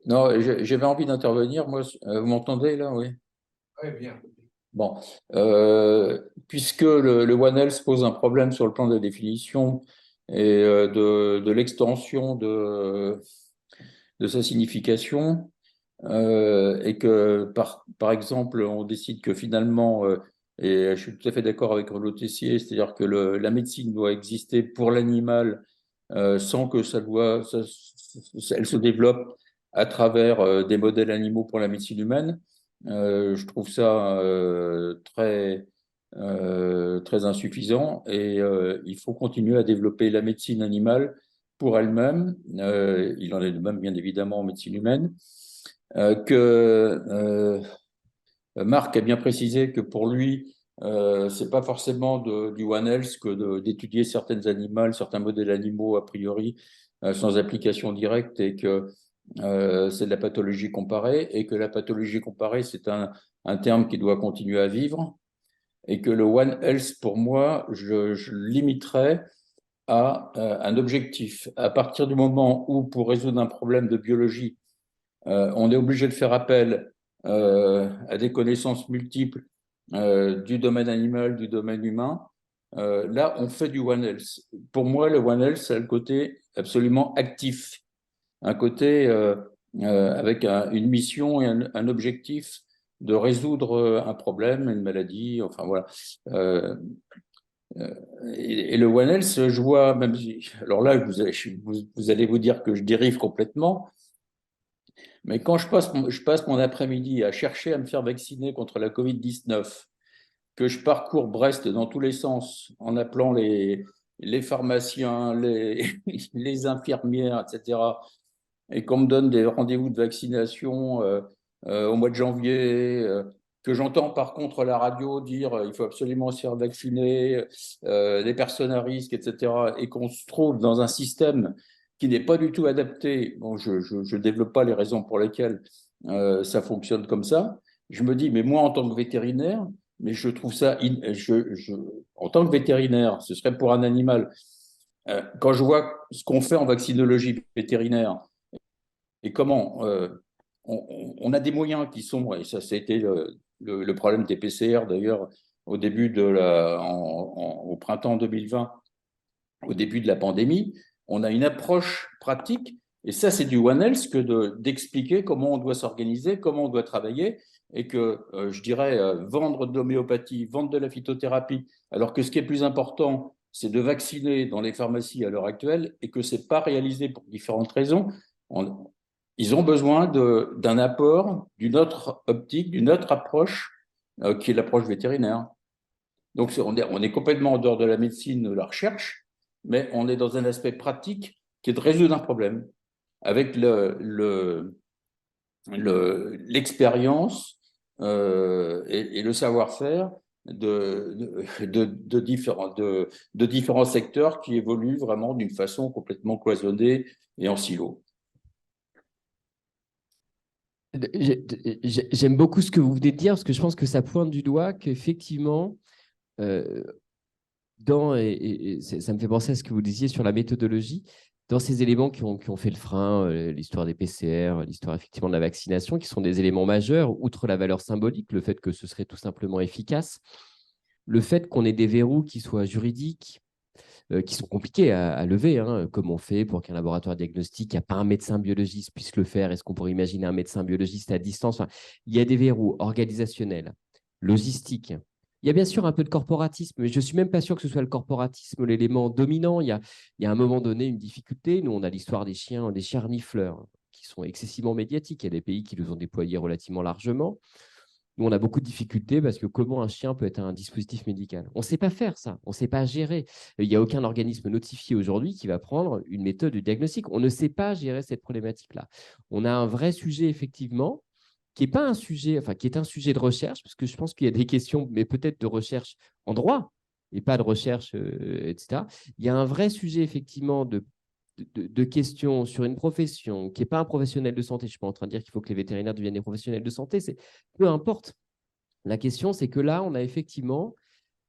Non, j'avais envie d'intervenir. Moi, vous m'entendez là? Oui. Très bien. Bon, puisque le One Health pose un problème sur le plan de la définition et de l'extension de sa signification, et que par exemple, on décide que finalement, et je suis tout à fait d'accord avec Renaud Tessier, c'est-à-dire que la médecine doit exister pour l'animal sans que elle se développe à travers des modèles animaux pour la médecine humaine. Je trouve ça très insuffisant, et il faut continuer à développer la médecine animale pour elle-même. Il en est de même, bien évidemment, en médecine humaine. Marc a bien précisé que pour lui, c'est pas forcément du One Health que d'étudier certains modèles animaux a priori sans application directe, et que c'est de la pathologie comparée, et que la pathologie comparée, c'est un terme qui doit continuer à vivre, et que le One Health, pour moi, je limiterais à un objectif. À partir du moment où, pour résoudre un problème de biologie, on est obligé de faire appel à des connaissances multiples du domaine animal, du domaine humain, là, on fait du One Health. Pour moi, le One Health, c'est le côté absolument actif, un côté avec une mission et un objectif de résoudre un problème, une maladie, enfin voilà. Et le One Health, je vois, même si, alors là, vous allez vous dire que je dérive complètement, mais quand je passe mon après-midi à chercher à me faire vacciner contre la Covid-19, que je parcours Brest dans tous les sens en appelant les pharmaciens, les infirmières, etc., et qu'on me donne des rendez-vous de vaccination au mois de janvier, que j'entends par contre à la radio dire il faut absolument se faire vacciner, les personnes à risque, etc., et qu'on se trouve dans un système qui n'est pas du tout adapté, bon, je ne développe pas les raisons pour lesquelles ça fonctionne comme ça, je me dis, mais moi en tant que vétérinaire, mais je trouve ça, en tant que vétérinaire, ce serait pour un animal, quand je vois ce qu'on fait en vaccinologie vétérinaire, et comment on a des moyens qui sont, et ça c'était le problème des PCR d'ailleurs au début au printemps 2020, au début de la pandémie, on a une approche pratique, et ça c'est du One Health que d'expliquer comment on doit s'organiser, comment on doit travailler, et que je dirais vendre de l'homéopathie, vendre de la phytothérapie, alors que ce qui est plus important, c'est de vacciner dans les pharmacies à l'heure actuelle, et que ce n'est pas réalisé pour différentes raisons. Ils ont besoin d'un apport, d'une autre optique, d'une autre approche, qui est l'approche vétérinaire. Donc, on est complètement en dehors de la médecine, de la recherche, mais on est dans un aspect pratique qui est de résoudre un problème, avec l'expérience et le savoir-faire de différents secteurs qui évoluent vraiment d'une façon complètement cloisonnée et en silo. J'aime beaucoup ce que vous venez de dire, parce que je pense que ça pointe du doigt qu'effectivement, ça me fait penser à ce que vous disiez sur la méthodologie, dans ces éléments qui ont fait le frein, l'histoire des PCR, l'histoire effectivement de la vaccination, qui sont des éléments majeurs, outre la valeur symbolique, le fait que ce serait tout simplement efficace, le fait qu'on ait des verrous qui soient juridiques, qui sont compliqués à lever, hein, comme on fait pour qu'un laboratoire diagnostique, il n'y a pas un médecin biologiste puisse le faire. Est-ce qu'on pourrait imaginer un médecin biologiste à distance? Enfin, il y a des verrous organisationnels, logistiques. Il y a bien sûr un peu de corporatisme, mais je ne suis même pas sûr que ce soit le corporatisme l'élément dominant. Il y a à un moment donné une difficulté. Nous, on a l'histoire des chiens renifleurs qui sont excessivement médiatiques. Il y a des pays qui les ont déployés relativement largement. Nous, on a beaucoup de difficultés parce que comment un chien peut être un dispositif médical? On ne sait pas faire ça, on ne sait pas gérer. Il n'y a aucun organisme notifié aujourd'hui qui va prendre une méthode de diagnostic. On ne sait pas gérer cette problématique-là. On a un vrai sujet, effectivement, qui n'est pas un sujet, enfin, qui est un sujet de recherche, parce que je pense qu'il y a des questions, mais peut-être de recherche en droit, et pas de recherche, etc. Il y a un vrai sujet, effectivement, de questions sur une profession qui n'est pas un professionnel de santé. Je ne suis pas en train de dire qu'il faut que les vétérinaires deviennent des professionnels de santé, peu importe. La question, c'est que là, on a effectivement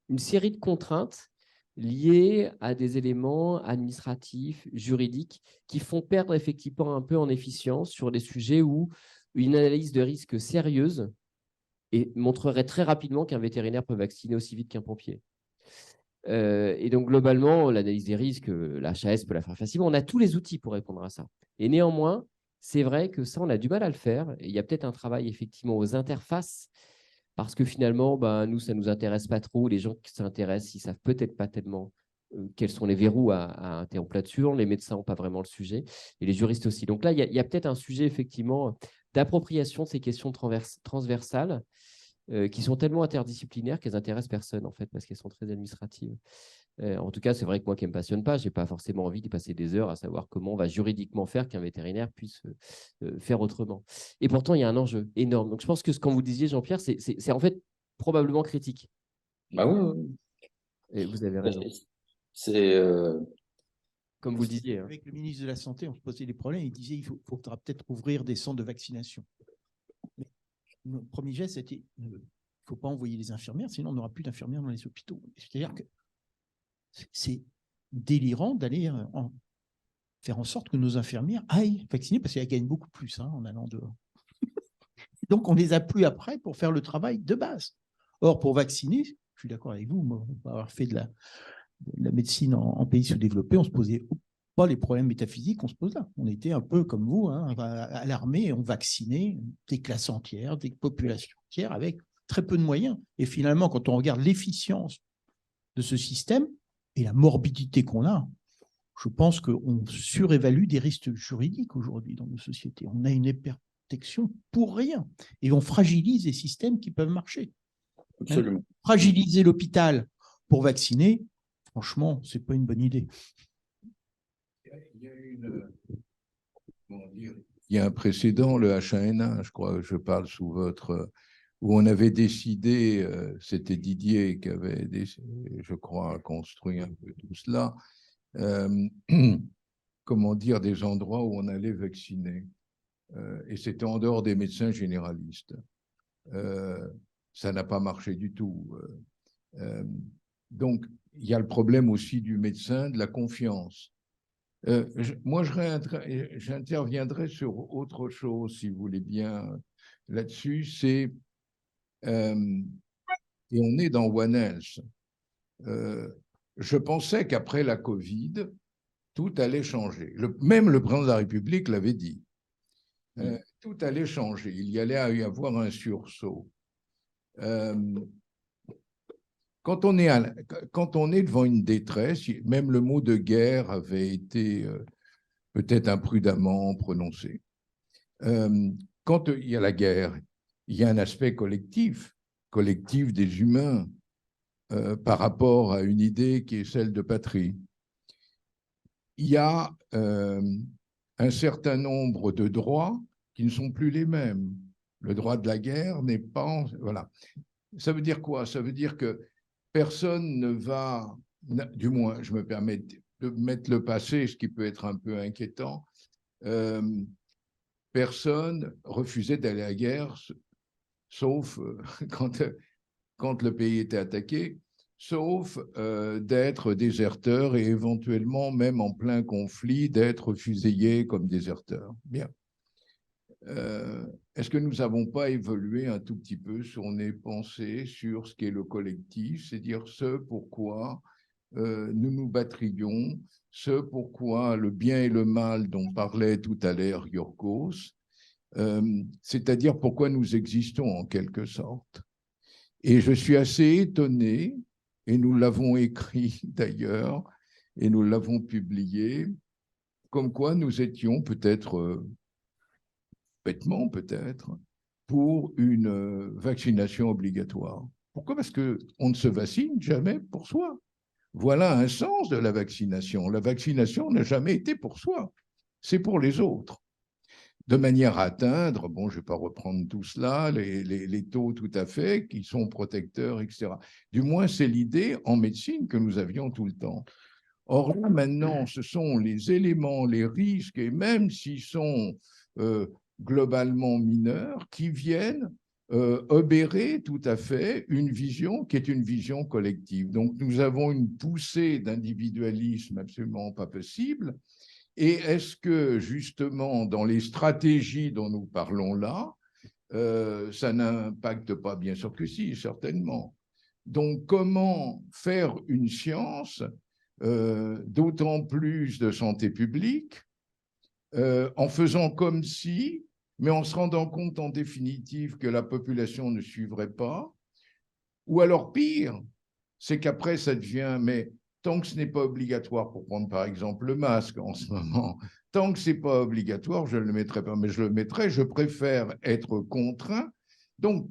une série de contraintes liées à des éléments administratifs, juridiques, qui font perdre effectivement un peu en efficience sur des sujets où une analyse de risque sérieuse montrerait très rapidement qu'un vétérinaire peut vacciner aussi vite qu'un pompier. Et donc, globalement, l'analyse des risques, l'HAS peut la faire facilement. On a tous les outils pour répondre à ça. Et néanmoins, c'est vrai que ça, on a du mal à le faire. Et il y a peut-être un travail, effectivement, aux interfaces, parce que finalement, nous, ça ne nous intéresse pas trop. Les gens qui s'intéressent, ils ne savent peut-être pas tellement quels sont les verrous à interrompre là-dessus. Les médecins n'ont pas vraiment le sujet, et les juristes aussi. Donc là, il y a peut-être un sujet, effectivement, d'appropriation de ces questions transversales, qui sont tellement interdisciplinaires qu'elles intéressent personne, en fait, parce qu'elles sont très administratives. En tout cas, c'est vrai que moi qui ne me passionne pas, je n'ai pas forcément envie d'y passer des heures à savoir comment on va juridiquement faire qu'un vétérinaire puisse faire autrement. Et pourtant, il y a un enjeu énorme. Donc, je pense que ce que vous disiez, Jean-Pierre, c'est en fait probablement critique. Bah oui. Et vous avez raison. C'est comme vous le disiez. Avec le ministre de la Santé, on se posait des problèmes. Il disait qu'il faudra peut-être ouvrir des centres de vaccination. Mais le premier geste, c'était il ne faut pas envoyer les infirmières, sinon on n'aura plus d'infirmières dans les hôpitaux. C'est-à-dire que c'est délirant d'aller faire en sorte que nos infirmières aillent vacciner parce qu'elles gagnent beaucoup plus en allant dehors. Donc, on les a plus après pour faire le travail de base. Or, pour vacciner, je suis d'accord avec vous, moi, on va avoir fait de la médecine en pays sous-développés, on ne se posait pas les problèmes métaphysiques qu'on se pose là. On était un peu comme vous, à l'armée, et on vaccinait des classes entières, des populations entières avec très peu de moyens. Et finalement, quand on regarde l'efficience de ce système et la morbidité qu'on a, je pense qu'on surévalue des risques juridiques aujourd'hui dans nos sociétés. On a une hyperprotection pour rien. Et on fragilise les systèmes qui peuvent marcher. Absolument. Fragiliser l'hôpital pour vacciner, franchement, ce n'est pas une bonne idée. Il y a un précédent, le H1N1, je crois, je parle sous votre où on avait décidé, c'était Didier qui avait, je crois, construit un peu tout cela, comment dire, des endroits où on allait vacciner. Et c'était en dehors des médecins généralistes. Ça n'a pas marché du tout. Donc, il y a le problème aussi du médecin, de la confiance. Moi, j'interviendrai sur autre chose, si vous voulez bien, là-dessus. C'est, et on est dans One Health. Je pensais qu'après la Covid, tout allait changer. Même le président de la République l'avait dit. Tout allait changer. Il y allait y avoir un sursaut. Quand on est devant une détresse, même le mot de guerre avait été peut-être imprudemment prononcé. Quand il y a la guerre, il y a un aspect collectif des humains par rapport à une idée qui est celle de patrie. Il y a un certain nombre de droits qui ne sont plus les mêmes. Le droit de la guerre n'est pas... Voilà. Ça veut dire quoi? Ça veut dire que personne ne va, du moins, je me permets de mettre le passé, ce qui peut être un peu inquiétant, personne refusait d'aller à la guerre, sauf quand le pays était attaqué, sauf d'être déserteur et éventuellement, même en plein conflit, d'être fusillé comme déserteur. Bien. Est-ce que nous n'avons pas évolué un tout petit peu sur nos pensées sur ce qu'est le collectif, c'est-à-dire ce pourquoi nous nous battrions, ce pourquoi le bien et le mal dont parlait tout à l'heure Yorgos, c'est-à-dire pourquoi nous existons en quelque sorte. Et je suis assez étonné, et nous l'avons écrit d'ailleurs, et nous l'avons publié, comme quoi nous étions peut-être... bêtement peut-être, pour une vaccination obligatoire. Pourquoi? Parce qu'on ne se vaccine jamais pour soi. Voilà un sens de la vaccination. La vaccination n'a jamais été pour soi, c'est pour les autres. De manière à atteindre, bon, je ne vais pas reprendre tout cela, les taux tout à fait qui sont protecteurs, etc. Du moins, c'est l'idée en médecine que nous avions tout le temps. Or là, maintenant, ce sont les éléments, les risques, et même s'ils sont globalement mineurs, qui viennent obérer tout à fait une vision qui est une vision collective. Donc, nous avons une poussée d'individualisme absolument pas possible. Et est-ce que, justement, dans les stratégies dont nous parlons là, ça n'impacte pas? Bien sûr que si, certainement. Donc, comment faire une science, d'autant plus de santé publique, en faisant comme si, mais en se rendant compte en définitive que la population ne suivrait pas, ou alors pire, c'est qu'après ça devient, mais tant que ce n'est pas obligatoire, pour prendre par exemple le masque en ce moment, tant que ce n'est pas obligatoire, je ne le mettrai pas, mais je le mettrai, je préfère être contraint. Donc,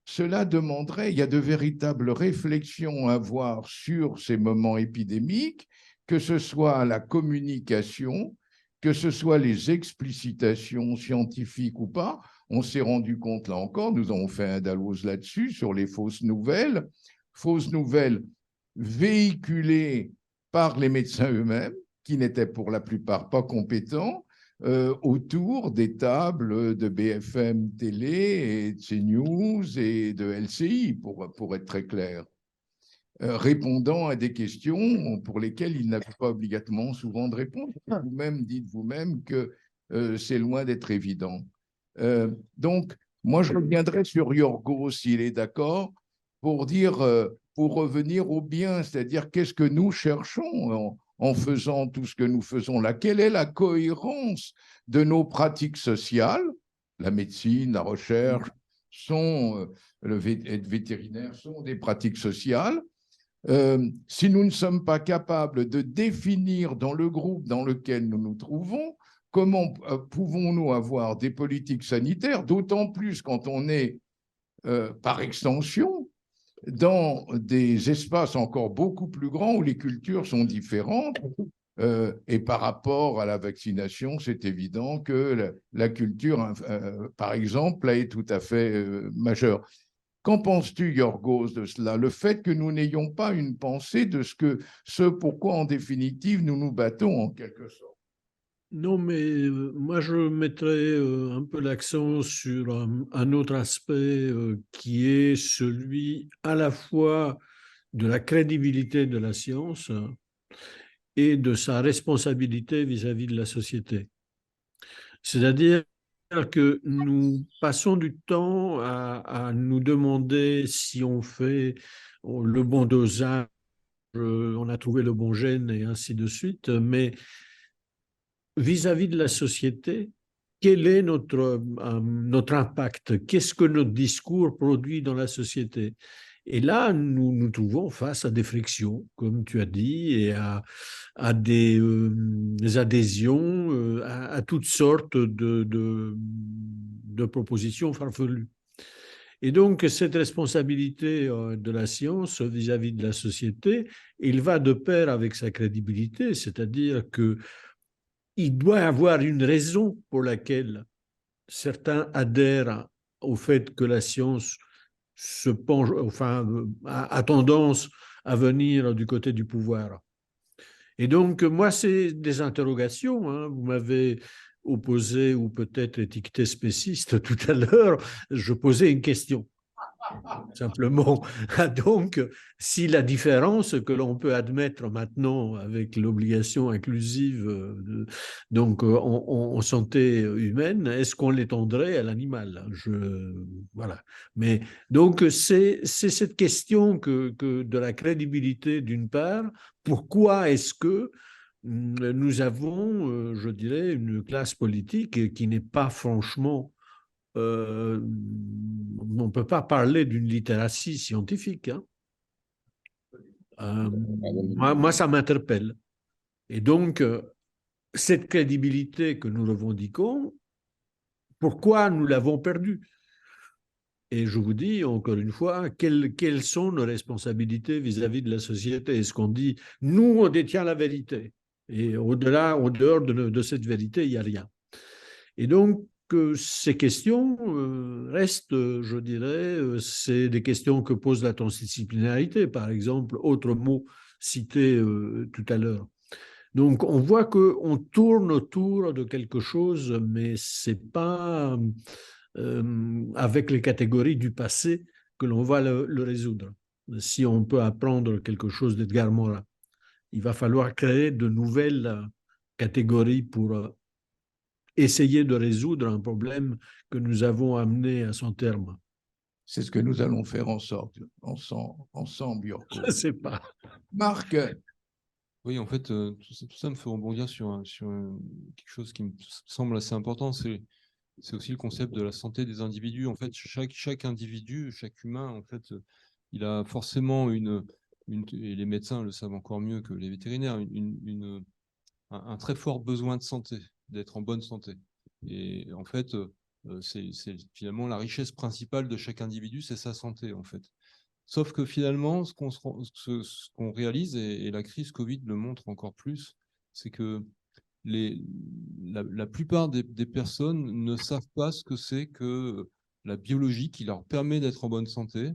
cela demanderait, il y a de véritables réflexions à avoir sur ces moments épidémiques, que ce soit la communication, que ce soit les explicitations scientifiques ou pas. On s'est rendu compte, là encore, nous avons fait un Dalloz là-dessus, sur les fausses nouvelles véhiculées par les médecins eux-mêmes, qui n'étaient pour la plupart pas compétents, autour des tables de BFM Télé et de CNews et de LCI, pour être très clair, répondant à des questions pour lesquelles ils n'avaient pas obligatoirement souvent de réponse. Vous-même dites vous-même que c'est loin d'être évident. Donc, moi, je reviendrai sur Yorgos, s'il est d'accord, pour dire, pour revenir au bien, c'est-à-dire qu'est-ce que nous cherchons en faisant tout ce que nous faisons là? Quelle est la cohérence de nos pratiques sociales? La médecine, la recherche, être vétérinaire sont des pratiques sociales. Si nous ne sommes pas capables de définir dans le groupe dans lequel nous nous trouvons, comment pouvons-nous avoir des politiques sanitaires, d'autant plus quand on est, par extension, dans des espaces encore beaucoup plus grands où les cultures sont différentes. Et par rapport à la vaccination, c'est évident que la culture, par exemple, là, est tout à fait majeure. Qu'en penses-tu, Yorgos, de cela? Le fait que nous n'ayons pas une pensée de ce pourquoi, en définitive, nous nous battons en quelque sorte. Non, mais moi, je mettrais un peu l'accent sur un autre aspect qui est celui à la fois de la crédibilité de la science et de sa responsabilité vis-à-vis de la société. C'est-à-dire que nous passons du temps à nous demander si on fait le bon dosage, on a trouvé le bon gène et ainsi de suite, mais vis-à-vis de la société, quel est notre impact? Qu'est-ce que notre discours produit dans la société? Et là, nous nous trouvons face à des frictions, comme tu as dit, et à des adhésions à toutes sortes de propositions farfelues. Et donc, cette responsabilité de la science vis-à-vis de la société, il va de pair avec sa crédibilité, c'est-à-dire que il doit y avoir une raison pour laquelle certains adhèrent au fait que la science se penche, enfin, a tendance à venir du côté du pouvoir. Et donc, moi, c'est des interrogations. Hein. Vous m'avez opposé ou peut-être étiqueté spéciste tout à l'heure. Je posais une question. Simplement. Donc, si la différence que l'on peut admettre maintenant avec l'obligation inclusive en santé humaine, est-ce qu'on l'étendrait à l'animal? Voilà. Mais donc, c'est cette question de la crédibilité d'une part. Pourquoi est-ce que nous avons, je dirais, une classe politique qui n'est pas franchement on ne peut pas parler d'une littératie scientifique. Hein. Moi, ça m'interpelle. Et donc, cette crédibilité que nous revendiquons, pourquoi nous l'avons perdue? Et je vous dis encore une fois, quelles sont nos responsabilités vis-à-vis de la société? Est-ce qu'on dit, nous, on détient la vérité, et au-delà, au dehors de cette vérité, il n'y a rien. Et donc, ces questions restent, je dirais, c'est des questions que pose la transdisciplinarité, par exemple, autre mot cité tout à l'heure. Donc, on voit qu'on tourne autour de quelque chose, mais ce n'est pas avec les catégories du passé que l'on va le résoudre. Si on peut apprendre quelque chose d'Edgar Morin, il va falloir créer de nouvelles catégories pour essayer de résoudre un problème que nous avons amené à son terme. C'est ce que nous allons faire ensemble, Yorgos. Je ne sais pas. Marc. Oui, en fait, tout ça me fait rebondir sur quelque chose qui me semble assez important, c'est aussi le concept de la santé des individus. En fait, chaque individu, chaque humain, en fait, il a forcément et les médecins le savent encore mieux que les vétérinaires, un très fort besoin de santé, d'être en bonne santé. Et en fait, c'est finalement la richesse principale de chaque individu, c'est sa santé, en fait. Sauf que finalement, ce qu'on réalise, et la crise Covid le montre encore plus, c'est que la plupart des personnes ne savent pas ce que c'est que la biologie qui leur permet d'être en bonne santé,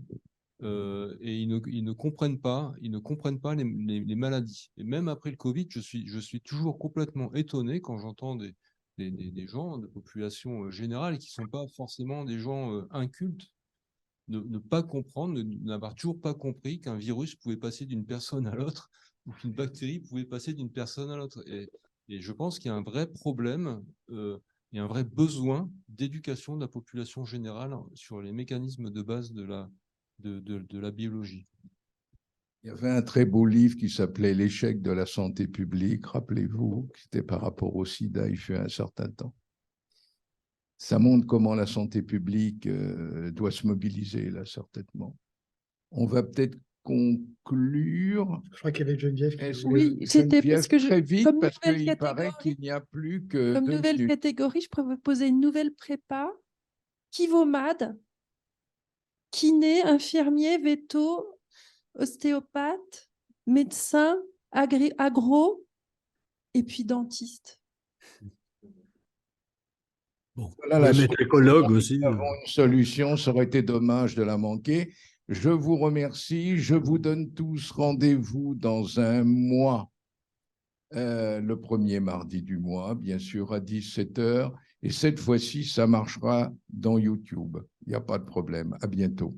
et ils ne comprennent pas les maladies. Et même après le Covid, je suis toujours complètement étonné quand j'entends des gens de population générale qui ne sont pas forcément des gens incultes, ne pas comprendre, n'avoir toujours pas compris qu'un virus pouvait passer d'une personne à l'autre ou qu'une bactérie pouvait passer d'une personne à l'autre. Et je pense qu'il y a un vrai problème et un vrai besoin d'éducation de la population générale sur les mécanismes de base de la biologie. Il y avait un très beau livre qui s'appelait L'échec de la santé publique, rappelez-vous, qui était par rapport au sida, il fut un certain temps. Ça montre comment la santé publique doit se mobiliser, là, certainement. On va peut-être conclure. Je crois qu'il y avait Geneviève qui voulait... Oui, c'était parce que très vite, comme parce nouvelle qu'il paraît catégorie, qu'il n'y a plus que comme 2 nouvelle minutes. catégorie, je pourrais vous poser une nouvelle prépa. Kivomad, kiné, infirmier, veto, ostéopathe, médecin, agro et puis dentiste. Bon, Voilà on la peut mettre écologue aussi. Nous avons une solution, ça aurait été dommage de la manquer. Je vous remercie. Je vous donne tous rendez-vous dans un mois, le premier mardi du mois, bien sûr, à 17h. Et cette fois-ci, ça marchera dans YouTube. Il n'y a pas de problème. À bientôt.